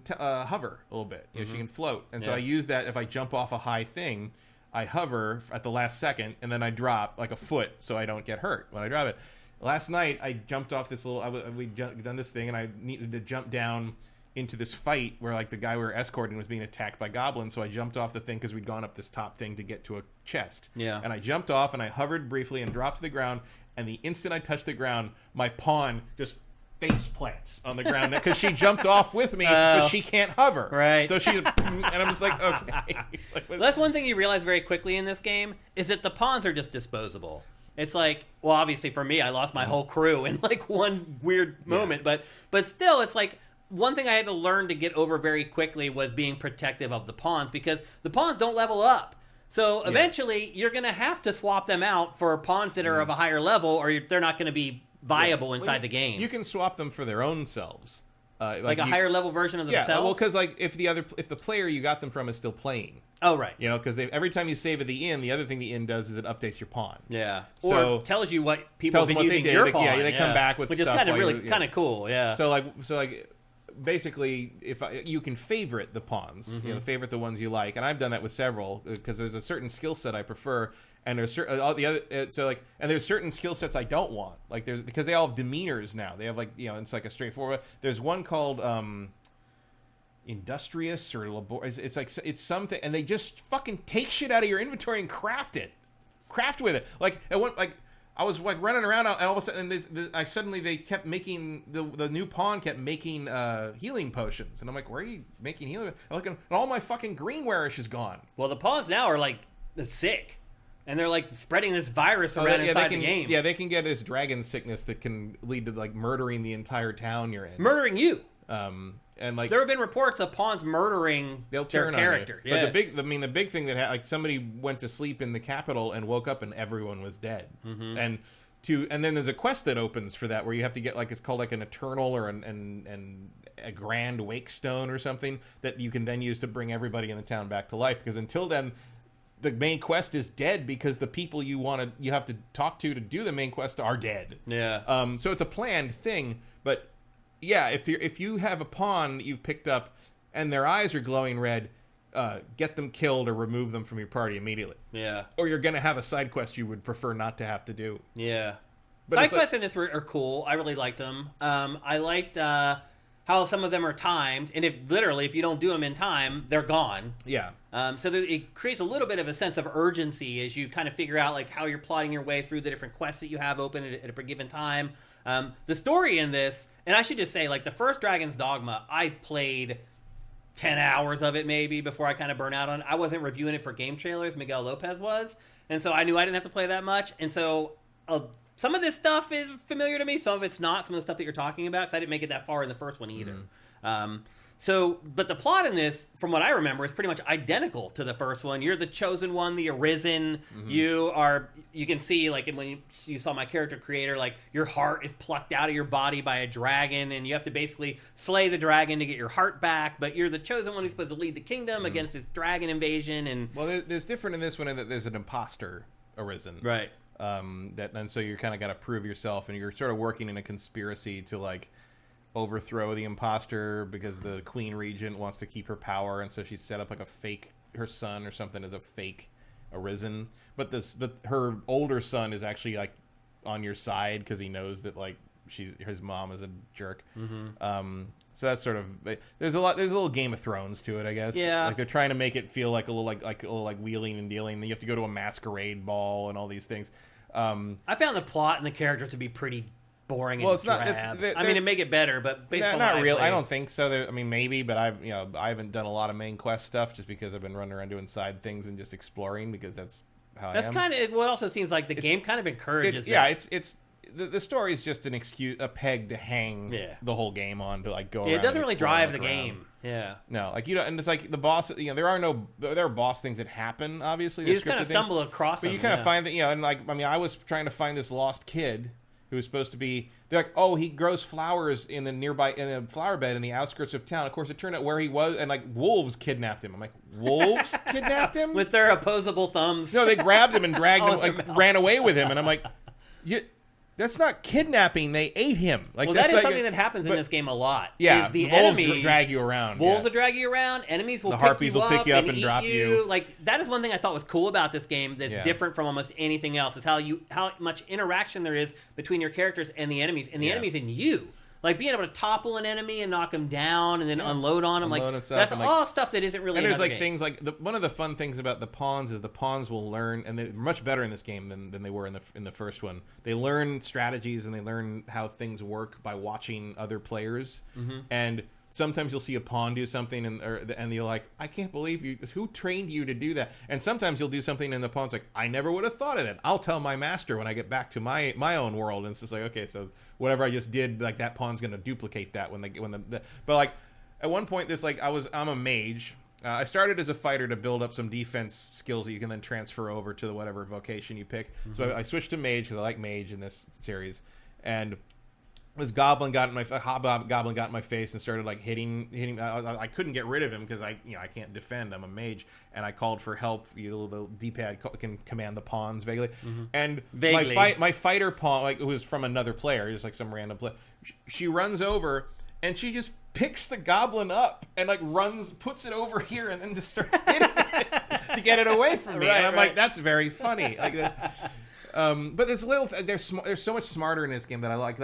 hover a little bit. She can float, and so I use that. If I jump off a high thing, I hover at the last second, and then I drop like a foot so I don't get hurt when I drop it. Last night I jumped off this we'd done this thing, and I needed to jump down into this fight where like the guy we were escorting was being attacked by goblins, so I jumped off the thing because we'd gone up this top thing to get to a chest. Yeah. And I jumped off and I hovered briefly and dropped to the ground, and the instant I touched the ground, my pawn just face plants on the ground because she jumped off with me, but she can't hover. Right. So and I'm just like, okay. That's one thing you realize very quickly in this game is that the pawns are just disposable. It's like, well, obviously for me, I lost my whole crew in like one weird moment, but still, it's like one thing I had to learn to get over very quickly was being protective of the pawns because the pawns don't level up. So eventually, you're going to have to swap them out for pawns that are of a higher level, or they're not going to be viable inside the game. You can swap them for their own selves, like a higher level version of themselves. Yeah, well, because like if the player you got them from is still playing. Oh right. You know, because every time you save at the inn, the other thing the inn does is it updates your pawn. Yeah. So or tells you what people have been using your pawn. Yeah, they come back with which stuff. Which is kind of really kind of cool. Yeah. So like. Basically, you can favorite the pawns, you know, favorite the ones you like, and I've done that with several because there's a certain skill set I prefer, and there's certain and there's certain skill sets I don't want, like because they all have demeanors now. They have like it's like a straightforward. There's one called industrious or laborious. It's something, and they just fucking take shit out of your inventory and craft with it. Like I was like running around, and all of a sudden, they kept making the new pawn kept making healing potions, and I'm like, where are you making healing? I'm looking, and all my fucking greenwarish is gone. Well, the pawns now are like sick, and they're like spreading this virus around inside the game. Yeah, they can get this dragon sickness that can lead to like murdering the entire town you're in, murdering you. And like there have been reports of pawns murdering their character. Yeah. But the big thing that like somebody went to sleep in the capital and woke up and everyone was dead. Mm-hmm. And then there's a quest that opens for that where you have to get like it's called like an eternal or a grand wake stone or something that you can then use to bring everybody in the town back to life, because until then the main quest is dead because the people you have to talk to do the main quest are dead. Yeah. So it's a planned thing, but yeah, if you have a pawn that you've picked up and their eyes are glowing red, get them killed or remove them from your party immediately. Yeah. Or you're going to have a side quest you would prefer not to have to do. Yeah. But side quests in this are cool. I really liked them. I liked how some of them are timed, and if you don't do them in time, they're gone. Yeah. So it creates a little bit of a sense of urgency as you kind of figure out like how you're plotting your way through the different quests that you have open at a given time. The story in this, and I should just say, like, the first Dragon's Dogma, I played 10 hours of it maybe before I kind of burn out on it. I wasn't reviewing it for game trailers. Miguel Lopez was. And so I knew I didn't have to play that much. And so some of this stuff is familiar to me. Some of it's not. Some of the stuff that you're talking about, because I didn't make it that far in the first one either. But the plot in this, from what I remember, is pretty much identical to the first one. You're the chosen one, the arisen. Mm-hmm. You can see, like, when you saw my character creator, like, your heart is plucked out of your body by a dragon, and you have to basically slay the dragon to get your heart back, but you're the chosen one who's supposed to lead the kingdom against this dragon invasion. And well, there's different in this one in that there's an imposter arisen. Right. And so you kind of got to prove yourself, and you're sort of working in a conspiracy to, like, overthrow the imposter because the queen regent wants to keep her power, and so she set up like her son or something as a fake arisen, but her older son is actually like on your side because he knows that like his mom is a jerk. So that's sort of, there's a little Game of Thrones to it, I guess. Yeah, like they're trying to make it feel like a little wheeling and dealing. Then you have to go to a masquerade ball and all these things. I found the plot and the character to be pretty boring and drab. I mean, to make it better, but based on not real. I don't think so. I mean, maybe, but I haven't done a lot of main quest stuff just because I've been running around doing side things and just exploring because that's how I am. That's kind of what also seems like the game kind of encourages. It's the story is just an excuse, a peg to hang the whole game on to like go. Yeah, around it doesn't really drive the around. game. Yeah. No, like and it's like the boss. There are boss things that happen. Obviously, you just kind of stumble across them. But you kind of find that and like I was trying to find this lost kid who was supposed to be. They're like, oh, he grows flowers in the flower bed in the outskirts of town. Of course, it turned out where he was, and like wolves kidnapped him. I'm like, wolves kidnapped him with their opposable thumbs. No, they grabbed him and dragged him, ran away with him, and I'm like, that's not kidnapping. They ate him. Like, well, that is something that happens in this game a lot. Yeah, is the wolves enemies drag you around. Wolves will drag you around. Enemies will the harpies will pick you up and eat drop you. Like, that is one thing I thought was cool about this game that's different from almost anything else. Is how much interaction there is between your characters and the enemies, and the enemies and you. Like being able to topple an enemy and knock him down and then unload on him. That's and all stuff that isn't really. And there's games. Things like one of the fun things about the pawns is the pawns will learn, and they're much better in this game than they were in the first one. They learn strategies and they learn how things work by watching other players. And sometimes you'll see a pawn do something, and you're like, I can't believe you. Who trained you to do that? And sometimes you'll do something, and the pawn's like, I never would have thought of that. I'll tell my master when I get back to my own world. And it's just like, okay, so whatever I just did, like that pawn's going to duplicate that but like at one point, I'm a mage. I started as a fighter to build up some defense skills that you can then transfer over to whatever vocation you pick. So I switched to mage because I like mage in this series, and this hobgoblin got in my face and started like hitting. I couldn't get rid of him because I can't defend. I'm a mage, and I called for help. The D-pad can command the pawns vaguely, and my fighter pawn, who was from another player, just like some random player. She runs over and she just picks the goblin up and puts it over here, and then just starts hitting it to get it away from me. And I'm like, that's very funny. But they're so much smarter in this game that I like.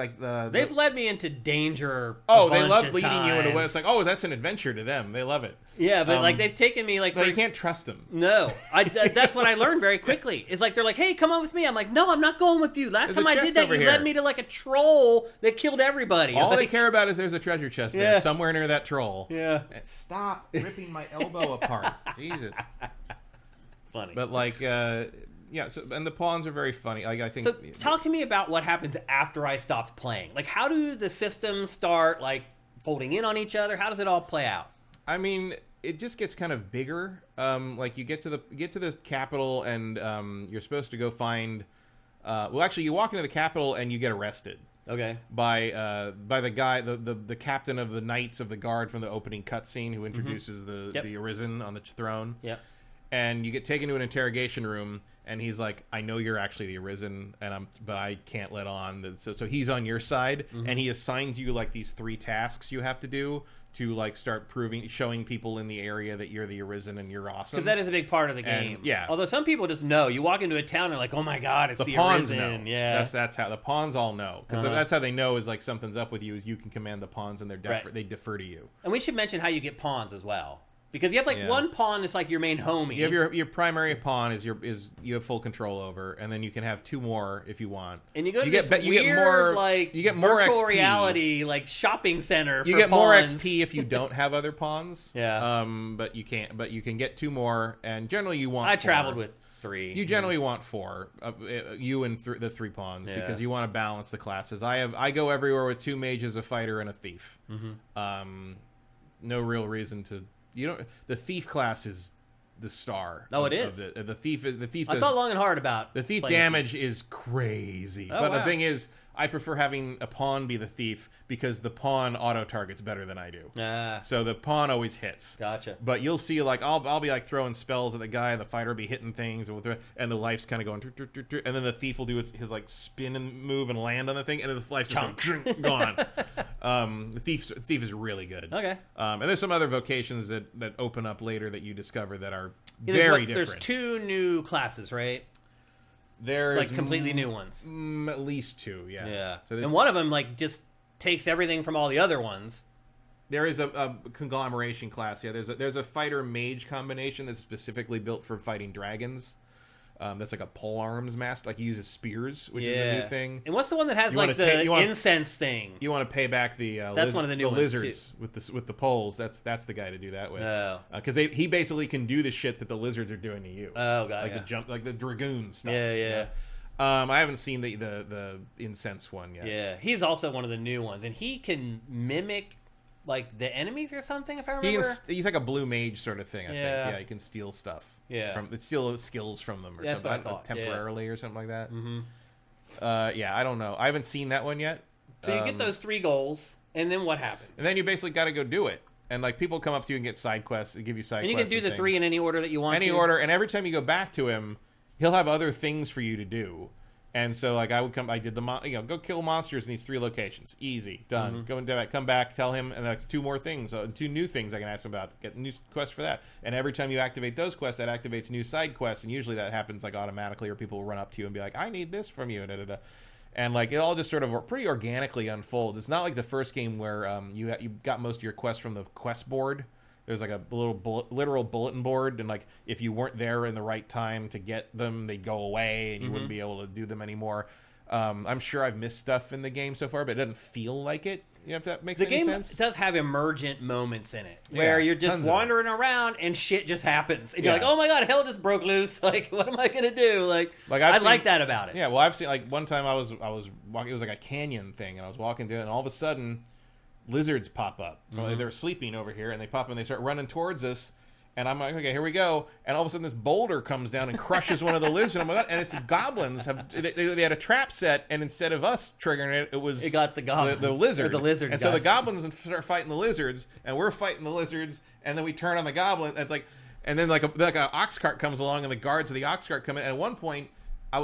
They've led me into danger. They love leading you into It's like, that's an adventure to them. They love it. Yeah, but they've taken me but you can't trust them. No, that's what I learned very quickly. It's like they're like, hey, come on with me. I'm like, no, I'm not going with you. Last time I did that, you led me to like a troll that killed everybody. All they care about is there's a treasure chest there somewhere near that troll. Yeah. Stop ripping my elbow apart. Jesus. Funny. But and the pawns are very funny. I think. So talk to me about what happens after I stopped playing. Like, how do the systems start folding in on each other? How does it all play out? I mean, it just gets kind of bigger. You get to the capital, and you're supposed to go find. You walk into the capital and you get arrested. Okay. By the guy, the captain of the Knights of the Guard from the opening cutscene, who introduces the Arisen on the throne. Yep. And you get taken to an interrogation room, and he's like, I know you're actually the Arisen, but I can't let on. So he's on your side, and he assigns you these 3 tasks you have to do to start showing people in the area that you're the Arisen and you're awesome. Because that is a big part of the game. And, yeah. Although some people just know. You walk into a town and they're like, oh my god, it's the pawns Arisen. know. Yeah. That's how the pawns all know. Because that's how they know is something's up with you, is you can command the pawns and they defer to you. And we should mention how you get pawns as well. Because you have one pawn that's your main homie. You have your primary pawn is you have full control over, and then you can have 2 more if you want. And you go to you this get weird more virtual XP. reality shopping center. You get more XP if you don't have other pawns. Yeah. But you can't. But you can get 2 more, and generally you want. I 4. traveled with 3. You generally want 4. You and the 3 pawns because you want to balance the classes. I go everywhere with 2 mages, a fighter, and a thief. No real reason to. The thief class is the star. Oh, it is. The thief. I thought long and hard about the thief. Damage is crazy, but the thing is, I prefer having a pawn be the thief because the pawn auto targets better than I do. So the pawn always hits. Gotcha. But you'll see, I'll be throwing spells at the guy, and the fighter will be hitting things, and the life's kind of going, and then the thief will do his spin and move and land on the thing, and then the life's gone. The thief is really good. Okay. And there's some other vocations that open up later that you discover that are very different. There's 2 new classes, right? There's completely new ones. At least 2, yeah. Yeah. So and one of them just takes everything from all the other ones. There is a conglomeration class. Yeah, there's a fighter mage combination that's specifically built for fighting dragons. That's like a polearms master. He uses spears, which is a new thing. And what's the one that has incense thing? You want to pay back the that's one of the new lizards too. with the poles. That's the guy to do that with. Oh. Because he basically can do the shit that the lizards are doing to you. Oh god. The jump, the dragoon stuff. Yeah. I haven't seen the incense one yet. Yeah, he's also one of the new ones, and he can mimic the enemies or something. If I remember, he's like a blue mage sort of thing. I think. Yeah, he can steal stuff. Yeah, steal skills from them or something. I thought. Temporarily or something like that. Mm-hmm. I don't know. I haven't seen that one yet. So you get those 3 goals, and then what happens? And then you basically got to go do it. And people come up to you and get side quests. They give you side quests. And you can do the 3 in any order that you want. Any order, and every time you go back to him, he'll have other things for you to do. And so, I did go kill monsters in these 3 locations. Easy, done. Mm-hmm. Come back, tell him, and 2 more things, 2 new things I can ask him about. Get a new quest for that. And every time you activate those quests, that activates new side quests. And usually that happens automatically, or people will run up to you and be like, "I need this from you." And like it all just sort of pretty organically unfolds. It's not like the first game where you got most of your quests from the quest board. There's like a little literal bulletin board, and like if you weren't there in the right time to get them, they'd go away, and you wouldn't be able to do them anymore. I'm sure I've missed stuff in the game so far, but it doesn't feel like it. You know, if that makes any sense. The game does have emergent moments in it where you're just wandering around and shit just happens, and you're like, "Oh my god, hell just broke loose! Like, what am I gonna do?" Like I like that about it. Yeah, well, I've seen like one time I was walking. It was like a canyon thing, and I was walking through it, and all of a sudden, lizards pop up. They're sleeping over here, and they pop up and they start running towards us. And I'm like, okay, here we go. And all of a sudden, this boulder comes down and crushes one of the lizards. Oh my god! And it's the goblins. They had a trap set, and instead of us triggering it, it got the goblins, the lizard, or the lizard. And guys. so the goblins start fighting the lizards, and we're fighting the lizards. And then we turn on the goblin. And it's like, and then like a ox cart comes along, and the guards of the ox cart come in. And at one point,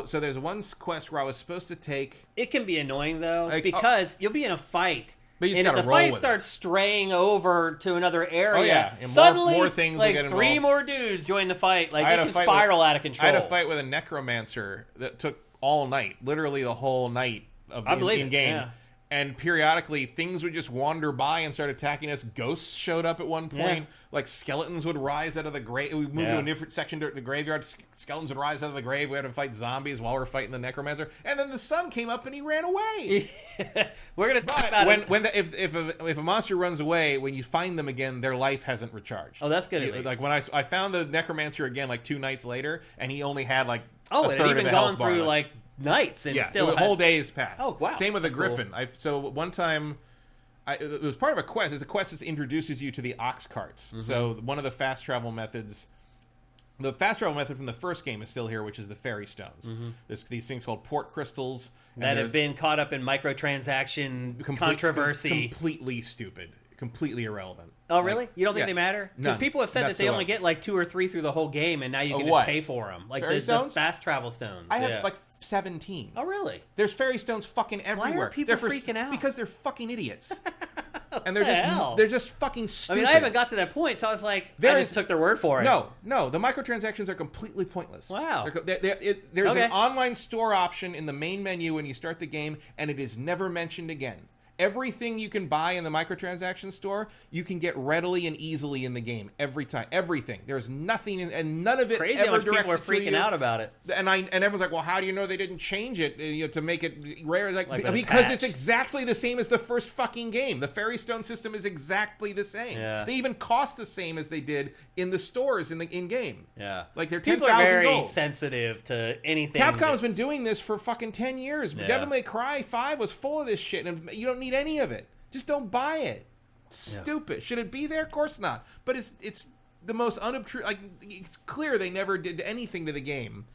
so there's one quest where I was supposed to take. It can be annoying though, because you'll be in a fight. But you just and if the fight starts straying over to another area, suddenly more things like 3 more dudes join the fight. Like it can spiral out of control. I had a fight with a necromancer that took all night, literally the whole night in game. Yeah. And periodically, things would just wander by and start attacking us. Ghosts showed up at one point. Yeah. Like, skeletons would rise out of the grave. We moved to a different section of the graveyard. Skeletons would rise out of the grave. We had to fight zombies while we were fighting the necromancer. And then the sun came up and he ran away. We're going to talk about it. If a monster runs away, when you find them again, their life hasn't recharged. Oh, that's good at least. Like, when I found the necromancer again, like, 2 nights later, and he only had, like, a third it had even gone through, like, nights and still the whole day's passed. Oh wow! Same with the griffin. Cool. So one time, it was part of a quest. It's a quest that introduces you to the ox carts. So one of the fast travel methods, the fast travel method from the first game is still here, which is the fairy stones. There's these things called port crystals that have been caught up in microtransaction controversy. Completely stupid. Completely irrelevant. Oh, really? You don't think they matter? Because people have said that they only get like 2 or 3 through the whole game, and now you can just pay for them. Like the fast travel stones. I have like 17. Oh, really? There's fairy stones fucking everywhere. Why are people freaking out? Because they're fucking idiots. And they're just fucking stupid. I mean, I haven't got to that point, so I was like, I just took their word for it. No, the microtransactions are completely pointless. Wow. There's an online store option in the main menu when you start the game, and it is never mentioned again. Everything you can buy in the microtransaction store, you can get readily and easily in the game every time. Everything. There's nothing, and none of it crazy ever how much directs people are freaking out about it. And everyone's like, well, how do you know they didn't change it to make it rare? Like because it's exactly the same as the first fucking game. The fairy stone system is exactly the same. Yeah. They even cost the same as they did in the stores in game. Yeah. Like they're 10,000 gold. People are very gold. sensitive to anything. Capcom's been doing this for fucking 10 years. Yeah. Devil May Cry 5 was full of this shit, and you don't need any of it. Just don't buy it. Stupid. Should it be there? Of course not. But it's the most unobtrusive. Like, it's clear they never did anything to the game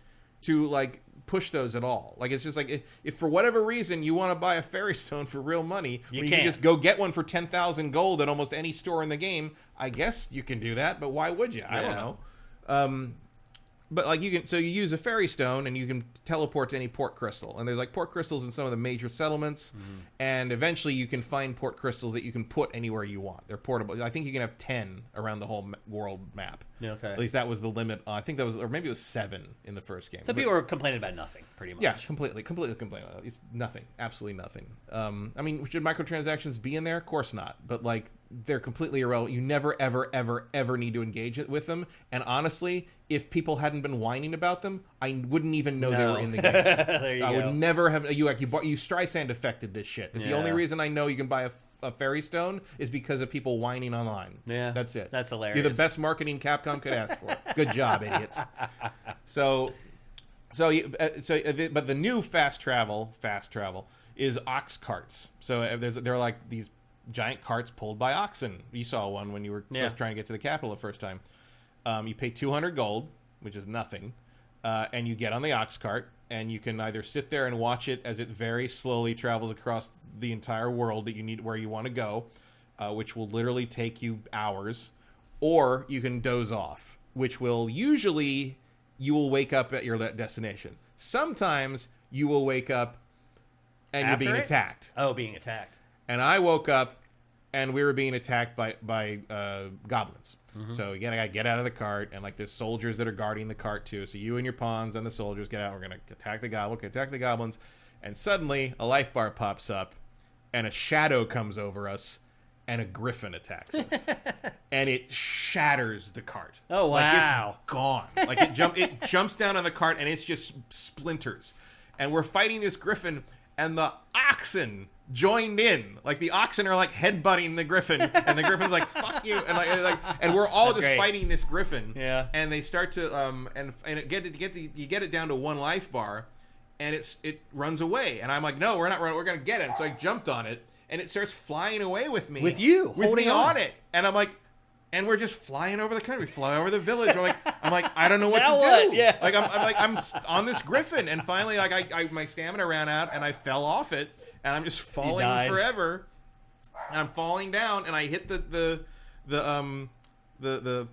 to like push those at all. Like, it's just like if for whatever reason you want to buy a fairy stone for real money, you can just go get one for 10,000 gold at almost any store in the game. I guess you can do that, but why would you? I don't know. But like you use a fairy stone and you can teleport to any port crystal, and there's like port crystals in some of the major settlements, and eventually you can find port crystals that you can put anywhere you want. They're portable. I think you can have 10 around the whole world map. Yeah, okay. At least that was the limit. I think that was, or maybe it was 7 in the first game. So people were complaining about nothing, pretty much. Yeah, completely complaining about it. It's nothing, absolutely nothing. I mean, should microtransactions be in there? Of course not. But like, they're completely irrelevant. You never, ever, ever, ever need to engage with them. And honestly, if people hadn't been whining about them, I wouldn't even know they were in the game. There you I go. would never have. You Streisand affected this shit. It's the only reason I know you can buy a fairy stone is because of people whining online. Yeah, that's it. That's hilarious. You're the best marketing Capcom could ask for. Good job, idiots. But the new fast travel is ox carts. So they're like these giant carts pulled by oxen. You saw one when you were first trying to get to the capital the first time. You pay 200 gold, which is nothing, and you get on the ox cart, and you can either sit there and watch it as it very slowly travels across the entire world that you need where you want to go, which will literally take you hours, or you can doze off, which will usually you will wake up at your destination. Sometimes you will wake up and you're being attacked. Oh, being attacked. And I woke up and we were being attacked by goblins. So again, I gotta get out of the cart, and like there's soldiers that are guarding the cart too. So you and your pawns and the soldiers get out. We're gonna attack the goblins, And suddenly, a life bar pops up, and a shadow comes over us, and a griffin attacks us. And it shatters the cart. Oh, wow. Like, it's gone. Like, it jumps down on the cart, and it's just splinters. And we're fighting this griffin, and the oxen joined in. Like, the oxen are, like, headbutting the griffin, and the griffin's like, fuck you. And we're all just fighting this griffin. Yeah. And they start to, and you get it down to one life bar, and it runs away. And I'm like, no, we're not running. We're going to get it. So I jumped on it, and it starts flying away with me. With you. With me on it. And I'm like, and we're just flying over the country, fly over the village. I'm like, I don't know what to do. Yeah. Like, I'm on this griffin, and finally, like, my stamina ran out, and I fell off it, and I'm just falling forever. And I'm falling down, and I hit the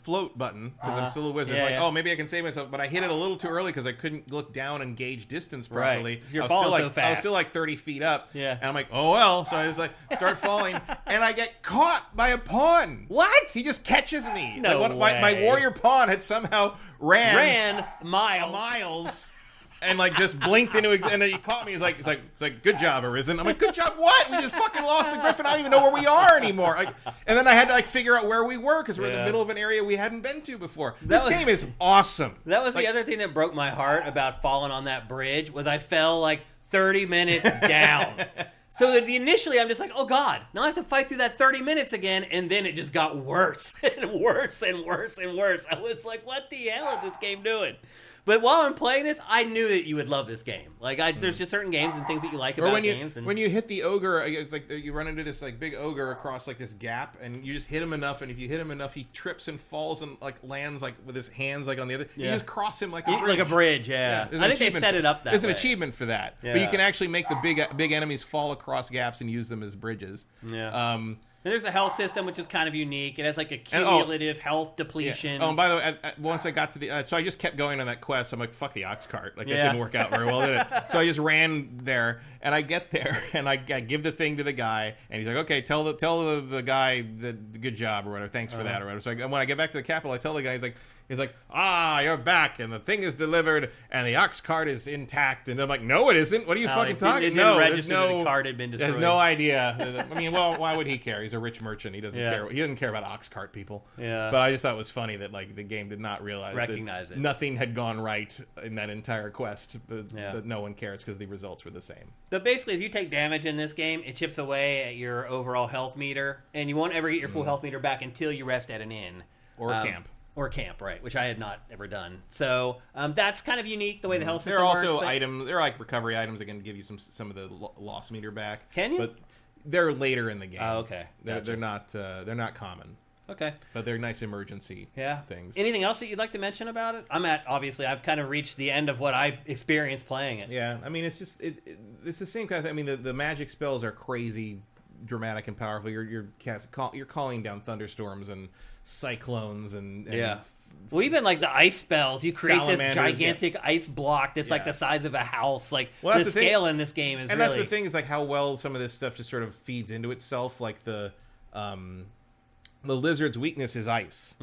float button because I'm still a wizard. Oh, maybe I can save myself, but I hit it a little too early because I couldn't look down and gauge distance properly. Right. You're falling so fast. I was still like 30 feet up. Yeah. And I'm like, oh well. So I just like start falling, and I get caught by a pawn. What? He just catches me. No way. My warrior pawn had somehow ran miles. And like just blinked into it, and then he caught me. He's like, good job, Arisen. I'm like, good job, what? We just fucking lost the griffin. I don't even know where we are anymore. Like, and then I had to like figure out where we were because we're in the middle of an area we hadn't been to before. This game is awesome. That was the other thing that broke my heart about falling on that bridge was I fell like 30 minutes down. So initially I'm just like, oh God, now I have to fight through that 30 minutes again, and then it just got worse and worse and worse and worse. I was like, what the hell is this game doing? But while I'm playing this, I knew that you would love this game. Like, there's just certain games and things that you like about games. And when you hit the ogre, it's like you run into this like big ogre across like this gap, and you just hit him enough, and if you hit him enough, he trips and falls and like lands like with his hands like on the other. You just cross him like a bridge. Like a bridge, yeah. I think they set it up that way. There's an achievement for that. Yeah. But you can actually make the big enemies fall across gaps and use them as bridges. Yeah. And there's a health system, which is kind of unique. It has like a cumulative health depletion. Yeah. Oh, and by the way, once I got to the... so I just kept going on that quest. I'm like, fuck the ox cart. Like, it didn't work out very well, did it? So I just ran there, and I get there, and I give the thing to the guy, and he's like, okay, tell the guy the good job or whatever. Thanks for that or whatever. So when I get back to the capital, I tell the guy, he's like, you're back, and the thing is delivered, and the ox cart is intact. And I'm like, no, it isn't. What are you fucking talking? It didn't register that the cart had been destroyed. There's no idea. I mean, well, why would he care? He's a rich merchant. He doesn't care. He doesn't care about ox cart people. Yeah. But I just thought it was funny that like the game did not recognize it. Nothing had gone right in that entire quest, but no one cares because the results were the same. But basically, if you take damage in this game, it chips away at your overall health meter, and you won't ever get your full health meter back until you rest at an inn or a camp. Or camp, right? Which I had not ever done. So that's kind of unique the way the health system works. There are also items. There are like recovery items that can give you some of the loss meter back. Can you? But they're later in the game. Oh, okay. They're not common. Okay. But they're nice emergency things. Anything else that you'd like to mention about it? Obviously, I've kind of reached the end of what I experienced playing it. Yeah, I mean, it's just it's the same kind of thing. I mean, the magic spells are crazy, dramatic, and powerful. You're calling down thunderstorms and cyclones and well, even like the ice spells, you create this gigantic ice block that's like the size of a house. Like the scale in this game is that's the thing is like how well some of this stuff just sort of feeds into itself. Like the lizard's weakness is ice,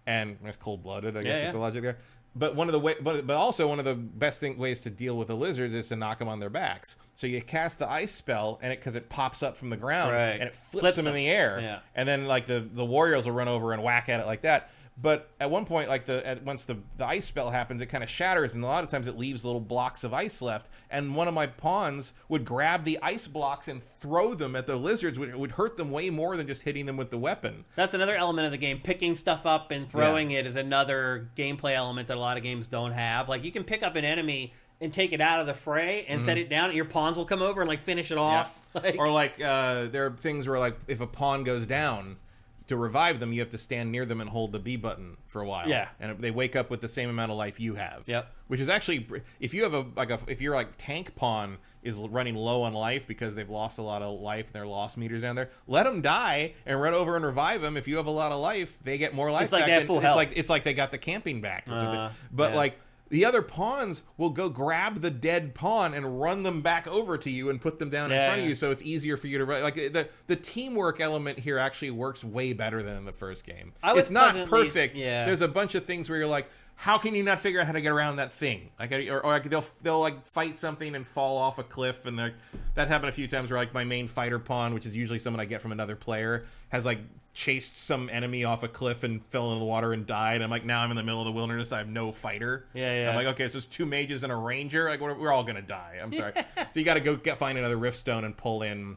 and it's cold-blooded. I guess that's the logic there. But but also one of the best ways to deal with the lizards is to knock them on their backs. So you cast the ice spell, and because it pops up from the ground, and it flips them in the air, and then like the warriors will run over and whack at it like that. But at one point, like once the ice spell happens, it kind of shatters, and a lot of times it leaves little blocks of ice left. And one of my pawns would grab the ice blocks and throw them at the lizards, which would hurt them way more than just hitting them with the weapon. That's another element of the game. Picking stuff up and throwing it is another gameplay element that a lot of games don't have. Like, you can pick up an enemy and take it out of the fray and set it down, and your pawns will come over and like finish it off. Or like there are things where like if a pawn goes down, to revive them, you have to stand near them and hold the B button for a while. Yeah. And they wake up with the same amount of life you have. Yep. Which is actually, if you have if your like tank pawn is running low on life because they've lost a lot of life and their loss meters down there, let them die and run over and revive them. If you have a lot of life, they get more life it's like back. They have full health. It's like they got the camping back or something. But like, the other pawns will go grab the dead pawn and run them back over to you and put them down in front of you, so it's easier for you to... Like, the teamwork element here actually works way better than in the first game. It's not perfect. Yeah. There's a bunch of things where you're like, how can you not figure out how to get around that thing? Like, or like they'll like fight something and fall off a cliff, and that happened a few times where like my main fighter pawn, which is usually someone I get from another player, has like chased some enemy off a cliff and fell into the water and died. I'm like, now I'm in the middle of the wilderness. I have no fighter. Yeah. I'm like, okay, so it's 2 mages and a ranger. Like, we're all gonna die. I'm sorry. So you got to go find another rift stone and pull in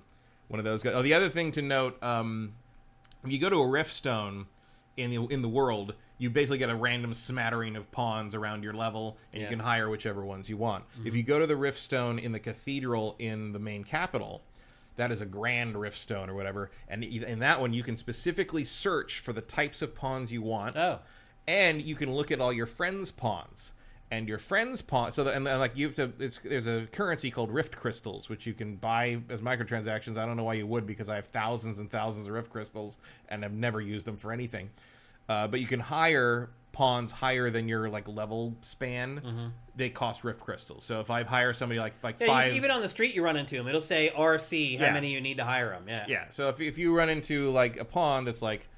one of those guys. Oh, the other thing to note, when you go to a rift stone in the world, you basically get a random smattering of pawns around your level, and you can hire whichever ones you want. If you go to the rift stone in the cathedral in the main capital, that is a grand rift stone or whatever, and in that one you can specifically search for the types of pawns you want. Oh. And you can look at all your friends' pawns. And your friends' pawns, like you have to. There's a currency called rift crystals, which you can buy as microtransactions. I don't know why you would, because I have thousands and thousands of rift crystals and have never used them for anything. But you can hire pawns higher than your like level span. They cost rift crystals. So if I hire somebody like 5, even on the street you run into them, it'll say RC how many you need to hire them. Yeah. So if you run into like a pawn that's like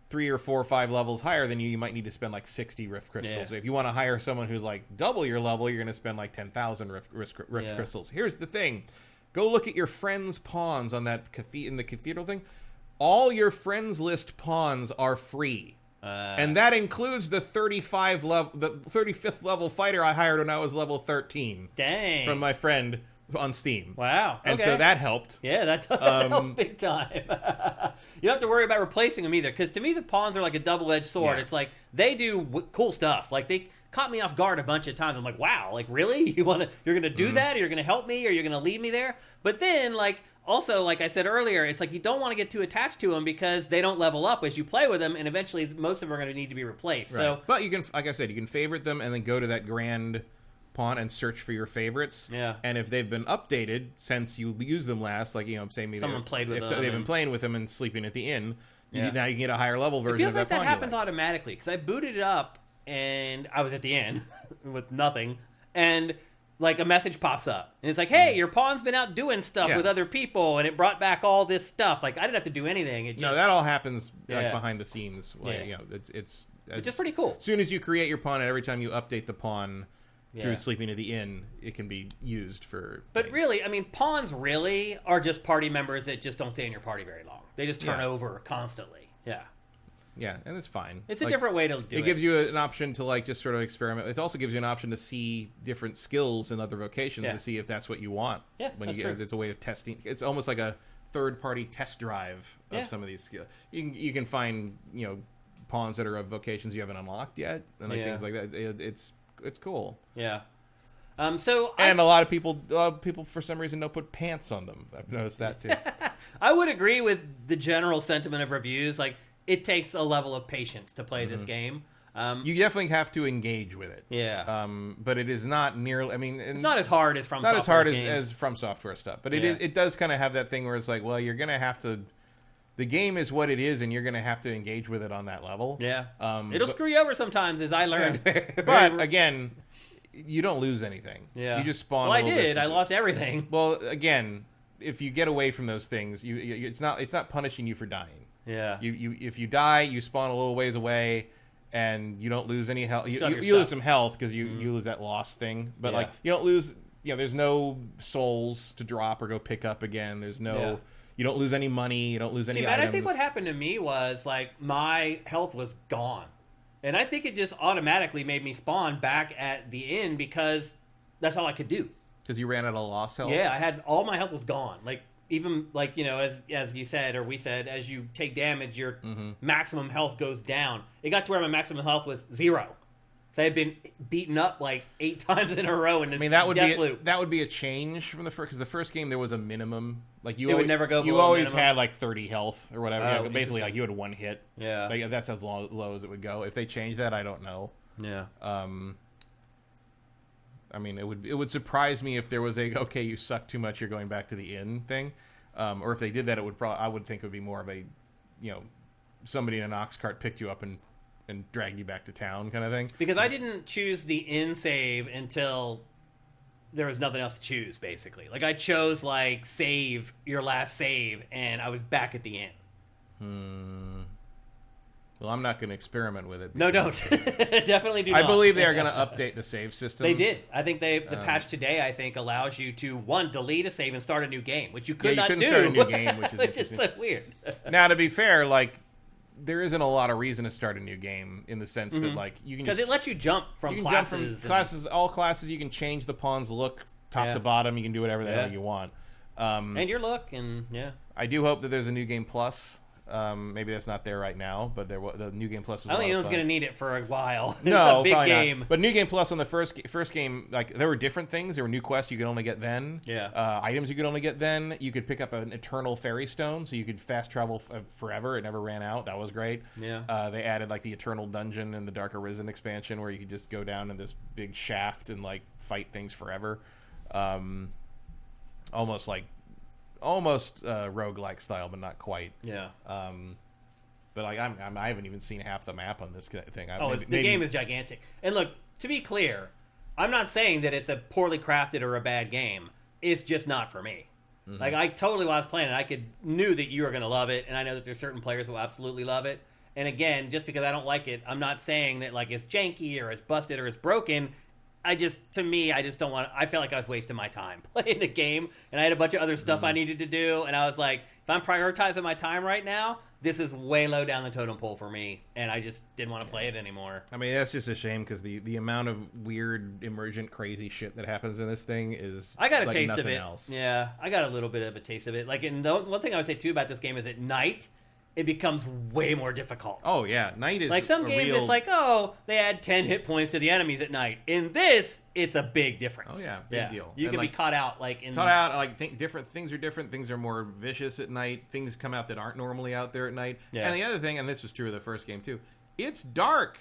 3 or 4 or 5 levels higher than you might need to spend like 60 rift crystals. Yeah. So if you want to hire someone who's like double your level, you're going to spend like 10,000 rift crystals. Here's the thing: go look at your friends' pawns on that in the cathedral thing. All your friends list pawns are free. And that includes the 35th level fighter I hired when I was level 13. Dang. From my friend on Steam. Wow. And so that helped. Yeah, that helps big time. You don't have to worry about replacing them either, because to me the pawns are like a double-edged sword. Yeah. It's like they do cool stuff. Like they caught me off guard a bunch of times. I'm like, wow, like really? You're gonna do that? Or you're gonna help me? Or you're gonna leave me there? But then like. Also, like I said earlier, it's like you don't want to get too attached to them because they don't level up as you play with them, and eventually most of them are going to need to be replaced. Right. So, but you can, like I said, you can favorite them and then go to that grand pawn and search for your favorites. Yeah. And if they've been updated since you used them last, like I'm saying, someone played with them, they've been playing with them and sleeping at the inn. Now you can get a higher level version. It feels of like that happens automatically because I booted it up and I was at the inn with nothing and. Like a message pops up and it's like, hey, your pawn's been out doing stuff with other people and it brought back all this stuff. Like I didn't have to do anything. No, that all happens like behind the scenes. Like, it's just pretty cool. As soon as you create your pawn and every time you update the pawn through sleeping at the inn, it can be used for But really, I mean, pawns really are just party members that just don't stay in your party very long. They just turn over constantly. Yeah. Yeah, and it's fine. It's a different way to do it. It gives you an option to like just sort of experiment. It also gives you an option to see different skills in other vocations to see if that's what you want. Yeah, that's true. It's a way of testing. It's almost like a third-party test drive of some of these skills. You can find pawns that are of vocations you haven't unlocked yet, and like things like that. It's cool. Yeah. A lot of people for some reason don't put pants on them. I've noticed that too. I would agree with the general sentiment of reviews. Like. It takes a level of patience to play this game. You definitely have to engage with it. Yeah. But it is not nearly. I mean, it's not as hard as Not as hard as From Software stuff. But it does kind of have that thing where it's like, well, you're gonna have to. The game is what it is, and you're gonna have to engage with it on that level. Yeah. It'll screw you over sometimes, as I learned. Yeah. But again, you don't lose anything. Yeah. You just spawn. Well, I did. I lost everything. Well, again, if you get away from those things, it's not punishing you for dying. Yeah. If you die, you spawn a little ways away, and you don't lose any health. You lose some health because you lose that loss thing, but like you don't lose. There's no souls to drop or go pick up again. There's no. You don't lose any money. You don't lose any items. I think what happened to me was like my health was gone, and I think it just automatically made me spawn back at the inn because that's all I could do. Because you ran out of lost health. Yeah, I had all my health was gone. Like. Even like as you said or we said, as you take damage, your maximum health goes down. It got to where my maximum health was 0. So I had been beaten up like 8 times in a row in this death loop. That would be a change from the first, because the first game there was a minimum. Like it would never go. You always had like 30 health or whatever. Basically, like you had 1 hit. Yeah, like, that's as low as it would go. If they changed that, I don't know. Yeah. I mean, it would surprise me if there was you suck too much, you're going back to the inn thing, or if they did that, I would think it would be more of a, somebody in an ox cart picked you up and dragged you back to town kind of thing. Because I didn't choose the inn save until there was nothing else to choose. Basically, like I chose like save your last save, and I was back at the inn. Well, I'm not going to experiment with it. No, don't. Definitely do not. I believe they are going to update the save system. They did. I think the patch today, I think, allows you to, one, delete a save and start a new game, which you could not do. You couldn't start a new game, which is which is so weird. Now, to be fair, like, there isn't a lot of reason to start a new game in the sense that, like, you can just... Because it lets you jump from classes. All classes, you can change the pawn's look top to bottom. You can do whatever the hell you want. And your look, and I do hope that there's a New Game Plus. Maybe that's not there right now, but the New Game Plus was. I don't think anyone's going to need it for a while. No, it's a big game. Not. But New Game Plus on the first game, like there were different things. There were new quests you could only get then. Yeah. Items you could only get then. You could pick up an Eternal Fairy Stone, so you could fast travel forever. It never ran out. That was great. Yeah. They added like the Eternal Dungeon and the Dark Arisen expansion, where you could just go down in this big shaft and like fight things forever. Almost roguelike style, but not quite. Yeah. But like I haven't even seen half the map on this thing. The game is gigantic. And look, to be clear, I'm not saying that it's a poorly crafted or a bad game. It's just not for me. Mm-hmm. Like I totally, while I was playing it, knew that you were going to love it, and I know that there's certain players who will absolutely love it. And again, just because I don't like it, I'm not saying that like it's janky or it's busted or it's broken. I just don't want I felt like I was wasting my time playing the game, and I had a bunch of other stuff I needed to do, and I was like, if I'm prioritizing my time right now, this is way low down the totem pole for me, and I just didn't want to play it anymore. I mean, that's just a shame, because the amount of weird, emergent, crazy shit that happens in this thing is I got a like taste of it. Else. Yeah, I got a little bit of a taste of it. Like, and the one thing I would say, too, about this game is at night, it becomes way more difficult. Oh, yeah. Night is like some games, it's like, they add 10 hit points to the enemies at night. In this, it's a big difference. Oh, yeah. Big deal. You can be caught out. Different things are different. Things are more vicious at night. Things come out that aren't normally out there at night. Yeah. And the other thing, and this was true of the first game, too, it's dark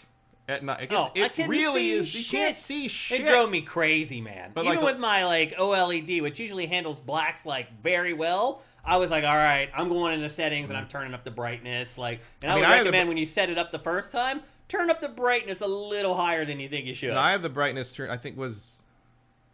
at night. It really is. You can't see shit. It drove me crazy, man. But even with my OLED, which usually handles blacks very well, I was like, all right, I'm going into settings and I'm turning up the brightness. I would recommend when you set it up the first time, turn up the brightness a little higher than you think you should. No, I have the brightness turned. I think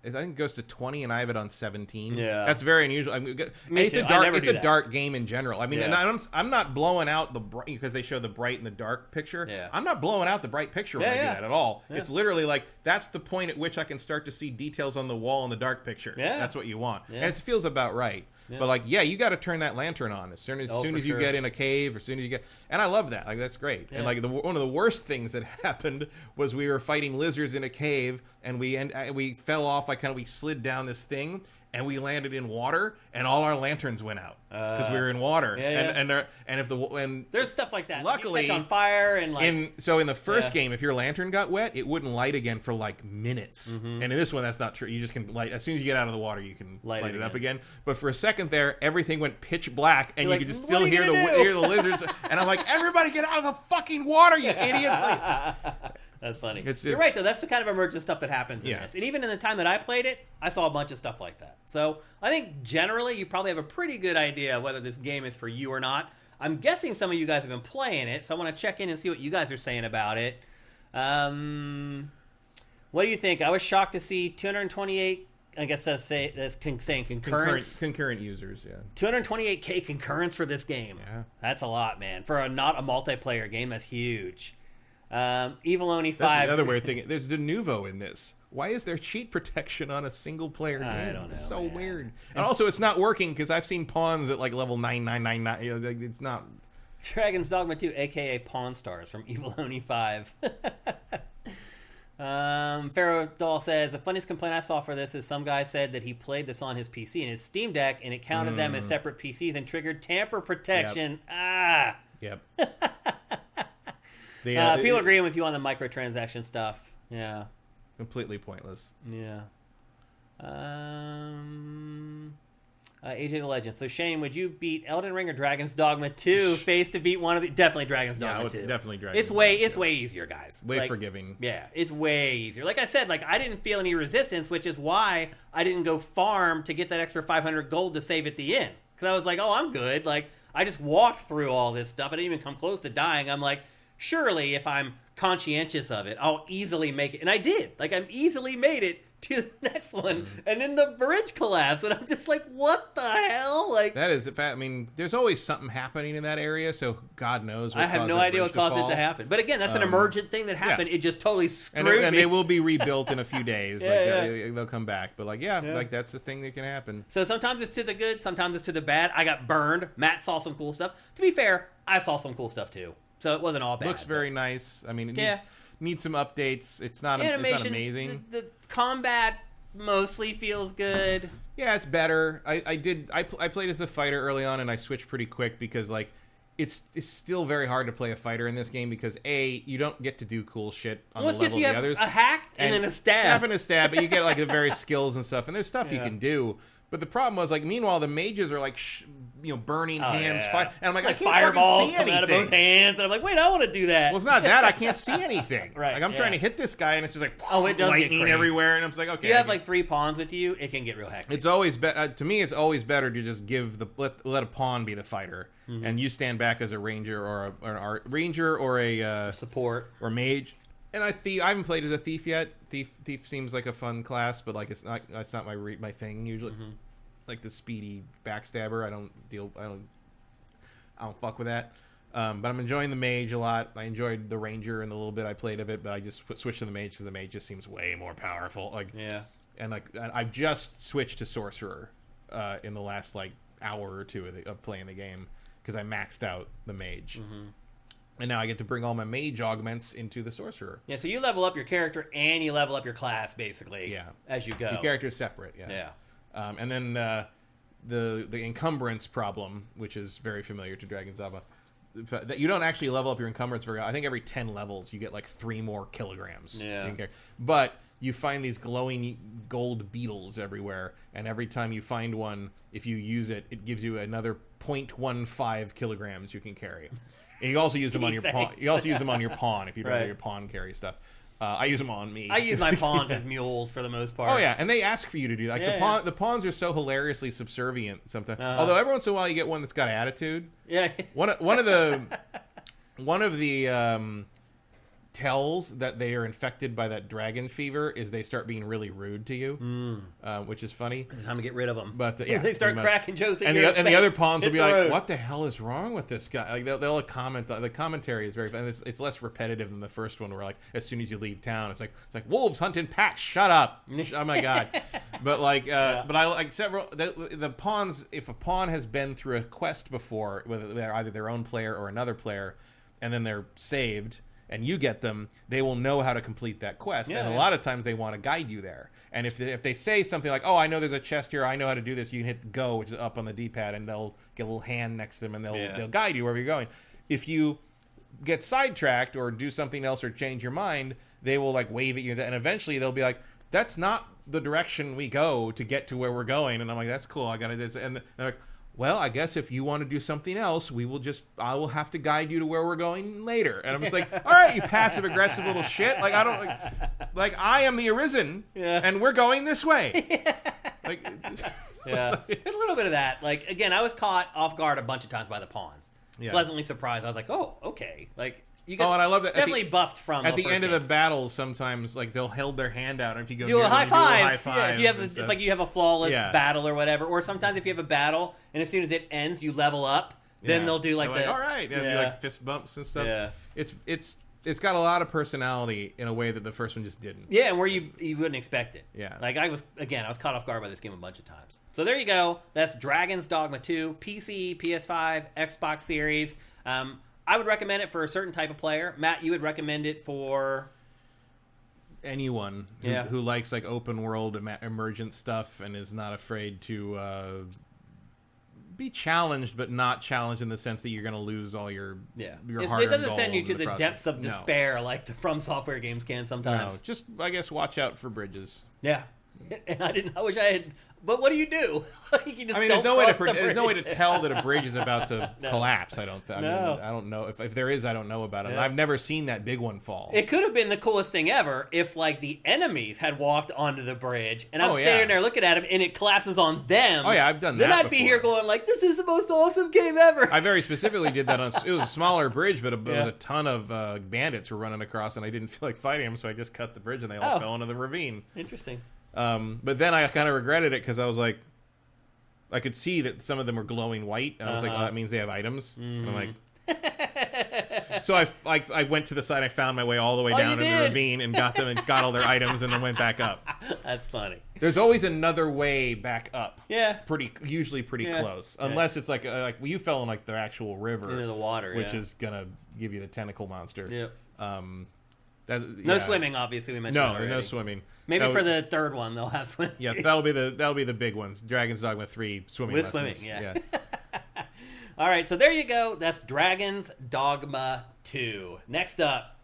it goes to 20 and I have it on 17. Yeah, that's very unusual. I mean, it's a dark game in general. I mean, and I'm not blowing out the bright because they show the bright and the dark picture. Yeah. I'm not blowing out the bright picture when I do that at all. Yeah. It's literally like that's the point at which I can start to see details on the wall in the dark picture. Yeah. That's what you want, and it feels about right. Yeah. But you got to turn that lantern on as soon as you get in a cave, or as soon as you get. And I love that. That's great. Yeah. And one of the worst things that happened was we were fighting lizards in a cave, and we fell off. We slid down this thing, and we landed in water, and all our lanterns went out because we were in water. Yeah. And there's stuff like that. Luckily, you catch on fire and in the first game, if your lantern got wet, it wouldn't light again for minutes. Mm-hmm. And in this one, that's not true. You just can light as soon as you get out of the water, you can light it up again. But for a second there, everything went pitch black, and you could just still hear the lizards. And I'm like, everybody, get out of the fucking water, you idiots! That's funny. You're right, though. That's the kind of emergent stuff that happens in this. And even in the time that I played it, I saw a bunch of stuff like that. So I think generally you probably have a pretty good idea of whether this game is for you or not. I'm guessing some of you guys have been playing it, so I want to check in and see what you guys are saying about it. What do you think? I was shocked to see 228, I guess that's saying concurrence. Concurrent users, yeah. 228K concurrence for this game. Yeah. That's a lot, man. For not a multiplayer game, that's huge. Evil Oni 5. That's another weird thing. There's de novo in this. Why is there cheat protection on a single player game? I don't know. It's so weird. And also, it's not working because I've seen pawns at level 9999. It's not. Dragon's Dogma 2, aka Pawn Stars from Evil Oni 5. Pharaoh Doll says the funniest complaint I saw for this is some guy said that he played this on his PC and his Steam Deck, and it counted them as separate PCs and triggered tamper protection. Yep. People agreeing with you on the microtransaction stuff. Yeah. Completely pointless. Yeah. AJ the Legend. So, Shane, would you beat Elden Ring or Dragon's Dogma 2 face to beat one of the... Definitely Dragon's Dogma 2. Definitely Dragon's Dogma 2. It's way easier, guys. Way forgiving. Yeah, it's way easier. Like I said, I didn't feel any resistance, which is why I didn't go farm to get that extra 500 gold to save at the end. Because I was like, oh, I'm good. I just walked through all this stuff. I didn't even come close to dying. I'm like... Surely, if I'm conscientious of it, I'll easily make it. And I did. I easily made it to the next one, and then the bridge collapsed, and I'm just like, what the hell? Like, that is, I mean, there's always something happening in that area, so God knows what I have no idea what caused it to happen. But again, that's an emergent thing that happened. Yeah. It just totally screwed me. And they will be rebuilt in a few days. They'll come back. But like that's the thing that can happen. So sometimes it's to the good, sometimes it's to the bad. I got burned. Matt saw some cool stuff. To be fair, I saw some cool stuff too. So it wasn't all bad. Looks very nice. I mean, it needs some updates. It's not amazing. The combat mostly feels good. Yeah, it's better. I played as the fighter early on, and I switched pretty quick because like it's still very hard to play a fighter in this game because you don't get to do cool shit on the level of the others. A hack and then a stab. Having a stab, but you get like the various skills and stuff, and there's stuff you can do. But the problem was, like, meanwhile, the mages are like, burning hands, and I'm like I can't fireballs fucking see anything. Out of both hands, and I'm like, wait, I want to do that. Well, it's not that I can't see anything. Right? Like I'm trying to hit this guy, and it's just like it does lightning everywhere, and I'm just like, okay. If you have like 3 pawns with you, it can get real hectic. It's always to me. It's always better to just let a pawn be the fighter, and you stand back as a ranger or a support or mage. And I haven't played as a thief yet. Thief seems like a fun class, but like it's not my thing usually. Like the speedy backstabber, I don't fuck with that. But I'm enjoying the mage a lot. I enjoyed the ranger and the little bit I played of it, but I just switched to the mage because the mage just seems way more powerful. And I've just switched to sorcerer in the last like hour or two of playing the game because I maxed out the mage. And now I get to bring all my mage augments into the sorcerer. Yeah, so you level up your character and you level up your class basically. Yeah, as you go. Your character's separate. Yeah. And then the encumbrance problem, which is very familiar to Dragon's Dogma, that you don't actually level up your encumbrance very. I think every 10 levels you get like 3 more kilograms. Yeah. But you find these glowing gold beetles everywhere, and every time you find one, if you use it, it gives you another 0.15 kilograms you can carry. And you also use them on your pawn. You also use them on your pawn if you'd rather your pawn carry stuff. I use them on me. I use my pawns as mules for the most part. Oh yeah, and they ask for you to do that. The pawns are so hilariously subservient sometimes. Although every once in a while you get one that's got attitude. Yeah. One of the tells that they are infected by that dragon fever is they start being really rude to you, which is funny. It's time to get rid of them. But they start cracking jokes. And the other pawns will be like, "What the hell is wrong with this guy?" Like they'll comment. The commentary is very fun. It's less repetitive than the first one, where like as soon as you leave town, it's like wolves hunt in packs. Shut up! Oh my god! But but I like several the pawns. If a pawn has been through a quest before, whether they're either their own player or another player, and then they're saved, and you get them, they will know how to complete that quest. A lot of times they want to guide you there. And if they say something like, "Oh, I know there's a chest here. I know how to do this," you can hit go, which is up on the D-pad, and they'll get a little hand next to them, and they'll guide you wherever you're going. If you get sidetracked or do something else or change your mind, they will like wave at you, and eventually they'll be like, "That's not the direction we go to get to where we're going." And I'm like, "That's cool. I got it." And they're like, "Well, I guess if you want to do something else, I will have to guide you to where we're going later." And I'm just like, "All right, you passive aggressive little shit. Like I don't like I am the Arisen, and we're going this way." Like, there's a little bit of that. Like again, I was caught off guard a bunch of times by the pawns. Pleasantly surprised. I was like, "Oh, okay." Like you get and I love that definitely buffed from at the end of the battle. Sometimes like they'll hold their hand out, and if you go do a high five. Yeah, if you have if like you have a flawless battle or whatever, or sometimes if you have a battle and as soon as it ends, you level up. Then they'll do like all right, do like fist bumps and stuff. Yeah, it's got a lot of personality in a way that the first one just didn't. Yeah, and where you wouldn't expect it. Yeah, like I was caught off guard by this game a bunch of times. So there you go. That's Dragon's Dogma 2, PC, PS5, Xbox Series. I would recommend it for a certain type of player. Matt, you would recommend it for anyone who likes like open world emergent stuff and is not afraid to be challenged, but not challenged in the sense that you're going to lose all your hard-earned it doesn't gold send you to the process. depths of despair like the From Software games can sometimes. No, just I guess watch out for bridges. Yeah, and I wish I had. But what do? You just there's no way to tell that a bridge is about to collapse. I don't know if there is. I don't know about it. I've never seen that big one fall. It could have been the coolest thing ever if like the enemies had walked onto the bridge and I'm standing there looking at them and it collapses on them. Oh yeah, I've done that. Then I'd be here going like, "This is the most awesome game ever." I very specifically did that on. It was a smaller bridge, but it was a ton of bandits were running across, and I didn't feel like fighting them, so I just cut the bridge and they all fell into the ravine. Interesting. But then I kind of regretted it because I was like, I could see that some of them were glowing white, and I was like, oh, that means they have items. And I'm like, so I went to the side. I found my way all the way down in the ravine and got them and got all their items, and then went back up. That's funny. There's always another way back up. Yeah, usually pretty close, unless it's like you fell in like the actual river into the water, which is gonna give you the tentacle monster. Yep. No swimming, obviously. We mentioned already. No swimming. Maybe for the third one they'll have swimming. Yeah, that'll be the big ones. Dragon's Dogma 3 swimming with lessons. Swimming. Yeah. All right, so there you go. That's Dragon's Dogma 2. Next up,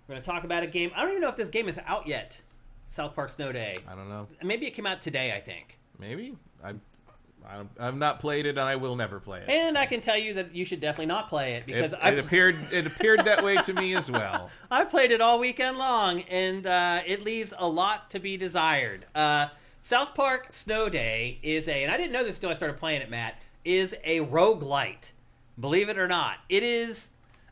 we're going to talk about a game. I don't even know if this game is out yet. South Park Snow Day. I don't know. Maybe it came out today, I think. Maybe. I've not played it, and I will never play it. And I can tell you that you should definitely not play it because it appeared that way to me as well. I played it all weekend long, and it leaves a lot to be desired. South Park Snow Day is and I didn't know this until I started playing it, Matt, is a roguelite. Believe it or not. It is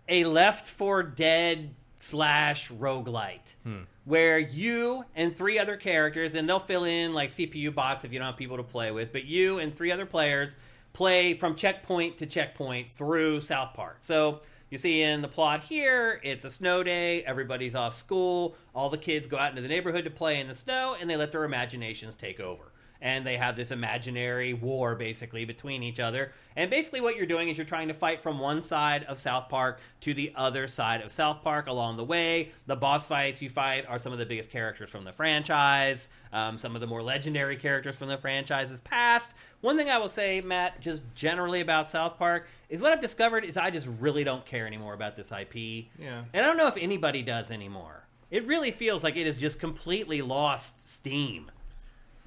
a Left 4 Dead / roguelite. Where you and 3 other characters, and they'll fill in like CPU bots if you don't have people to play with, but you and 3 other players play from checkpoint to checkpoint through South Park. So you see in the plot here, it's a snow day, everybody's off school, all the kids go out into the neighborhood to play in the snow, and they let their imaginations take over. And they have this imaginary war, basically, between each other. And basically what you're doing is you're trying to fight from one side of South Park to the other side of South Park along the way. The boss fights you fight are some of the biggest characters from the franchise, some of the more legendary characters from the franchise's past. One thing I will say, Matt, just generally about South Park, is what I've discovered is I just really don't care anymore about this IP. Yeah. And I don't know if anybody does anymore. It really feels like it has just completely lost steam.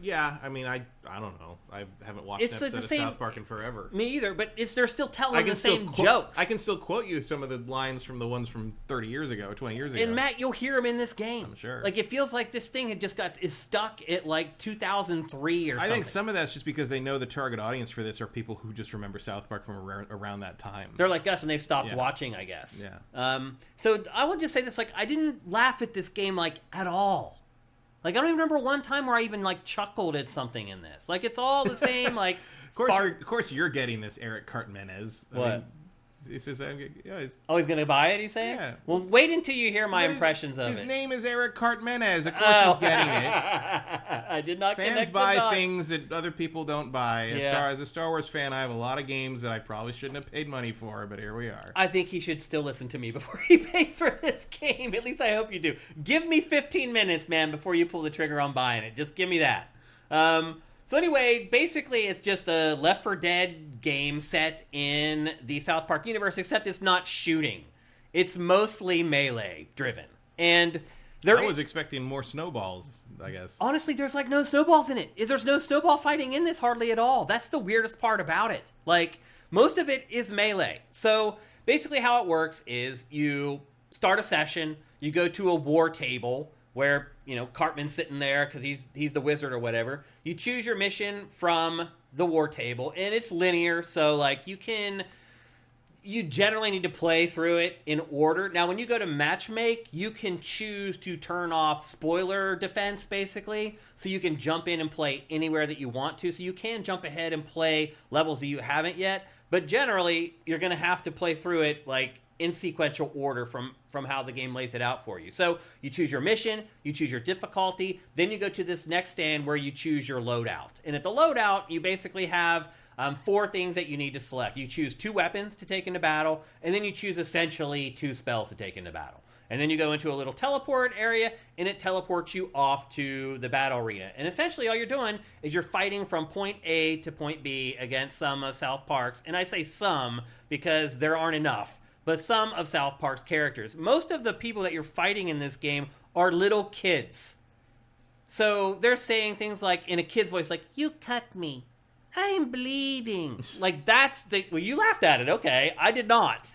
Yeah, I mean, I don't know. I haven't watched an episode of South Park in forever. Me either, but they're still telling the same jokes. I can still quote you some of the lines from the ones from 30 years ago, or 20 years ago. And Matt, you'll hear them in this game. I'm sure. Like, it feels like this thing is stuck at like 2003 or something. I think some of that's just because they know the target audience for this are people who just remember South Park from around that time. They're like us, and they've stopped watching, I guess. Yeah. So I will just say this, like, I didn't laugh at this game, like, at all. Like, I don't even remember one time where I even, like, chuckled at something in this. Like, it's all the same, like... Of course you're getting this, Eric Cartmenez. What? He says, he's going to buy it, he's saying? Yeah. Well, wait until you hear my impressions of it. His name is Eric Cartmenez. Of course he's getting it. I did not connect the dots. Fans buy things that other people don't buy. As a Star Wars fan, I have a lot of games that I probably shouldn't have paid money for, but here we are. I think he should still listen to me before he pays for this game. At least I hope you do. Give me 15 minutes, man, before you pull the trigger on buying it. Just give me that. So anyway, basically it's just a Left 4 Dead game set in the South Park universe, except it's not shooting. It's mostly melee driven. And I was expecting more snowballs, I guess. Honestly, there's like no snowballs in it. There's no snowball fighting in this hardly at all. That's the weirdest part about it. Like, most of it is melee. So basically how it works is you start a session, you go to a war table where, you know, Cartman's sitting there because he's the wizard or whatever. You choose your mission from the war table, and it's linear, so, like, you generally need to play through it in order. Now, when you go to matchmake, you can choose to turn off spoiler defense, basically, so you can jump in and play anywhere that you want to. So you can jump ahead and play levels that you haven't yet, but generally, you're going to have to play through it, like, in sequential order from how the game lays it out for you. So you choose your mission, you choose your difficulty, then you go to this next stand where you choose your loadout. And at the loadout, you basically have 4 things that you need to select. You choose 2 weapons to take into battle, and then you choose essentially 2 spells to take into battle. And then you go into a little teleport area, and it teleports you off to the battle arena. And essentially all you're doing is you're fighting from point A to point B against some of South Park's, and I say some because there aren't enough, but some of South Park's characters. Most of the people that you're fighting in this game are little kids. So they're saying things like, in a kid's voice, like, "You cut me. I'm bleeding." Like, well, you laughed at it, okay. I did not.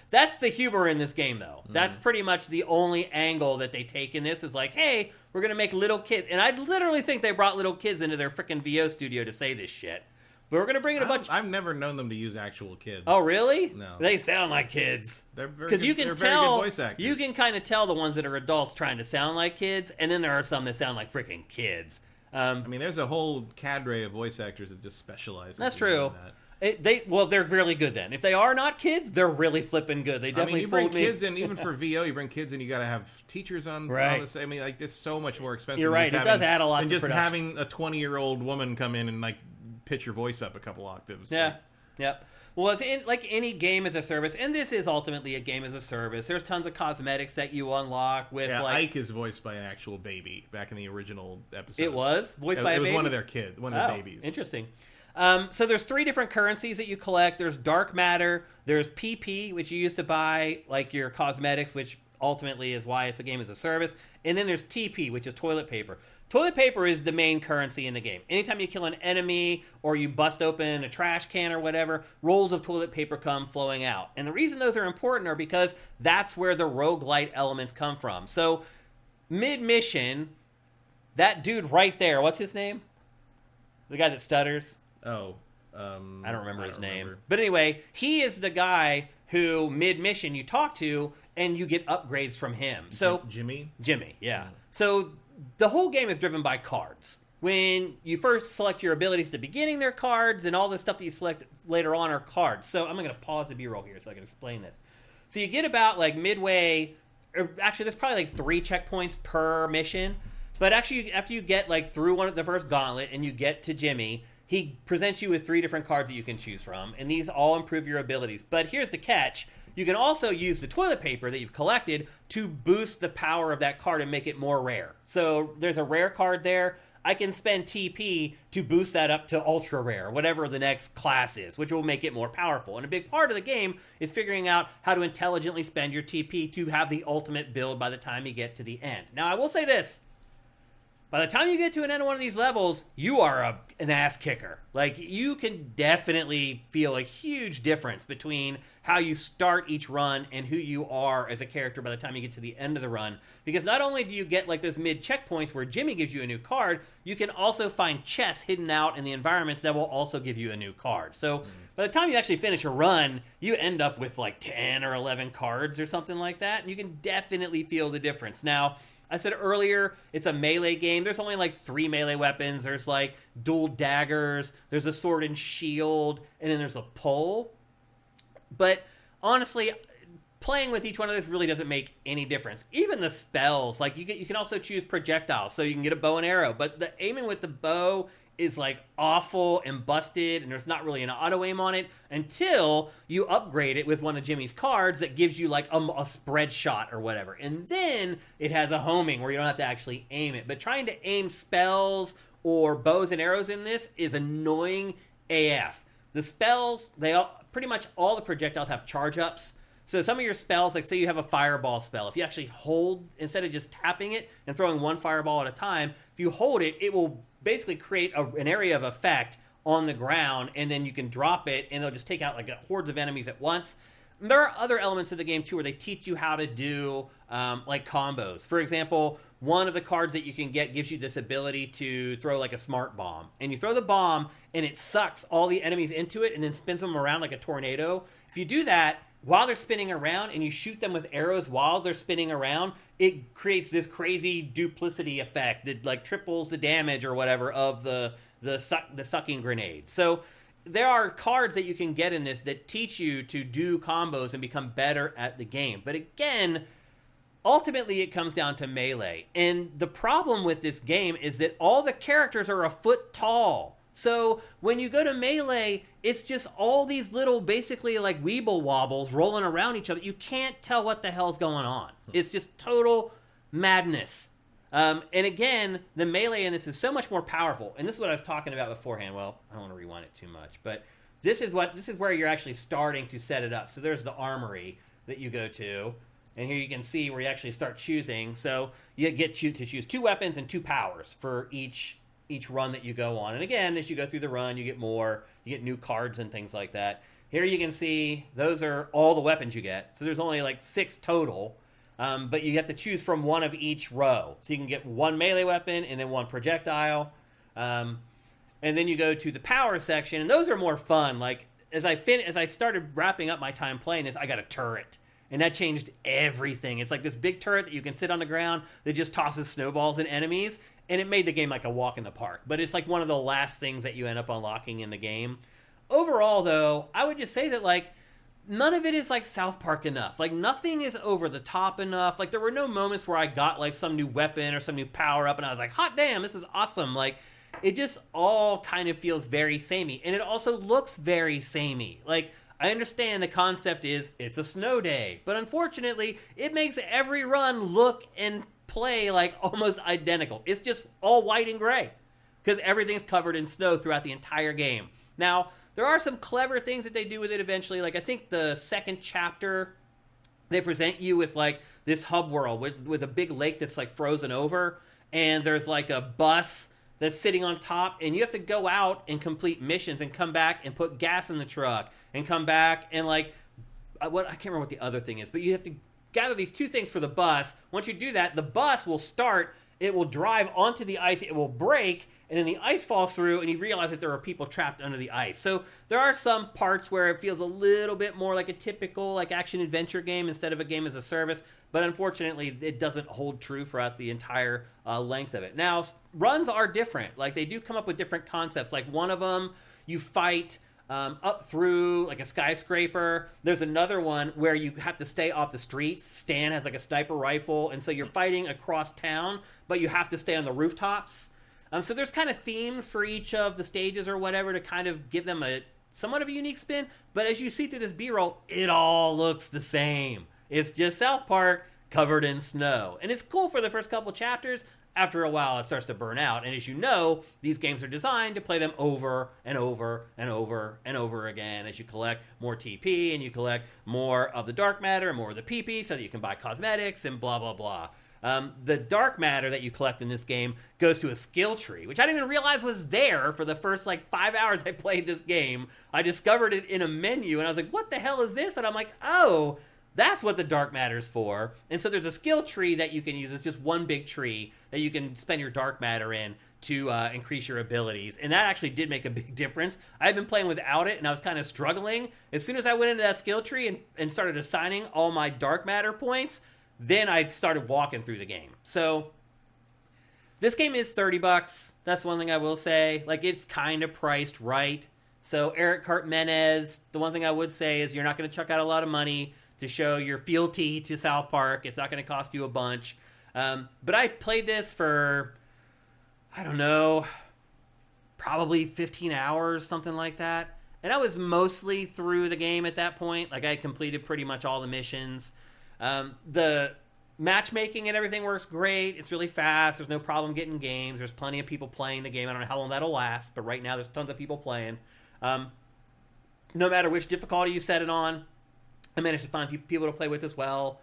That's the humor in this game, though. That's pretty much the only angle that they take in this is like, hey, we're going to make little kids. And I literally think they brought little kids into their freaking VO studio to say this shit. But we're going to bring in a bunch. I've never known them to use actual kids. Oh, really? No. They sound like kids. Because you can they're tell, very good voice actors. you can kind of tell the ones that are adults trying to sound like kids, and then there are some that sound like freaking kids. I mean, there's a whole cadre of voice actors that just specialize. That's true. They're really good then. If they are not kids, they're really flipping good. They definitely you bring kids in, even for VO, you bring kids in, you got to have teachers on this. I mean, like, it's so much more expensive. You're right. It does add a lot to production. production. Having a 20-year-old woman come in and, like, pitch your voice up a couple octaves. Yeah. Yep. Well, it's like any game as a service, and this is ultimately a game as a service. There's tons of cosmetics that you unlock with. Ike is voiced by an actual baby back in the original episode. It was voiced by a baby? It was one of their kids, one of the babies. Interesting. So there's 3 different currencies that you collect. There's dark matter. There's PP, which you use to buy like your cosmetics, which ultimately is why it's a game as a service. And then there's TP, which is toilet paper. Toilet paper is the main currency in the game. Anytime you kill an enemy or you bust open a trash can or whatever, rolls of toilet paper come flowing out. And the reason those are important are because that's where the roguelite elements come from. So mid-mission, that dude right there, what's his name? The guy that stutters? Oh. I don't remember his name. But anyway, he is the guy who mid-mission you talk to and you get upgrades from him. So Jimmy, yeah. So the whole game is driven by cards. When you first select your abilities at the beginning, they're cards, and all the stuff that you select later on are cards. So I'm going to pause the B-roll here so I can explain this. So you get about like midway, or actually there's probably like 3 checkpoints per mission. But actually after you get like through the first gauntlet and you get to Jimmy, he presents you with 3 different cards that you can choose from, and these all improve your abilities. But here's the catch. You can also use the toilet paper that you've collected to boost the power of that card and make it more rare. So there's a rare card there. I can spend TP to boost that up to ultra rare, whatever the next class is, which will make it more powerful. And a big part of the game is figuring out how to intelligently spend your TP to have the ultimate build by the time you get to the end. Now, I will say this. By the time you get to an end of one of these levels, you are an ass kicker. Like, you can definitely feel a huge difference between how you start each run and who you are as a character by the time you get to the end of the run. Because not only do you get like those mid checkpoints where Jimmy gives you a new card, you can also find chests hidden out in the environments that will also give you a new card. So by the time you actually finish a run, you end up with like 10 or 11 cards or something like that. And you can definitely feel the difference. Now, I said earlier, it's a melee game. There's only like 3 melee weapons. There's like dual daggers. There's a sword and shield. And then there's a pole. But honestly, playing with each one of those really doesn't make any difference. Even the spells, like you can also choose projectiles. So you can get a bow and arrow. But the aiming with the bow is like awful and busted, and there's not really an auto aim on it until you upgrade it with one of Jimmy's cards that gives you like a spread shot or whatever. And then it has a homing where you don't have to actually aim it. But trying to aim spells or bows and arrows in this is annoying AF. The spells, pretty much all the projectiles have charge ups. So some of your spells, like say you have a fireball spell, if you actually hold, instead of just tapping it and throwing one fireball at a time, if you hold it, it will basically create an area of effect on the ground, and then you can drop it, and it'll just take out like hordes of enemies at once. And there are other elements of the game, too, where they teach you how to do like combos. For example, one of the cards that you can get gives you this ability to throw like a smart bomb. And you throw the bomb, and it sucks all the enemies into it and then spins them around like a tornado. If you do that, while they're spinning around and you shoot them with arrows while they're spinning around, it creates this crazy duplicity effect that like triples the damage or whatever of the sucking grenade. So there are cards that you can get in this that teach you to do combos and become better at the game. But again, ultimately it comes down to melee. And the problem with this game is that all the characters are a foot tall. So when you go to melee, it's just all these little, basically like weeble wobbles rolling around each other. You can't tell what the hell's going on. It's just total madness. And again, the melee in this is so much more powerful. And this is what I was talking about beforehand. Well, I don't want to rewind it too much, but this is where you're actually starting to set it up. So there's the armory that you go to, and here you can see where you actually start choosing. So you get to choose 2 weapons and 2 powers for each run that you go on. And again, as you go through the run, you get new cards and things like that. Here you can see those are all the weapons you get. So there's only like 6 total, but you have to choose from one of each row. So you can get 1 melee weapon and then 1 projectile. and then you go to the power section, and those are more fun. Like, as I started wrapping up my time playing this, I got a turret. And that changed everything. It's like this big turret that you can sit on the ground that just tosses snowballs at enemies. And it made the game like a walk in the park. But it's like one of the last things that you end up unlocking in the game. Overall, though, I would just say that, like, none of it is like South Park enough. Like, nothing is over the top enough. Like, there were no moments where I got like some new weapon or some new power up and I was like, hot damn, this is awesome. Like, it just all kind of feels very samey. And it also looks very samey. Like, I understand the concept is it's a snow day, but unfortunately, it makes every run look and play like almost identical. It's just all white and gray because everything's covered in snow throughout the entire game. Now, there are some clever things that they do with it eventually. Like, I think the second chapter, they present you with like this hub world with a big lake that's like frozen over, and there's like a bus that's sitting on top, and you have to go out and complete missions and come back and put gas in the truck and come back and like I can't remember what the other thing is, but you have to gather these two things for the bus. Once you do that, the bus will start, it will drive onto the ice, it will break, and then the ice falls through, and you realize that there are people trapped under the ice. So there are some parts where it feels a little bit more like a typical like action-adventure game instead of a game as a service, but unfortunately, it doesn't hold true throughout the entire length of it. Now, runs are different. Like, they do come up with different concepts. Like, one of them, you fight up through like a skyscraper. There's another one where you have to stay off the streets. Stan has like a sniper rifle, and so you're fighting across town, but you have to stay on the rooftops. So there's kind of themes for each of the stages or whatever to kind of give them a somewhat of a unique spin. But as you see through this B-roll, it all looks the same. It's just South Park covered in snow. And it's cool for the first couple chapters. After a while, it starts to burn out. And as you know, these games are designed to play them over and over and over and over again as you collect more TP and you collect more of the dark matter and more of the PP so that you can buy cosmetics and blah, blah, blah. The dark matter that you collect in this game goes to a skill tree, which I didn't even realize was there for the first like 5 hours I played this game. I discovered it in a menu and I was like, what the hell is this? And I'm like, oh, that's what the dark matter's for. And so there's a skill tree that you can use. It's just one big tree that you can spend your dark matter in to increase your abilities. And that actually did make a big difference. I've been playing without it and I was kind of struggling. As soon as I went into that skill tree and started assigning all my dark matter points, then I started walking through the game. So this game is $30. That's one thing I will say. Like, it's kind of priced right. So Eric Cartmenez, the one thing I would say is you're not going to chuck out a lot of money to show your fealty to South Park. It's not going to cost you a bunch. But I played this for, I don't know, probably 15 hours, something like that. And I was mostly through the game at that point. Like, I completed pretty much all the missions. The matchmaking and everything works great. It's really fast. There's no problem getting games. There's plenty of people playing the game. I don't know how long that'll last, but right now there's tons of people playing. No matter which difficulty you set it on, I managed to find people to play with as well.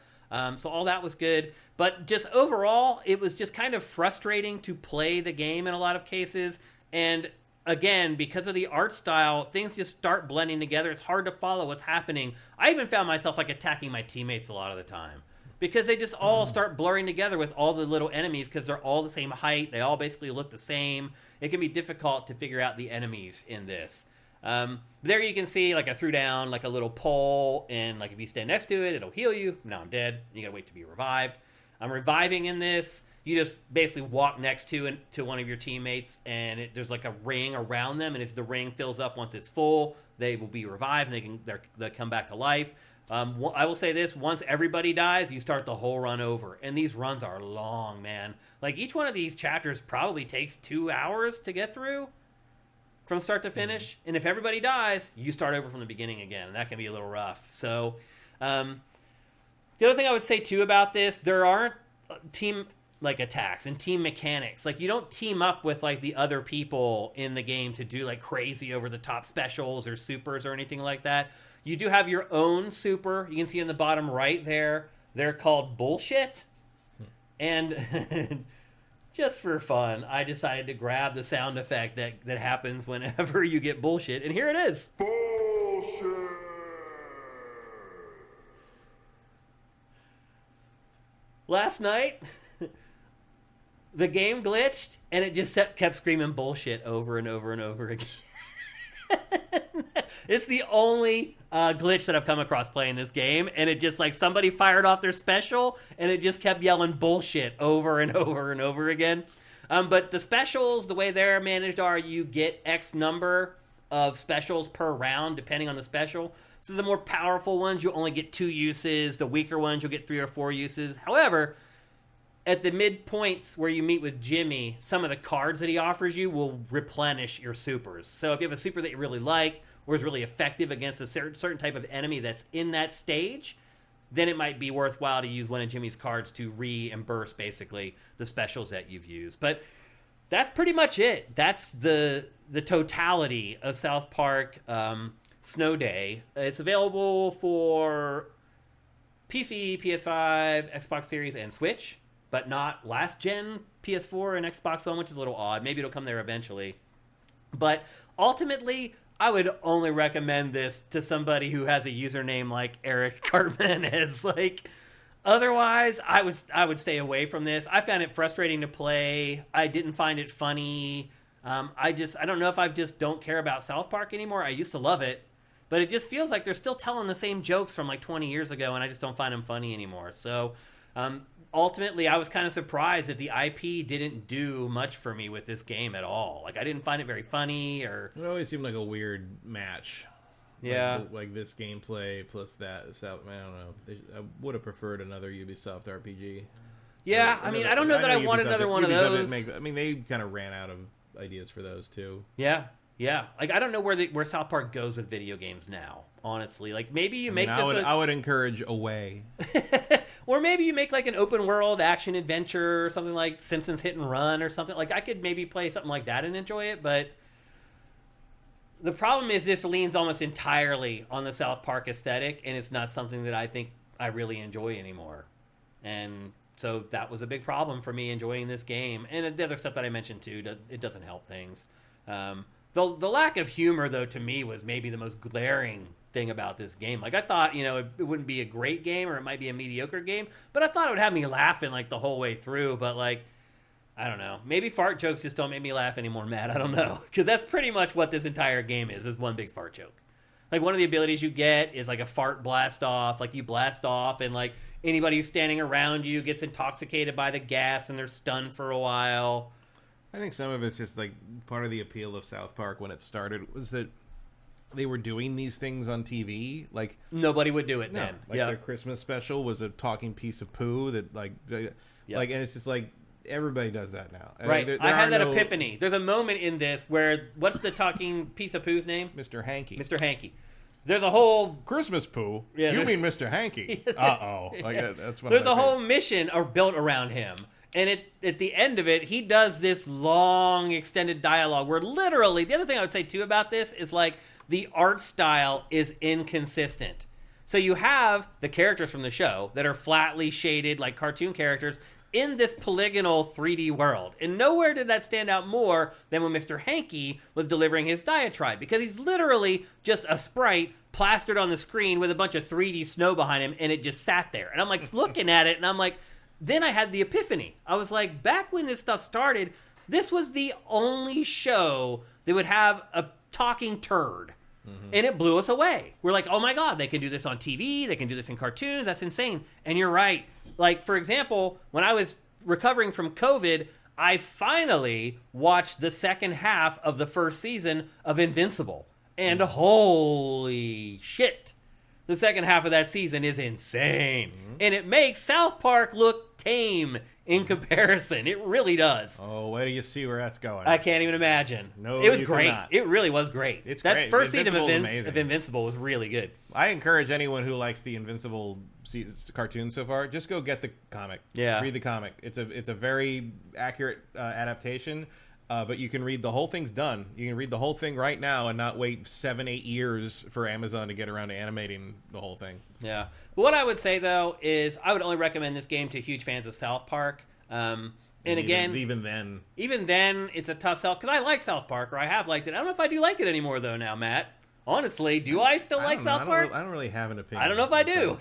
So all that was good. But just overall, it was just kind of frustrating to play the game in a lot of cases. And again, because of the art style, things just start blending together. It's hard to follow what's happening. I even found myself like attacking my teammates a lot of the time because they just all start blurring together with all the little enemies because they're all the same height. They all basically look the same. It can be difficult to figure out the enemies in this. There you can see, like, I threw down like a little pole, and like if you stand next to it, it'll heal you. Now I'm dead. You gotta wait to be revived. I'm reviving in this. You just basically walk next to one of your teammates, and there's like a ring around them, and as the ring fills up, once it's full, they will be revived, and they'll come back to life. I will say this: once everybody dies, you start the whole run over, and these runs are long, man. Like, each one of these chapters probably takes 2 hours to get through from start to finish, and if everybody dies, you start over from the beginning again, and that can be a little rough. So, the other thing I would say too about this, there aren't team like attacks and team mechanics. Like, you don't team up with like the other people in the game to do like crazy over the top specials or supers or anything like that. You do have your own super. You can see in the bottom right there, they're called bullshit. And just for fun, I decided to grab the sound effect that happens whenever you get bullshit, and here it is. Bullshit. Last night, the game glitched, and it just kept screaming bullshit over and over and over again. It's the only glitch that I've come across playing this game, and it just like somebody fired off their special, and it just kept yelling bullshit over and over and over again. But the specials, the way they're managed are you get X number of specials per round, depending on the special. So the more powerful ones, you only get 2 uses. The weaker ones, you'll get 3 or 4 uses. However, at the midpoints where you meet with Jimmy, some of the cards that he offers you will replenish your supers. So if you have a super that you really like, or is really effective against a certain type of enemy that's in that stage, then it might be worthwhile to use one of Jimmy's cards to reimburse, basically, the specials that you've used. But that's pretty much it. That's the totality of South Park Snow Day. It's available for PC, PS5, Xbox Series, and Switch, but not last-gen PS4 and Xbox One, which is a little odd. Maybe it'll come there eventually. But ultimately, I would only recommend this to somebody who has a username like Eric Carmenez. Like, otherwise, I would stay away from this. I found it frustrating to play. I didn't find it funny. I don't know if I just don't care about South Park anymore. I used to love it, but it just feels like they're still telling the same jokes from like 20 years ago, and I just don't find them funny anymore. So, ultimately, I was kind of surprised that the IP didn't do much for me with this game at all. Like, I didn't find it very funny, or... It always seemed like a weird match. Yeah. Like this gameplay plus that. I don't know. I would have preferred another Ubisoft RPG. Yeah, I mean, I don't know that I want another one of those. They kind of ran out of ideas for those, too. Yeah. Like, I don't know where South Park goes with video games now, honestly. Like, maybe you make I would encourage Away. Or maybe you make, like, an open-world action-adventure or something like Simpsons Hit and Run or something. Like, I could maybe play something like that and enjoy it, but the problem is this leans almost entirely on the South Park aesthetic, and it's not something that I think I really enjoy anymore. And so that was a big problem for me enjoying this game. And the other stuff that I mentioned, too, it doesn't help things. The lack of humor, though, to me was maybe the most glaring thing about this game. Like, I thought, it wouldn't be a great game, or it might be a mediocre game, but I thought it would have me laughing, like, the whole way through. But, like, I don't know. Maybe fart jokes just don't make me laugh anymore, Matt. I don't know. Because that's pretty much what this entire game is one big fart joke. Like, one of the abilities you get is, like, a fart blast off. Like, you blast off, and, like, anybody who's standing around you gets intoxicated by the gas, and they're stunned for a while. I think some of it's just, like, part of the appeal of South Park when it started was that they were doing these things on TV. Like, nobody would do it then. Like, their Christmas special was a talking piece of poo that, like, and it's just, like, everybody does that now. Right. I had that epiphany. There's a moment in this where, what's the talking piece of poo's name? Mr. Hanky. Mr. Hanky. There's a whole... Christmas poo? Yeah, you mean Mr. Hanky? Uh-oh. Like, that's there's a whole mission built around him. And at the end of it, he does this long, extended dialogue where literally, the other thing I would say, too, about this is, like, the art style is inconsistent. So you have the characters from the show that are flatly shaded, like cartoon characters, in this polygonal 3D world. And nowhere did that stand out more than when Mr. Hanky was delivering his diatribe, because he's literally just a sprite plastered on the screen with a bunch of 3D snow behind him, and it just sat there. And I'm, like, looking at it, and I'm like... Then I had the epiphany. I was like, back when this stuff started, this was the only show that would have a talking turd. Mm-hmm. And it blew us away. We're like, oh my God, they can do this on TV. They can do this in cartoons. That's insane. And you're right. Like, for example, when I was recovering from COVID, I finally watched the second half of the first season of Invincible. And holy shit. The second half of that season is insane. Mm-hmm. And it makes South Park look tame in comparison. It really does. Oh, wait till you see where that's going. I can't even imagine. No, it was great. Cannot. It really was great. It's that great. First season of Invincible was really good. I encourage anyone who likes the Invincible cartoon so far, just go get the comic. Yeah. Read the comic. It's a very accurate adaptation. But you can read the whole thing's done. You can read the whole thing right now and not wait 7-8 years for Amazon to get around to animating the whole thing. Yeah. But what I would say, though, is I would only recommend this game to huge fans of South Park. And again... Even then, it's a tough sell. Because I like South Park, or I have liked it. I don't know if I do like it anymore, though, now, Matt. Honestly, do I still like South Park? I don't really have an opinion. I don't know if I do.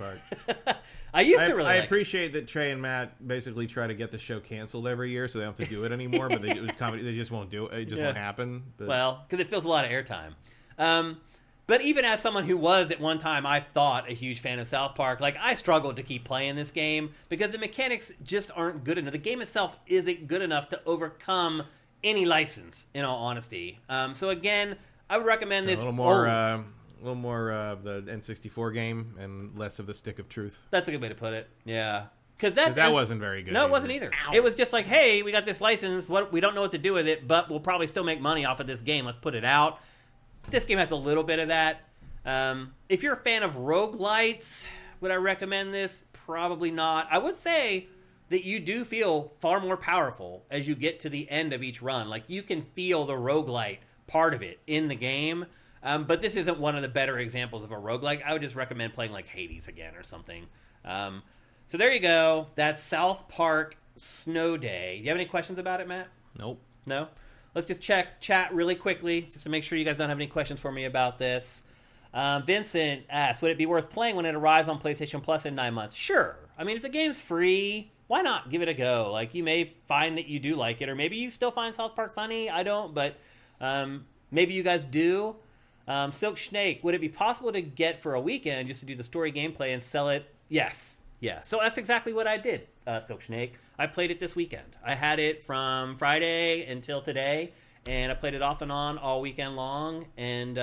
I used to really I like appreciate that Trey and Matt basically try to get the show canceled every year so they don't have to do it anymore, but they just won't do it. It just won't happen. But. Well, because it fills a lot of airtime. But even as someone who was at one time, I thought a huge fan of South Park, like I struggled to keep playing this game because the mechanics just aren't good enough. The game itself isn't good enough to overcome any license, in all honesty. So again, I would recommend this. A little more of the N64 game and less of the Stick of Truth. That's a good way to put it. Yeah. Because that wasn't very good. No, it wasn't either. Ow. It was just like, hey, we got this license. We don't know what to do with it, but we'll probably still make money off of this game. Let's put it out. This game has a little bit of that. If you're a fan of roguelites, would I recommend this? Probably not. I would say that you do feel far more powerful as you get to the end of each run. Like, you can feel the roguelite part of it in the game. But this isn't one of the better examples of a roguelike. I would just recommend playing like Hades again or something. So there you go. That's South Park Snow Day. Do you have any questions about it, Matt? Nope. No? Let's just check chat really quickly just to make sure you guys don't have any questions for me about this. Vincent asks, would it be worth playing when it arrives on PlayStation Plus in 9 months? Sure. I mean, if the game's free, why not give it a go? Like, you may find that you do like it, or maybe you still find South Park funny. I don't, but maybe you guys do. Silk Snake, would it be possible to get for a weekend just to do the story gameplay and sell it? Yes. Yeah. So that's exactly what I did, Silk Snake. I played it this weekend. I had it from Friday until today, and I played it off and on all weekend long, and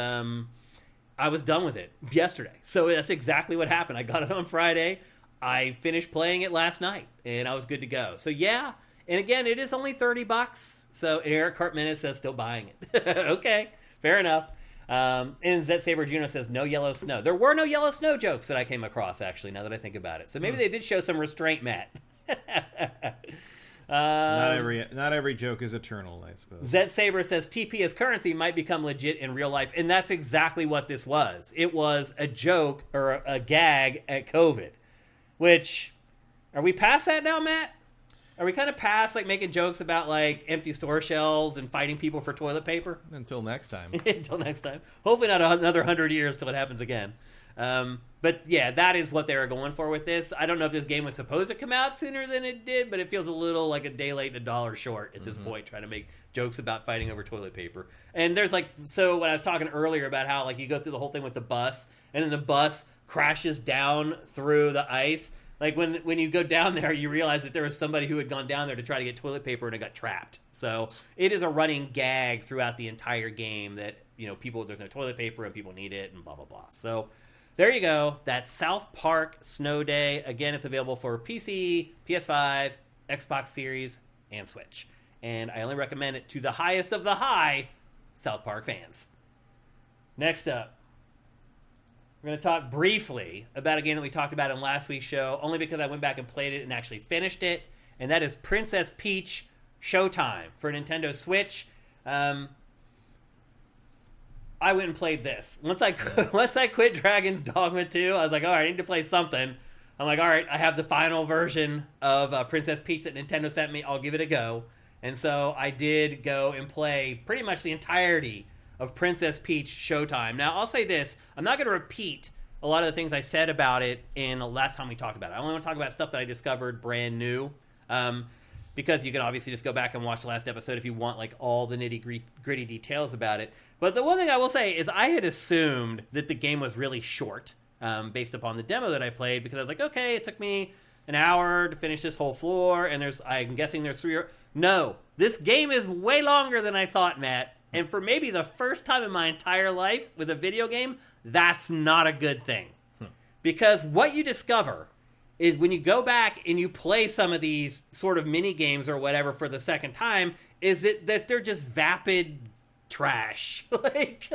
I was done with it yesterday. So that's exactly what happened. I got it on Friday. I finished playing it last night, and I was good to go. So yeah, and again, it is only $30. So Eric Cartman says still buying it. Okay, fair enough. And Zet Saber Juno says no yellow snow. There were no yellow snow jokes that I came across, actually, now that I think about it. So maybe they did show some restraint, Matt. Not every joke is eternal, I suppose. Zet Saber says TP as currency might become legit in real life, and that's exactly what this was. It was a joke or a gag at COVID. Which, are we past that now, Matt? Are we kind of past like making jokes about like empty store shelves and fighting people for toilet paper? Until next time. Until next time. Hopefully not another 100 years till it happens again. But yeah, that is what they were going for with this. I don't know if this game was supposed to come out sooner than it did, but it feels a little like a day late and a dollar short at this point, trying to make jokes about fighting over toilet paper. And there's like, so when I was talking earlier about how like you go through the whole thing with the bus, and then the bus crashes down through the ice. Like when you go down there, you realize that there was somebody who had gone down there to try to get toilet paper and it got trapped. So it is a running gag throughout the entire game that, you know, there's no toilet paper and people need it and blah, blah, blah. So there you go. That's South Park Snow Day. Again, it's available for PC, PS5, Xbox Series, and Switch. And I only recommend it to the highest of the high South Park fans. Next up, we're going to talk briefly about a game that we talked about in last week's show, only because I went back and played it and actually finished it, and that is Princess Peach Showtime for Nintendo Switch. I went and played this. Once I quit Dragon's Dogma 2, I was like, all right, I need to play something. I'm like, all right, I have the final version of Princess Peach that Nintendo sent me. I'll give it a go. And so I did go and play pretty much the entirety of Princess Peach Showtime. Now, I'll say this. I'm not going to repeat a lot of the things I said about it in the last time we talked about it. I only want to talk about stuff that I discovered brand new, because you can obviously just go back and watch the last episode if you want like all the nitty-gritty details about it. But the one thing I will say is I had assumed that the game was really short based upon the demo that I played, because I was like, okay, it took me an hour to finish this whole floor, and I'm guessing there's 3 or... No, this game is way longer than I thought, Matt. And for maybe the first time in my entire life with a video game, that's not a good thing. Because what you discover is when you go back and you play some of these sort of mini games or whatever for the second time, is that they're just vapid trash. Like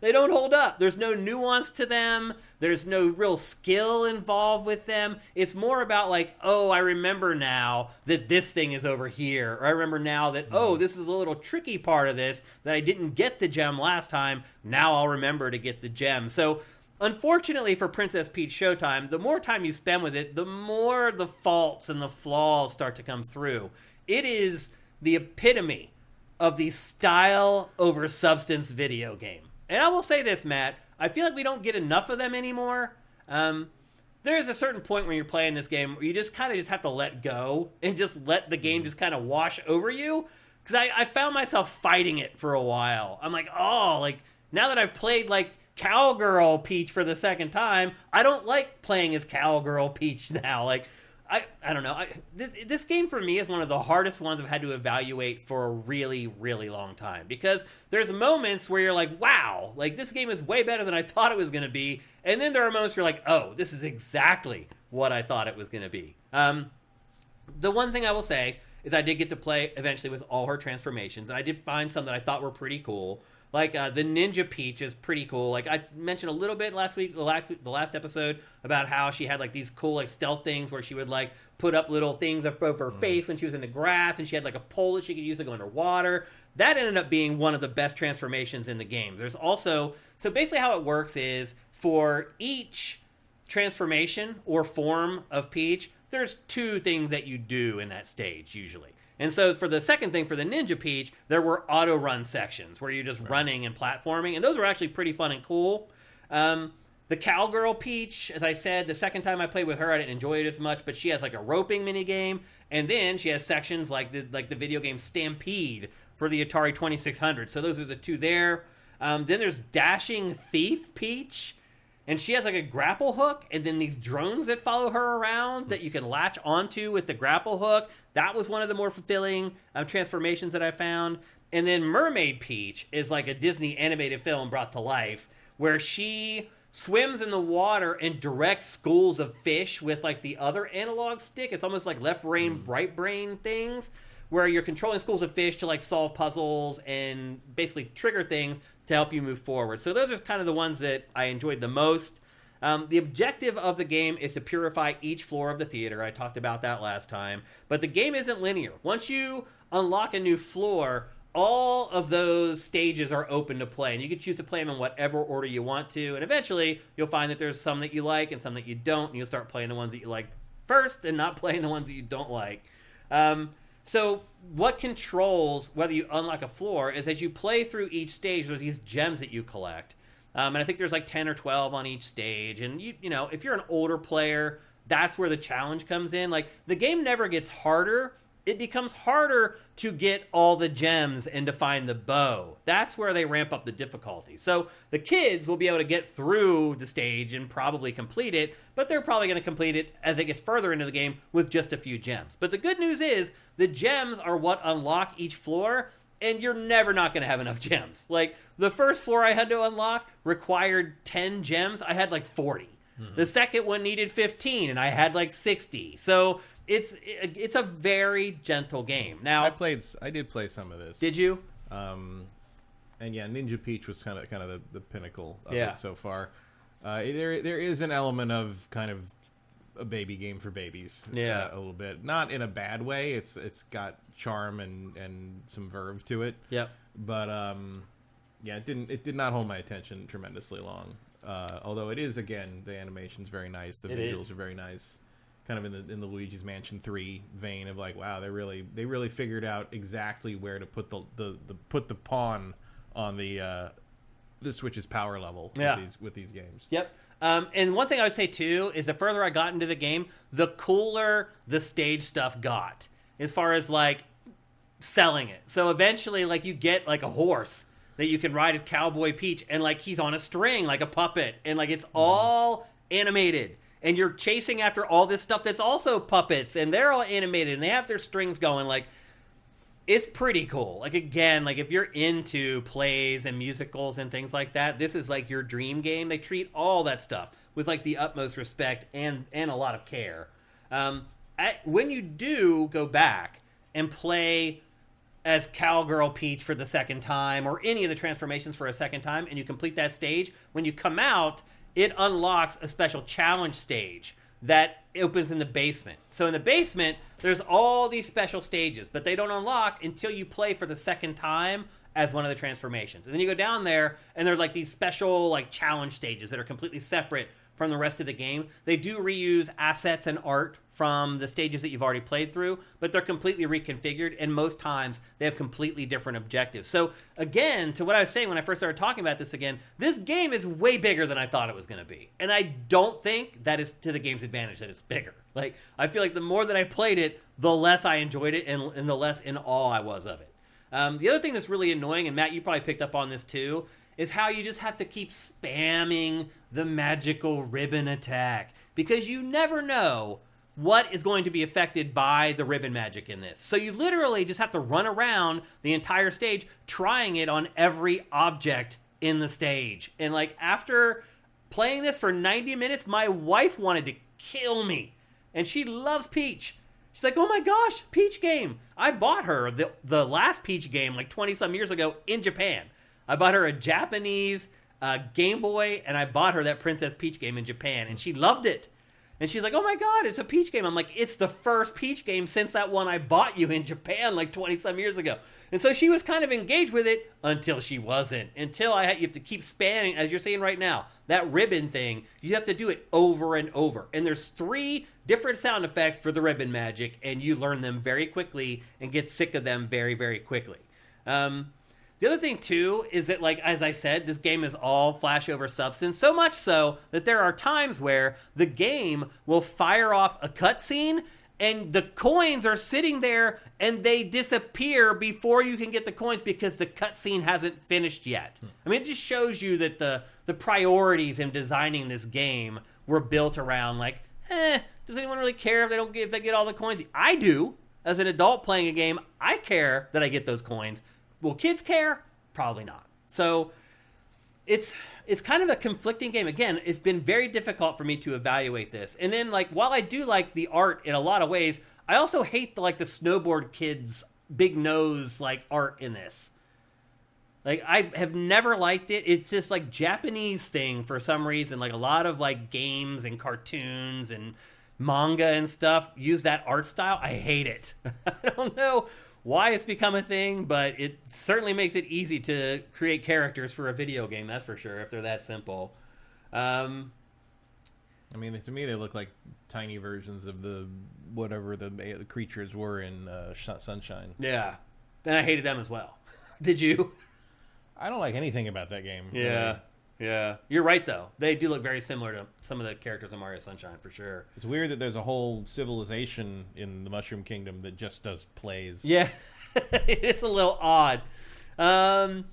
they don't hold up. There's no nuance to them. There's no real skill involved with them. It's more about like, oh, I remember now that this thing is over here. Or I remember now that, oh, this is a little tricky part of this that I didn't get the gem last time. Now I'll remember to get the gem. So unfortunately for Princess Peach Showtime, the more time you spend with it, the more the faults and the flaws start to come through. It is the epitome of the style over substance video game. And I will say this, Matt. I feel like we don't get enough of them anymore. There is a certain point when you're playing this game where you just kind of just have to let go and just let the game just kind of wash over you. Because I found myself fighting it for a while. I'm like, oh, like, now that I've played, like, Cowgirl Peach for the second time, I don't like playing as Cowgirl Peach now. Like, I don't know. This game for me is one of the hardest ones I've had to evaluate for a really, really long time. Because there's moments where you're like, wow, like, this game is way better than I thought it was going to be. And then there are moments where you're like, oh, this is exactly what I thought it was going to be. The one thing I will say is I did get to play eventually with all her transformations, and I did find some that I thought were pretty cool. Like, the Ninja Peach is pretty cool. Like, I mentioned a little bit last week, the last episode, about how she had, like, these cool, like, stealth things where she would, like, put up little things up over her face when she was in the grass, and she had, like, a pole that she could use to go underwater. That ended up being one of the best transformations in the game. There's also... So, basically how it works is, for each transformation or form of Peach, there's 2 things that you do in that stage, usually. And so for the second thing, for the Ninja Peach, there were auto-run sections where you're just running and platforming, and those were actually pretty fun and cool. The Cowgirl Peach, as I said, the second time I played with her, I didn't enjoy it as much, but she has like a roping minigame, and then she has sections like the video game Stampede for the Atari 2600. So those are the 2 there. Then there's Dashing Thief Peach, and she has like a grapple hook, and then these drones that follow her around that you can latch onto with the grapple hook. That was one of the more fulfilling transformations that I found. And then Mermaid Peach is like a Disney animated film brought to life, where she swims in the water and directs schools of fish with like the other analog stick. It's almost like left brain, right brain things, where you're controlling schools of fish to like solve puzzles and basically trigger things to help you move forward. So those are kind of the ones that I enjoyed the most. The objective of the game is to purify each floor of the theater. I talked about that last time. But the game isn't linear. Once you unlock a new floor, all of those stages are open to play. And you can choose to play them in whatever order you want to. And eventually, you'll find that there's some that you like and some that you don't. And you'll start playing the ones that you like first and not playing the ones that you don't like. So what controls whether you unlock a floor is as you play through each stage, there's these gems that you collect. And I think there's like 10 or 12 on each stage. And, you know, if you're an older player, that's where the challenge comes in. Like, the game never gets harder. It becomes harder to get all the gems and to find the bow. That's where they ramp up the difficulty. So the kids will be able to get through the stage and probably complete it, but they're probably going to complete it as it gets further into the game with just a few gems. But the good news is the gems are what unlock each floor, and you're never not going to have enough gems. Like, the first floor I had to unlock required 10 gems. I had like 40. The second one needed 15, and I had like 60. So it's a very gentle game. Now, I did play some of this. Did you? And yeah, Ninja Peach was kind of the pinnacle of it so far. There is an element of kind of a baby game for babies. A little bit, not in a bad way. It's got charm and some verve to it. Yep. But it did not hold my attention tremendously long. Although it is, again, the animation's very nice. The visuals are very nice. Kind of in the Luigi's Mansion 3 vein of like, wow, they really figured out exactly where to put the pawn on the Switch's power level with these games. Yep. And one thing I would say too is the further I got into the game, the cooler the stage stuff got as far as like selling it. So eventually, like, you get like a horse that you can ride as Cowboy Peach, and like he's on a string like a puppet, and like it's all animated. And you're chasing after all this stuff that's also puppets, and they're all animated, and they have their strings going. Like, it's pretty cool. Like, again, like if you're into plays and musicals and things like that, this is like your dream game. They treat all that stuff with like the utmost respect and a lot of care. When you do go back and play as Cowgirl Peach for the second time, or any of the transformations for a second time, and you complete that stage, when you come out, it unlocks a special challenge stage that opens in the basement. So in the basement, there's all these special stages, but they don't unlock until you play for the second time as one of the transformations. And then you go down there, and there's like these special like challenge stages that are completely separate from the rest of the game. They do reuse assets and art from the stages that you've already played through, but they're completely reconfigured, and most times they have completely different objectives. So again, to what I was saying when I first started talking about this again, this game is way bigger than I thought it was going to be. And I don't think that is to the game's advantage that it's bigger. Like, I feel like the more that I played it, the less I enjoyed it and the less in awe I was of it. The other thing that's really annoying, and Matt, you probably picked up on this too, is how you just have to keep spamming the magical ribbon attack, because you never know what is going to be affected by the ribbon magic in this. So you literally just have to run around the entire stage trying it on every object in the stage. And like, after playing this for 90 minutes, my wife wanted to kill me. And she loves Peach. She's like, oh my gosh, Peach game. I bought her the last Peach game like 20-some years ago in Japan. I bought her a Japanese Game Boy, and I bought her that Princess Peach game in Japan, and she loved it. And she's like, oh my god, it's a Peach game. I'm like, it's the first Peach game since that one I bought you in Japan like 20-some years ago. And so she was kind of engaged with it until she wasn't. Until you have to keep spanning, as you're saying right now, that ribbon thing, you have to do it over and over. And there's 3 different sound effects for the ribbon magic, and you learn them very quickly and get sick of them very, very quickly. The other thing, too, is that, like, as I said, this game is all flash over substance, so much so that there are times where the game will fire off a cutscene, and the coins are sitting there, and they disappear before you can get the coins because the cutscene hasn't finished yet. I mean, it just shows you that the priorities in designing this game were built around, like, does anyone really care if they get all the coins? I do. As an adult playing a game, I care that I get those coins. Will kids care? Probably not. So it's kind of a conflicting game. Again, it's been very difficult for me to evaluate this. And then, like, while I do like the art in a lot of ways, I also hate the snowboard kids big nose like art in this. Like, I have never liked it. It's just like Japanese thing for some reason. Like, a lot of like games and cartoons and manga and stuff use that art style. I hate it. I don't know why it's become a thing, but it certainly makes it easy to create characters for a video game, that's for sure, if they're that simple. I mean, to me, they look like tiny versions of whatever the creatures were in Sunshine. Yeah. And I hated them as well. Did you? I don't like anything about that game. Yeah. Yeah. You're right, though. They do look very similar to some of the characters in Mario Sunshine, for sure. It's weird that there's a whole civilization in the Mushroom Kingdom that just does plays. Yeah. It's a little odd. And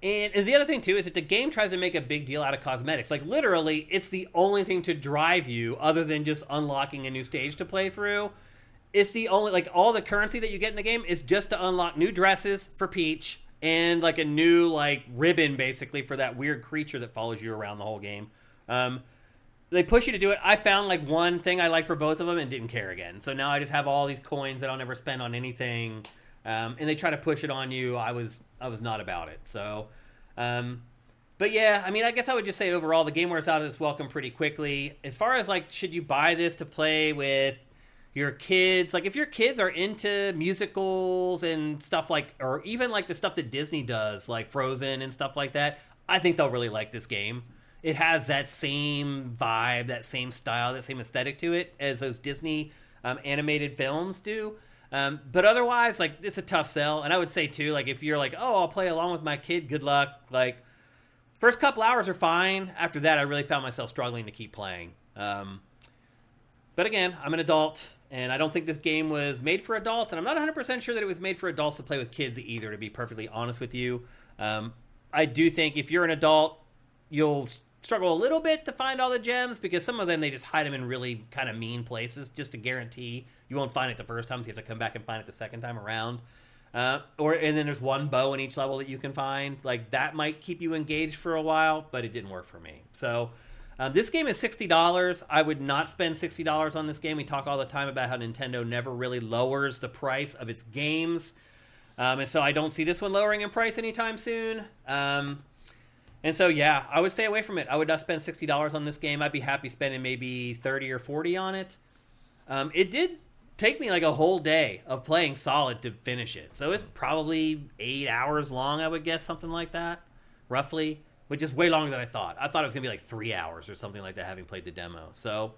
the other thing, too, is that the game tries to make a big deal out of cosmetics. Like, literally, it's the only thing to drive you, other than just unlocking a new stage to play through. It's the only, like, all the currency that you get in the game is just to unlock new dresses for Peach, and like a new like ribbon basically for that weird creature that follows you around the whole game. They push you to do it. I found like one thing I liked for both of them and didn't care again. So now I just have all these coins that I'll never spend on anything. And they try to push it on you. I was not about it. So, but yeah, I mean, I guess I would just say overall the game wears out of its welcome pretty quickly. As far as like, should you buy this to play with your kids? Like, if your kids are into musicals and stuff like, or even like the stuff that Disney does, like Frozen and stuff like that, I think they'll really like this game. It has that same vibe, that same style, that same aesthetic to it as those Disney animated films do. But otherwise, like, it's a tough sell. And I would say too, like, if you're like, oh, I'll play along with my kid, good luck. Like, first couple hours are fine. After that, I really found myself struggling to keep playing. But again, I'm an adult, and I don't think this game was made for adults, and I'm not 100% sure that it was made for adults to play with kids either, to be perfectly honest with you. I do think if you're an adult, you'll struggle a little bit to find all the gems, because some of them, they just hide them in really kind of mean places just to guarantee you won't find it the first time, so you have to come back and find it the second time around. And then there's one bow in each level that you can find. Like, that might keep you engaged for a while, but it didn't work for me. So this game is $60. I would not spend $60 on this game. We talk all the time about how Nintendo never really lowers the price of its games. And so I don't see this one lowering in price anytime soon. And so, yeah, I would stay away from it. I would not spend $60 on this game. I'd be happy spending maybe $30 or $40 on it. It did take me like a whole day of playing solid to finish it. So it's probably 8 hours long, I would guess, something like that, roughly. which is way longer than I thought. I thought it was going to be like 3 hours or something like that, having played the demo. So,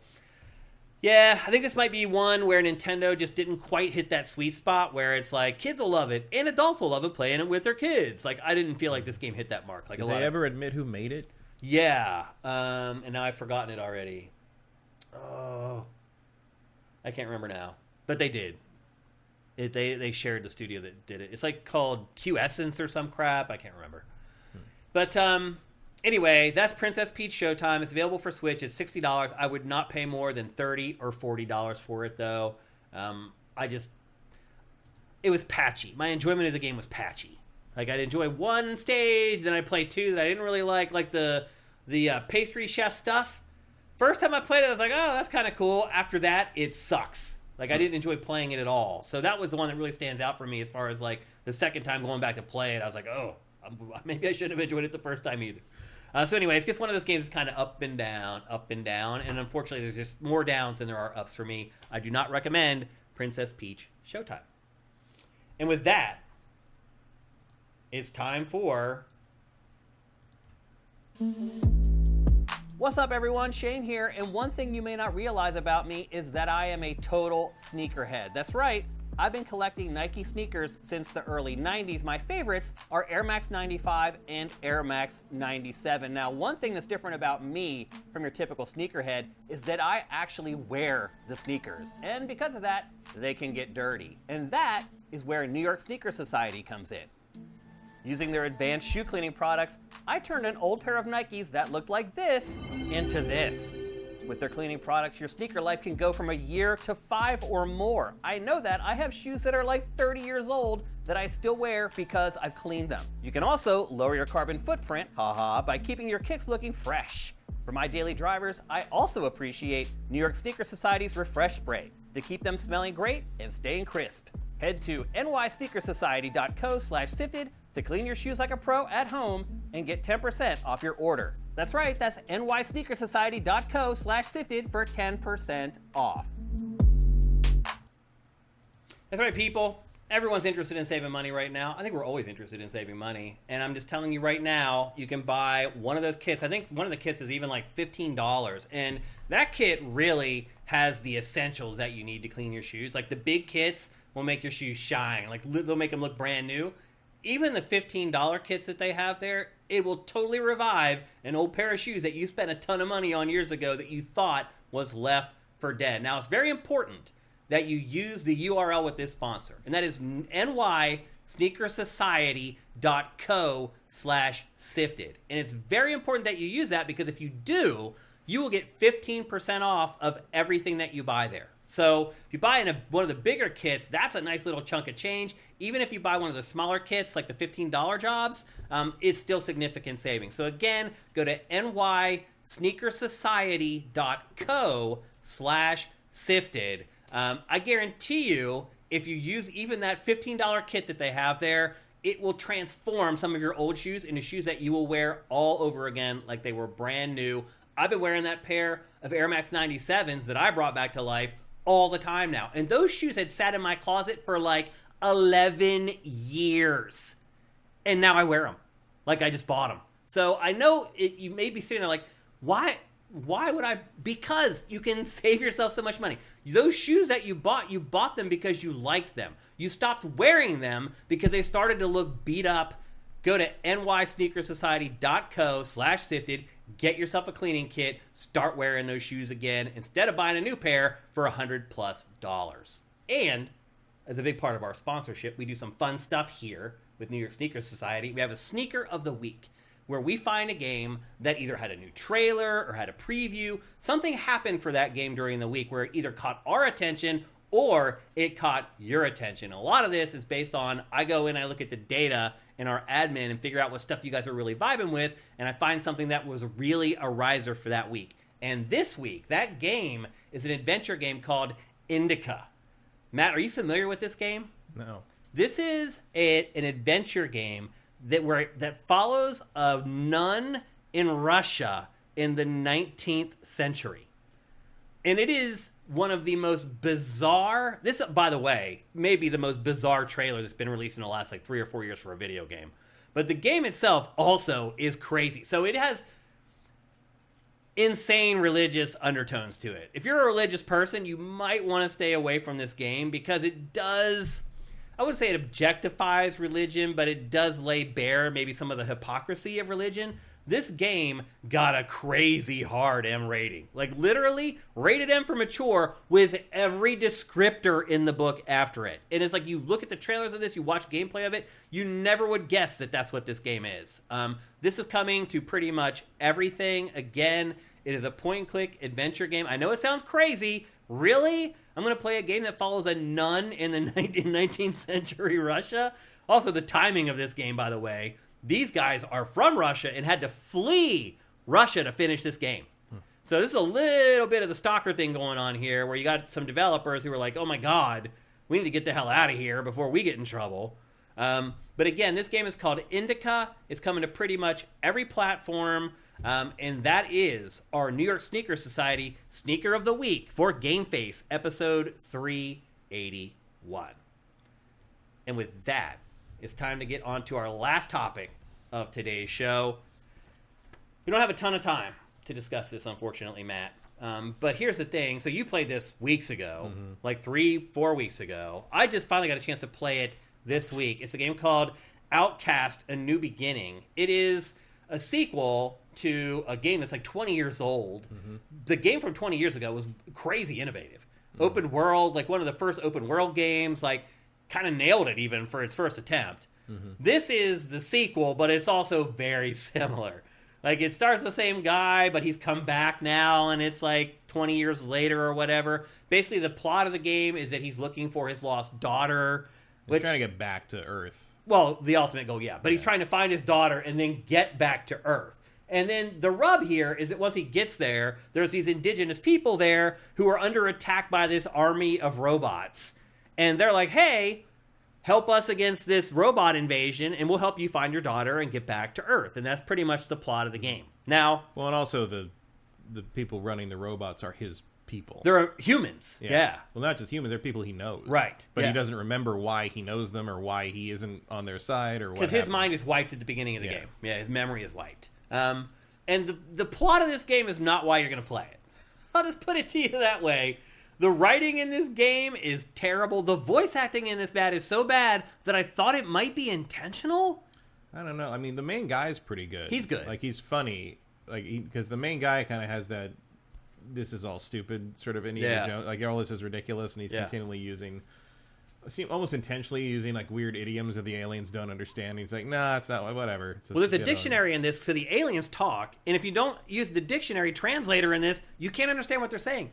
yeah, I think this might be one where Nintendo just didn't quite hit that sweet spot where it's like, kids will love it, and adults will love it playing it with their kids. Like, I didn't feel like this game hit that mark. Like, Did they ever admit who made it? Yeah, and now I've forgotten it already. Oh, I can't remember now, but they did. They shared the studio that did it. It's like called Q Essence or some crap. I can't remember. But anyway, that's Princess Peach Showtime. It's available for Switch. It's $60. I would not pay more than $30 or $40 for it, though. It was patchy. My enjoyment of the game was patchy. Like, I'd enjoy one stage, then I'd play two that I didn't really like the pastry chef stuff. First time I played it, I was like, oh, that's kind of cool. After that, it sucks. Like, I didn't enjoy playing it at all. So that was the one that really stands out for me as far as, like, the second time going back to play it. I was like, oh, maybe I shouldn't have enjoyed it the first time either. So anyway, it's just one of those games that's kind of up and down. And unfortunately, there's just more downs than there are ups for me. I do not recommend Princess Peach Showtime. And with that, it's time for... What's up, everyone? Shane here, and one thing you may not realize about me is that I am a total sneakerhead. That's right. I've been collecting Nike sneakers since the early 90s. My favorites are Air Max 95 and Air Max 97. Now, one thing that's different about me from your typical sneakerhead is that I actually wear the sneakers. And because of that, they can get dirty. And that is where New York Sneaker Society comes in. Using their advanced shoe cleaning products, I turned an old pair of Nikes that looked like this into this. With their cleaning products, your sneaker life can go from a year to 5 or more. I know that. I have shoes that are like 30 years old that I still wear because I've cleaned them. You can also lower your carbon footprint, by keeping your kicks looking fresh. For my daily drivers, I also appreciate New York Sneaker Society's Refresh Spray to keep them smelling great and staying crisp. Head to nysneakersociety.co/sifted to clean your shoes like a pro at home and get 10% off your order. That's right, that's nysneakersociety.co/sifted for 10% off. That's right, people. Everyone's interested in saving money right now. I think we're always interested in saving money. And I'm just telling you right now, you can buy one of those kits. I think one of the kits is even like $15. And that kit really has the essentials that you need to clean your shoes. Like the big kits will make your shoes shine. Like they'll make them look brand new. Even the $15 kits that they have there, it will totally revive an old pair of shoes that you spent a ton of money on years ago that you thought was left for dead. Now, it's very important that you use the URL with this sponsor, and that is nysneakersociety.co/sifted. And it's very important that you use that because if you do, you will get 15% off of everything that you buy there. So if you buy one of the bigger kits, that's a nice little chunk of change. Even if you buy one of the smaller kits, like the $15 jobs, it's still significant savings. So again, go to nysneakersociety.co/sifted. I guarantee you, if you use even that $15 kit that they have there, it will transform some of your old shoes into shoes that you will wear all over again like they were brand new. I've been wearing that pair of Air Max 97s that I brought back to life all the time now. And those shoes had sat in my closet for like 11 years. And now I wear them. Like I just bought them. So I know you may be sitting there like, why would I? Because you can save yourself so much money. Those shoes that you bought them because you liked them. You stopped wearing them because they started to look beat up. Go to nysneakersociety.co/sifted. Get yourself a cleaning kit. Start wearing those shoes again instead of buying a new pair for $100+. And as a big part of our sponsorship, we do some fun stuff here with New York Sneaker Society. We have a Sneaker of the Week, where we find a game that either had a new trailer or had a preview. Something happened for that game during the week where it either caught our attention or it caught your attention. A lot of this is based on, I go in, I look at the data in our admin and figure out what stuff you guys are really vibing with, and I find something that was really a riser for that week. And this week, that game is an adventure game called Indica. Matt, are you familiar with this game? No. This is an adventure game that follows a nun in Russia in the 19th century. And it is one of the most bizarre... This, by the way, may be the most bizarre trailer that's been released in the last like 3 or 4 years for a video game. But the game itself also is crazy. So it has insane religious undertones to it. If you're a religious person, you might want to stay away from this game because it does, I wouldn't say it objectifies religion, but it does lay bare maybe some of the hypocrisy of religion. This game got a crazy hard M rating. Like literally rated M for mature with every descriptor in the book after it. And it's like you look at the trailers of this, you watch gameplay of it, you never would guess that that's what this game is. This is coming to pretty much everything. Again, it is a point-and-click adventure game. I know it sounds crazy. Really? I'm going to play a game that follows a nun in the 19th century Russia? Also, the timing of this game, by the way. These guys are from Russia and had to flee Russia to finish this game. So this is a little bit of the stalker thing going on here where you got some developers who were like, oh my God, we need to get the hell out of here before we get in trouble. But again, this game is called Indica. It's coming to pretty much every platform. And that is our New York Sneaker Society Sneaker of the Week for GameFace, episode 381. And with that, it's time to get on to our last topic of today's show. We don't have a ton of time to discuss this, unfortunately, Matt. But here's the thing. So you played this weeks ago, like 3-4 weeks ago. I just finally got a chance to play it this week. It's a game called Outcast, A New Beginning. It is a sequel to a game that's like 20 years old. The game from 20 years ago was crazy innovative. Open world, like one of the first open world games, like kind of nailed it even for its first attempt. This is the sequel, but it's also very similar. Like it stars the same guy, but he's come back now, and it's like 20 years later or whatever. Basically, the plot of the game is that he's looking for his lost daughter. He's trying to get back to Earth. Well, the ultimate goal, yeah. But he's trying to find his daughter and then get back to Earth. And then the rub here is that once he gets there, there's these indigenous people there who are under attack by this army of robots. And they're like, hey, help us against this robot invasion, and we'll help you find your daughter and get back to Earth. And that's pretty much the plot of the game. Now, well, and also the people running the robots are his people. They're humans. Yeah. Well, not just humans, they're people he knows. Right. But he doesn't remember why he knows them or why he isn't on their side or what. Because his mind is wiped at the beginning of the game. Yeah, his memory is wiped. And the plot of this game is not why you're going to play it. I'll just put it to you that way. The writing in this game is terrible. The voice acting in this is so bad that I thought it might be intentional. I don't know. I mean, the main guy is pretty good. He's good. Like, he's funny. Like, because the main guy kind of has that this is all stupid sort of Indiana Jones. Like, all this is ridiculous, and he's continually using, almost intentionally using, like, weird idioms that the aliens don't understand. He's like, nah, it's not, whatever. It's well, there's a dictionary in this, so the aliens talk, and if you don't use the dictionary translator in this, you can't understand what they're saying.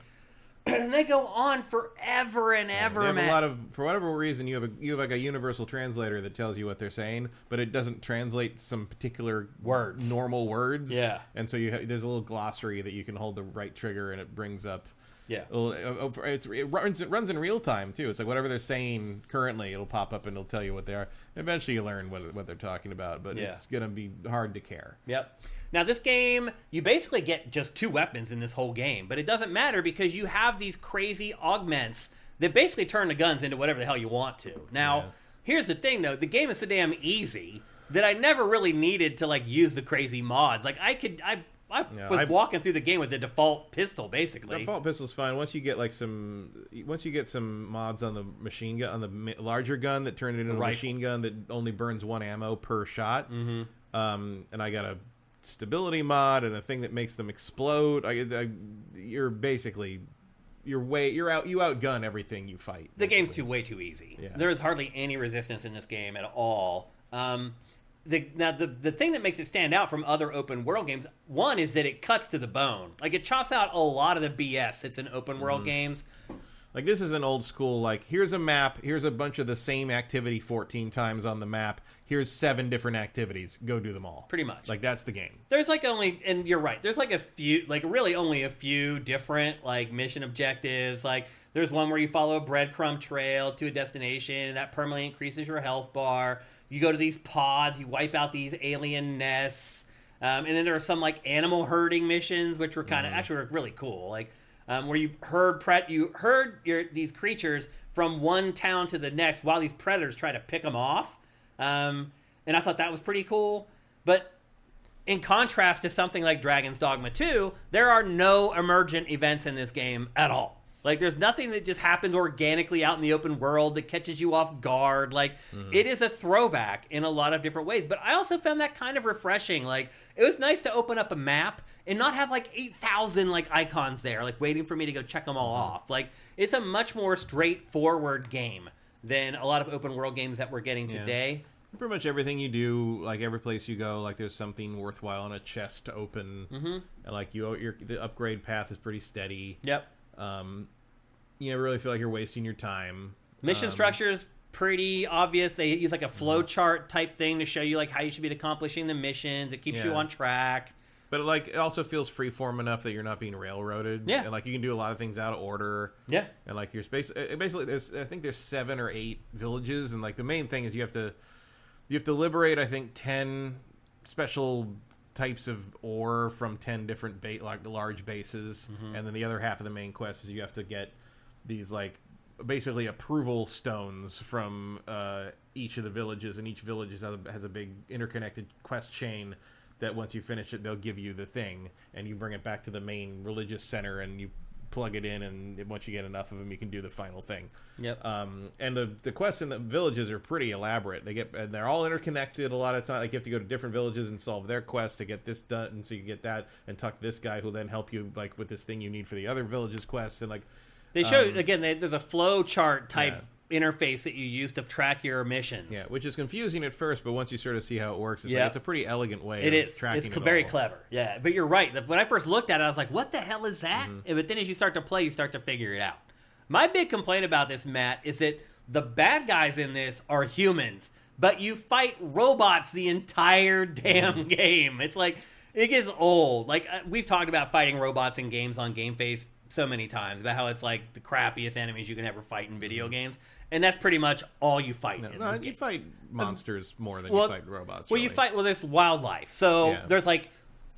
And they go on forever and ever, man. A lot of, for whatever reason, you have like a universal translator that tells you what they're saying, but it doesn't translate some particular words, normal words. Yeah. And so there's a little glossary that you can hold the right trigger, and it brings up. Yeah. It runs in real time too. It's like whatever they're saying currently, it'll pop up and it'll tell you what they are. Eventually, you learn what they're talking about, but it's gonna be hard to care. Yep. Now, this game, you basically get just 2 weapons in this whole game, but it doesn't matter because you have these crazy augments that basically turn the guns into whatever the hell you want to. Now, here's the thing, though. The game is so damn easy that I never really needed to, like, use the crazy mods. Like, I was walking through the game with the default pistol, basically. The default pistol's fine. Once you get some mods on the machine gun, on the larger gun that turn it into a machine gun that only burns 1 ammo per shot, and I got a stability mod and a thing that makes them explode. You outgun everything you fight. The game's way too easy. Yeah. There is hardly any resistance in this game at all. The thing that makes it stand out from other open world games, one is that it cuts to the bone. Like, it chops out a lot of the BS that's in open world games. Like, this is an old school, like, here's a map, here's a bunch of the same activity 14 times on the map, here's 7 different activities, go do them all. Pretty much. Like, that's the game. There's, like, only, and you're right, there's, like, a few, like, really only a few different, like, mission objectives. Like, there's one where you follow a breadcrumb trail to a destination, and that permanently increases your health bar. You go to these pods, you wipe out these alien nests, and then there are some, like, animal herding missions, which were kind of, actually were really cool. Like, where you herd these creatures from one town to the next while these predators try to pick them off. And and I thought that was pretty cool. But in contrast to something like Dragon's Dogma 2, there are no emergent events in this game at all. Like, there's nothing that just happens organically out in the open world that catches you off guard. Like, it is a throwback in a lot of different ways. But I also found that kind of refreshing. Like, it was nice to open up a map and not have, like, 8,000, like, icons there, like, waiting for me to go check them all off. Like, it's a much more straightforward game than a lot of open world games that we're getting today. Pretty much everything you do, like every place you go, like there's something worthwhile in a chest to open, and like the upgrade path is pretty steady. Yep. You never really feel like you're wasting your time. Mission structure is pretty obvious. They use like a flow chart type thing to show you like how you should be accomplishing the missions. It keeps you on track. But like it also feels freeform enough that you're not being railroaded. Yeah. And like you can do a lot of things out of order. Yeah. And like your space, basically, I think there's 7 or 8 villages, and like the main thing is you have to liberate, I think, 10 special types of ore from 10 different like large bases, and then the other half of the main quest is you have to get these like basically approval stones from each of the villages, and each village has a big interconnected quest chain that once you finish it, they'll give you the thing, and you bring it back to the main religious center, and you plug it in, and once you get enough of them, you can do the final thing. Yep. And the quests in the villages are pretty elaborate. And they're all interconnected a lot of times. Like you have to go to different villages and solve their quests to get this done, and so you get that and talk to this guy who'll then help you like with this thing you need for the other villages quests. And like they show again, there's a flow chart type interface that you use to track your missions. Yeah, which is confusing at first, but once you sort of see how it works, it's like it's a pretty elegant way of tracking It's very clever. Yeah, but you're right. When I first looked at it, I was like, what the hell is that? But then as you start to play, you start to figure it out. My big complaint about this, Matt, is that the bad guys in this are humans, but you fight robots the entire damn game. It's like, it gets old. Like, we've talked about fighting robots in games on GameFace so many times, about how it's like the crappiest enemies you can ever fight in video games. And that's pretty much all you fight in this game. You fight monsters more than you fight robots. Well, really. There's wildlife. So there's like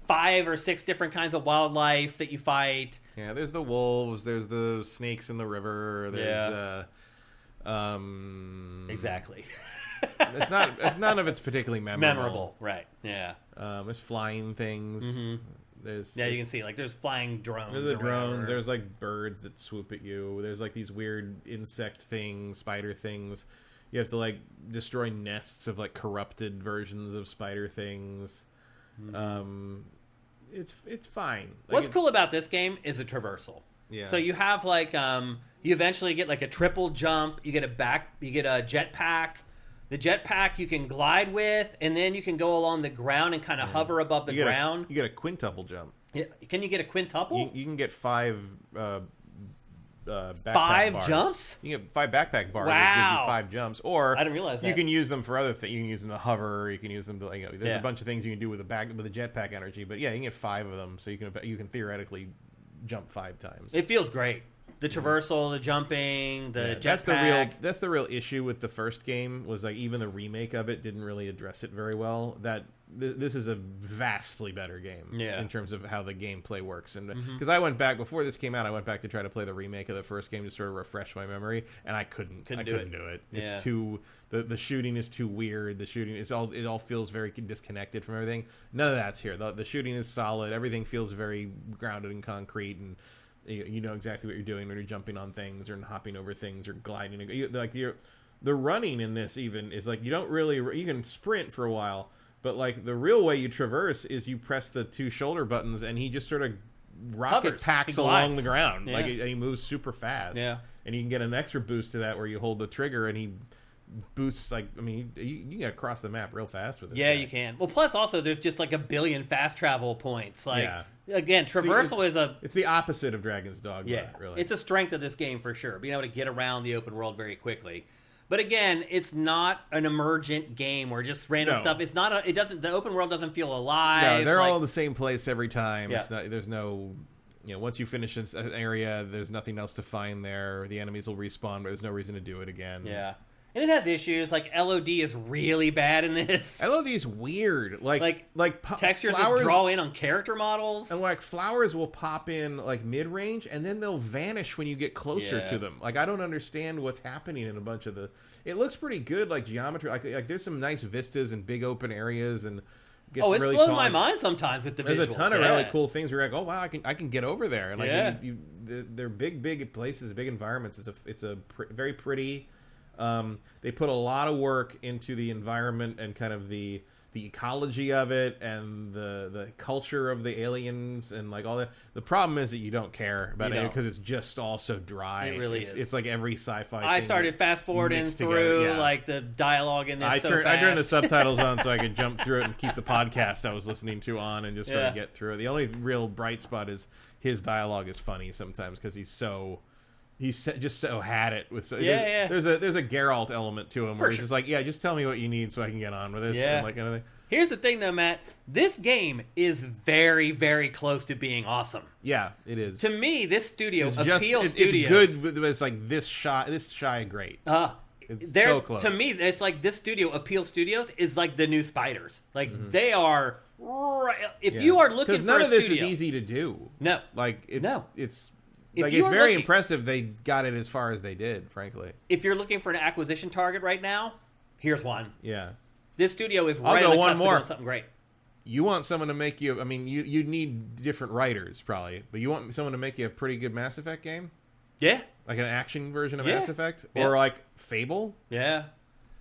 5 or 6 different kinds of wildlife that you fight. Yeah, there's the wolves, there's the snakes in the river, there's exactly. it's none of it's particularly memorable. Right. Yeah. There's flying things. There's you can see like there's flying drones. There's the drones. There's like birds that swoop at you. There's like these weird insect things, spider things. You have to like destroy nests of like corrupted versions of spider things. It's fine. Like, what's cool about this game is a traversal. Yeah. So you have like you eventually get like a triple jump. You get a jetpack. The jetpack you can glide with, and then you can go along the ground and kind of hover above the ground. You get a quintuple jump. Yeah. Can you get a quintuple? You can get 5 backpack 5 bars. jumps? You get 5 backpack bars. Wow. That give you 5 jumps. Or I didn't realize that. You can use them for other things. You can use them to hover. You can use them to there's a bunch of things you can do with the jetpack energy. But yeah, you can get 5 of them, so you can theoretically jump 5 times. It feels great. The traversal, the jumping, the jetpack. That's the real issue with the first game, was like even the remake of it didn't really address it very well. That this is a vastly better game in terms of how the gameplay works. And because I went back before this came out, I went back to try to play the remake of the first game to sort of refresh my memory, and I couldn't do it. It's too the shooting is too weird. The shooting is it all feels very disconnected from everything. None of that's here. The shooting is solid. Everything feels very grounded in concrete, and you know exactly what you're doing when you're jumping on things or hopping over things or gliding. The running in this even is like you can sprint for a while, but like the real way you traverse is you press the 2 shoulder buttons and he just sort of packs along the ground. Like he moves super fast. Yeah, and you can get an extra boost to that where you hold the trigger and he boosts. Like, I mean, you can get across the map real fast with this guy. You can. Well, plus also there's just like a billion fast travel points. Like again, traversal it's the opposite of Dragon's Dogma. Yeah, really. It's a strength of this game for sure, being able to get around the open world very quickly. But again, it's not an emergent game where just random stuff. It's not. The open world doesn't feel alive. No, they're all in the same place every time. Yeah. It's not. There's no. Once you finish an area, there's nothing else to find there. The enemies will respawn, but there's no reason to do it again. Yeah. And it has issues. Like, LOD is really bad in this. LOD is weird. Like textures flowers, just draw in on character models. And, like, flowers will pop in, like, mid-range, and then they'll vanish when you get closer to them. Like, I don't understand what's happening in a bunch of the... It looks pretty good, like, geometry. Like there's some nice vistas and big open areas, and... It's really blown my mind sometimes with the visuals. There's a ton of really cool things where you're like, oh, wow, I can get over there. And, like, they're big places, big environments. It's very pretty... they put a lot of work into the environment and kind of the ecology of it and the culture of the aliens and like all that. The problem is that you don't care about it because it's just all so dry. It really is. It's like every sci-fi I started fast forwarding through like the dialogue in this I turned the subtitles on so I could jump through it and keep the podcast I was listening to on and just try to get through it. The only real bright spot is his dialogue is funny sometimes because he's just so had it with there's a Geralt element to him where he's just like, just tell me what you need so I can get on with this and like anything. Here's the thing though, Matt, this game is very, very close to being awesome. Yeah, it is. To me, this studio, Appeal Studios, it's good, but it's like this shy great. It's so close. To me, it's like this studio, Appeal Studios, is like the new Spiders. Like they are if you are looking for none a of this studio, is easy to do. No. Like it's If like you it's are very looking- impressive they got it as far as they did, frankly. If you're looking for an acquisition target right now, here's one. Yeah. This studio is I'll right go on the one cusp of more. doing something great. You want someone to make you... I mean, you need different writers, probably. But you want someone to make you a pretty good Mass Effect game? Yeah. Like an action version of Yeah. Mass Effect? Yeah. Or like Fable? Yeah.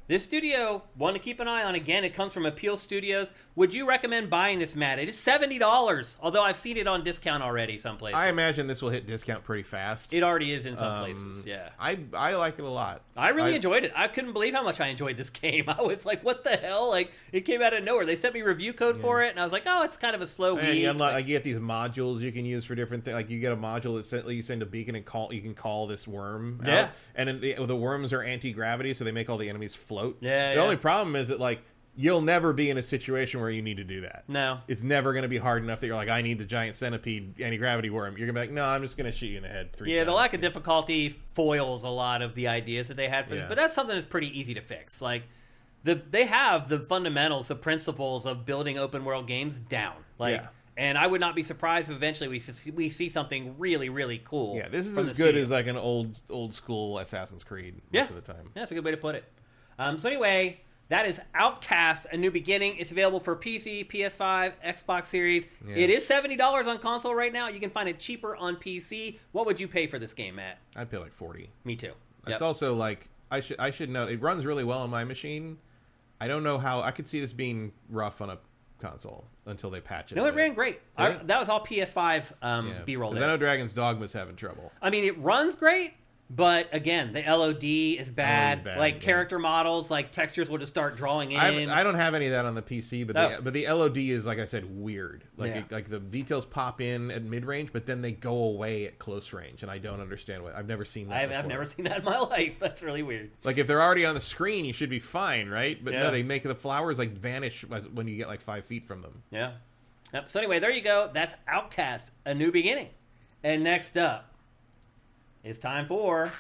This studio, one to keep an eye on. Again, it comes from Appeal Studios. Would you recommend buying this, Matt? It is $70, although I've seen it on discount already some places. I imagine this will hit discount pretty fast. It already is in some places, yeah. I like it a lot. I really enjoyed it. I couldn't believe how much I enjoyed this game. I was like, what the hell? Like, it came out of nowhere. They sent me review code for it, and I was like, oh, it's kind of a slow week. You get these modules you can use for different things. Like, you get a module that you send a beacon and you can call this worm out. And then the worms are anti-gravity, so they make all the enemies float. Yeah, the only problem is that, like, you'll never be in a situation where you need to do that. No. It's never going to be hard enough that you're like, I need the giant centipede anti-gravity worm. You're going to be like, no, I'm just going to shoot you in the head 3 times. Yeah, the lack of difficulty foils a lot of the ideas that they had for this. But that's something that's pretty easy to fix. Like, they have the fundamentals, the principles of building open world games down. Like, and I would not be surprised if eventually we see something really, really cool. Yeah, this is as good as like an old school Assassin's Creed most of the time. Yeah, that's a good way to put it. So anyway, that is Outcast, A New Beginning. It's available for PC, PS5, Xbox Series. Yeah. It is $70 on console right now. You can find it cheaper on PC. What would you pay for this game, Matt? I'd pay like $40. Me too. It's also like, I should note, it runs really well on my machine. I don't know how, I could see this being rough on a console until they patch it. No, it ran great. That was all PS5 B-roll. Because I know Dragon's Dogma's having trouble. I mean, it runs great. But again, the LOD is bad. Like character models, like textures will just start drawing in. I don't have any of that on the PC, but the LOD is, like I said, weird. Like the details pop in at mid range, but then they go away at close range, and I don't understand what. I've never seen that. I've never seen that in my life. That's really weird. Like if they're already on the screen, you should be fine, right? But no, they make the flowers like vanish when you get like 5 feet from them. Yeah. Yep. So anyway, there you go. That's Outcast: A New Beginning. And next up, it's time for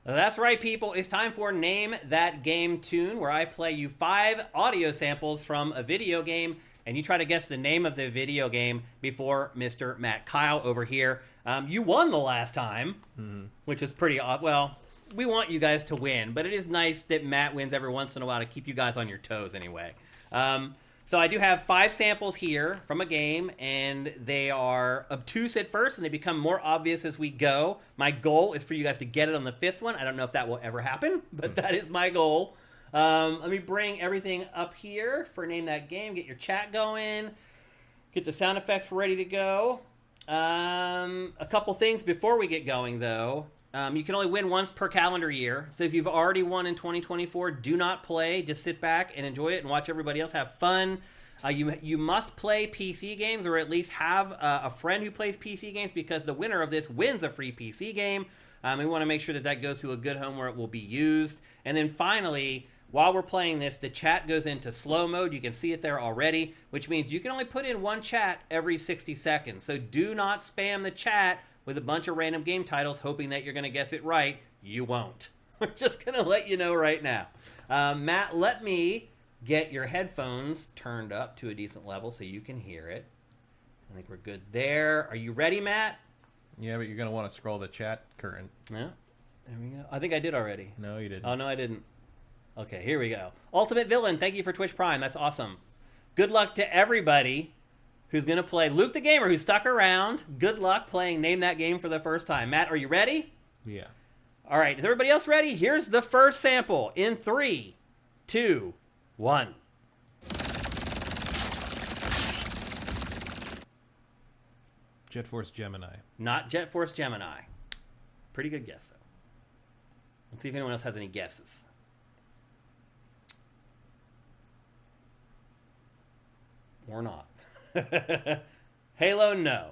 That's right, people. It's time for Name That Game Tune, where I play you 5 audio samples from a video game, and you try to guess the name of the video game before Mr. Matt Kyle over here. You won the last time, which is pretty odd. Well, we want you guys to win, but it is nice that Matt wins every once in a while to keep you guys on your toes anyway. So I do have 5 samples here from a game, and they are obtuse at first, and they become more obvious as we go. My goal is for you guys to get it on the 5th one. I don't know if that will ever happen, but that is my goal. Let me bring everything up here for Name That Game. Get your chat going. Get the sound effects ready to go. A couple things before we get going, though. You can only win once per calendar year. So if you've already won in 2024, do not play. Just sit back and enjoy it and watch everybody else have fun. You must play PC games, or at least have a friend who plays PC games, because the winner of this wins a free PC game. We want to make sure that goes to a good home where it will be used. And then finally, while we're playing this, the chat goes into slow mode. You can see it there already, which means you can only put in one chat every 60 seconds. So do not spam the chat with a bunch of random game titles hoping that you're going to guess it right. You won't. We're just going to let you know right now. Matt, let me get your headphones turned up to a decent level so you can hear it. I think we're good there. Are you ready, Matt? Yeah, but you're going to want to scroll the chat current. Yeah. There we go. I think I did already. No, you didn't. Oh, no, I didn't. Okay, here we go. Ultimate Villain, thank you for Twitch Prime. That's awesome. Good luck to everybody who's going to play. Luke the Gamer, who stuck around. Good luck playing Name That Game for the first time. Matt, are you ready? Yeah. All right, is everybody else ready? Here's the first sample in 3, 2, 1. Jet Force Gemini. Not Jet Force Gemini. Pretty good guess, though. Let's see if anyone else has any guesses. Or not. Halo, no.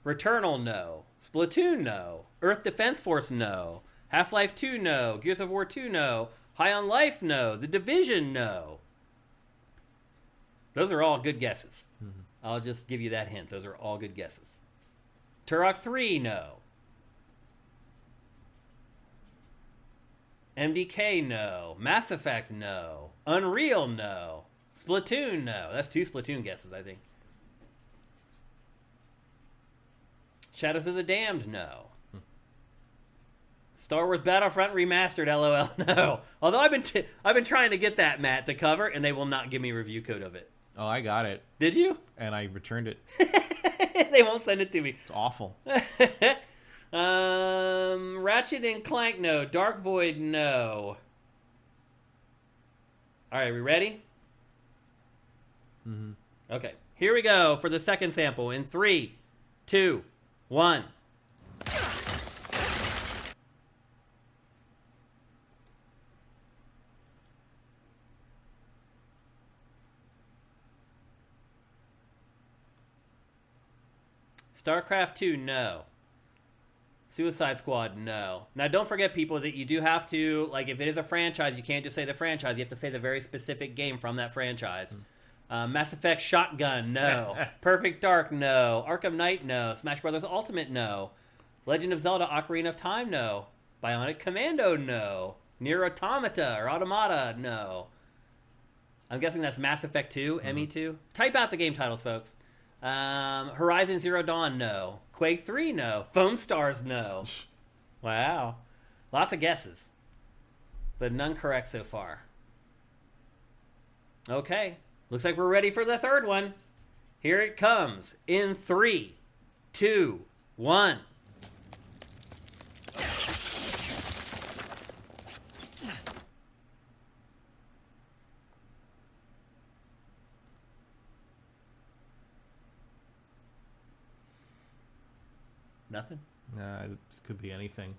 Returnal, no. Splatoon, no. Earth Defense Force, no. Half-Life 2, no. Gears of War 2, no. High on Life, no. The Division, no. Those are all good guesses. Mm-hmm. I'll just give you that hint. Those are all good guesses. Turok 3, no. MDK, no. Mass Effect, no. Unreal, no. Splatoon, no. That's 2 Splatoon guesses, I think. Shadows of the Damned, no. Star Wars Battlefront Remastered, LOL, no. Although I've been trying to get that, Matt, to cover, and they will not give me a review code of it. Oh, I got it. Did you? And I returned it. They won't send it to me. It's awful. Ratchet and Clank, no. Dark Void, no. All right, we ready? Mm-hmm. Okay, here we go for the second sample in 3, 2, 1. StarCraft 2, no. Suicide Squad, no. Now, don't forget, people, that you do have to, like, if it is a franchise, you can't just say the franchise. You have to say the very specific game from that franchise. Mass Effect Shotgun, no. Perfect Dark, no. Arkham Knight, no. Smash Brothers Ultimate, no. Legend of Zelda Ocarina of Time, no. Bionic Commando, no. Nier Automata or Automata, no. I'm guessing that's Mass Effect 2, ME2. Type out the game titles, folks. Horizon Zero Dawn, no. Quake 3, no. Foam Stars, no. Wow. Lots of guesses. But none correct so far. Okay. Looks like we're ready for the third one. Here it comes in 3, 2, 1. Nothing? Nah, it could be anything.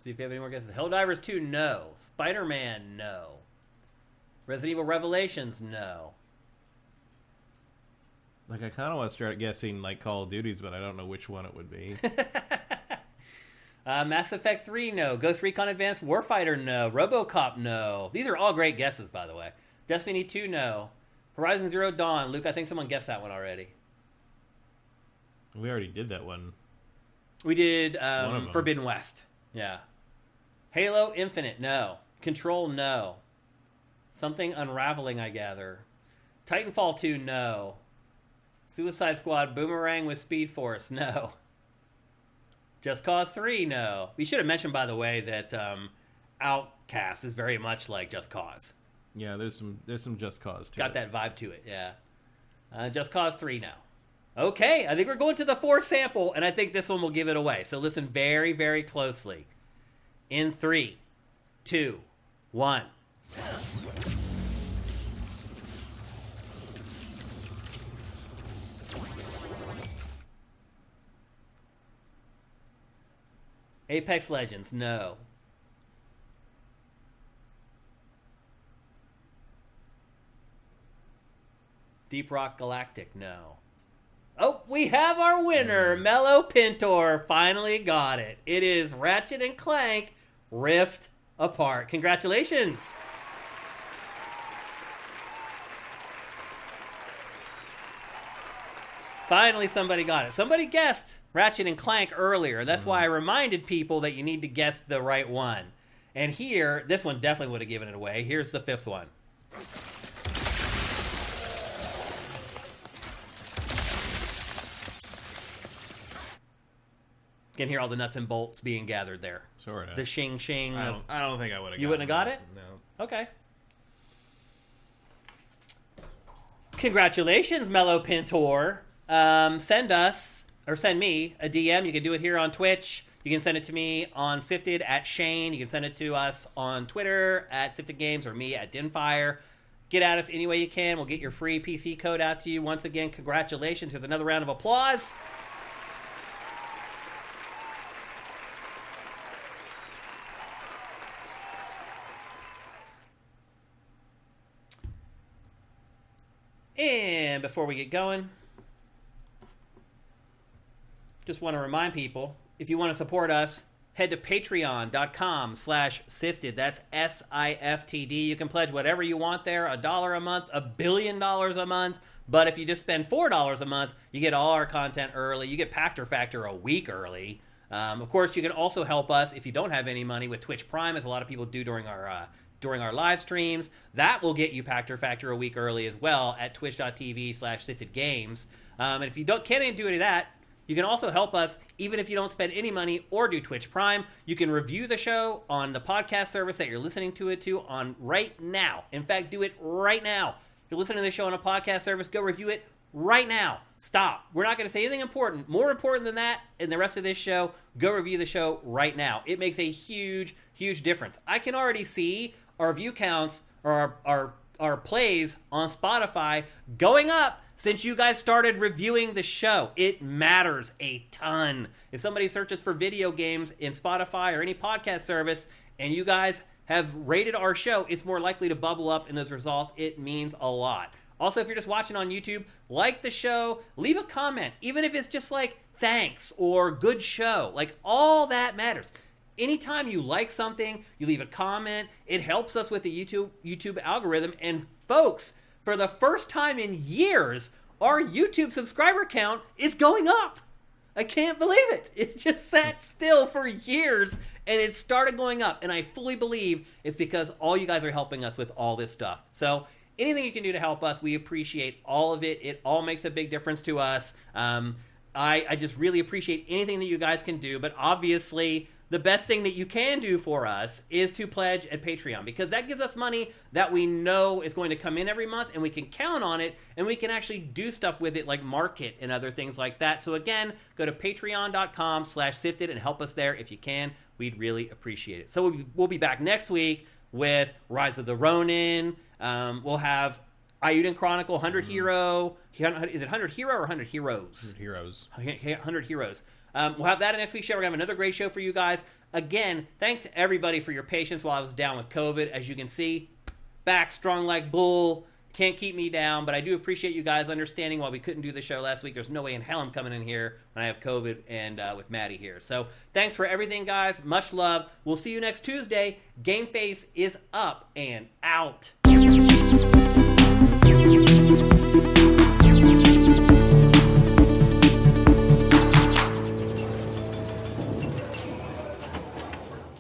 See if you have any more guesses. Helldivers 2, no. Spider-Man, no. Resident Evil Revelations, no. Like, I kind of want to start guessing, like, Call of Duties, but I don't know which one it would be. Mass Effect 3, no. Ghost Recon Advanced Warfighter, no. RoboCop, no. These are all great guesses, by the way. Destiny 2, no. Horizon Zero Dawn. Luke, I think someone guessed that one already. We already did that one. We did Forbidden West. Yeah. Halo Infinite, no. Control, no. Something Unraveling, I gather. Titanfall 2, no. Suicide Squad Boomerang with Speed Force, no. Just Cause 3, no. We should have mentioned, by the way, that Outcast is very much like Just Cause. Yeah, there's some Just Cause too. Got that vibe to it, yeah. Just Cause 3, no. Okay, I think we're going to the fourth sample, and I think this one will give it away. So listen very, very closely. In 3, 2, 1. Apex Legends, no. Deep Rock Galactic, no. Oh, we have our winner. Mellow Pintor finally got it. It is Ratchet and Clank Rift Apart. Congratulations. Finally, somebody got it. Somebody guessed Ratchet and Clank earlier. That's why I reminded people that you need to guess the right one. And here, this one definitely would have given it away. Here's the fifth one. You can hear all the nuts and bolts being gathered there. Sort of. The shing shing. I don't think I would have. You wouldn't have got it? No. Okay. Congratulations, Mellow Pintor. Send me a DM. You can do it here on Twitch. You can send it to me on Sifted at Shane. You can send it to us on Twitter at Sifted Games or me at Dinfire. Get at us any way you can. We'll get your free PC code out to you. Once again, congratulations. Here's another round of applause. And before we get going, just want to remind people, if you want to support us, head to patreon.com/sifted. That's SIFTD. You can pledge whatever you want there, $1 a month, $1 billion a month. But if you just spend $4 a month, you get all our content early. You get Pactor Factor a week early. Of course, you can also help us if you don't have any money with Twitch Prime, as a lot of people do during our live streams. That will get you Pactor Factor a week early as well at twitch.tv/siftedgames. And if you can't do any of that, you can also help us even if you don't spend any money or do Twitch Prime. You can review the show on the podcast service that you're listening to it to on right now. In fact, do it right now. If you're listening to the show on a podcast service, go review it right now. Stop. We're not going to say anything important. More important than that in the rest of this show, go review the show right now. It makes a huge, huge difference. I can already see our view counts or our plays on Spotify going up since you guys started reviewing the show. It matters a ton. If somebody searches for video games in Spotify or any podcast service and you guys have rated our show, it's more likely to bubble up in those results. It means a lot. Also, if you're just watching on YouTube, like the show, leave a comment, even if it's just like thanks or good show. Like, all that matters. Anytime you like something, you leave a comment, it helps us with the YouTube algorithm. And folks, for the first time in years, our YouTube subscriber count is going up. I can't believe it. It just sat still for years and it started going up. And I fully believe it's because all you guys are helping us with all this stuff. So anything you can do to help us, we appreciate all of it. It all makes a big difference to us. I just really appreciate anything that you guys can do. But obviously, the best thing that you can do for us is to pledge at Patreon, because that gives us money that we know is going to come in every month and we can count on it and we can actually do stuff with it like market and other things like that. So again, go to patreon.com/sifted and help us there if you can. We'd really appreciate it. So we'll be back next week with Rise of the Ronin. We'll have Ayuden Chronicle, 100 Hero. Is it 100 Hero or 100 Heroes? 100 Heroes. 100 Heroes. We'll have that in next week's show. We're going to have another great show for you guys. Again, thanks to everybody for your patience while I was down with COVID. As you can see, back strong like bull. Can't keep me down, but I do appreciate you guys understanding why we couldn't do the show last week. There's no way in hell I'm coming in here when I have COVID and with Maddie here. So thanks for everything, guys. Much love. We'll see you next Tuesday. GameFace is up and out.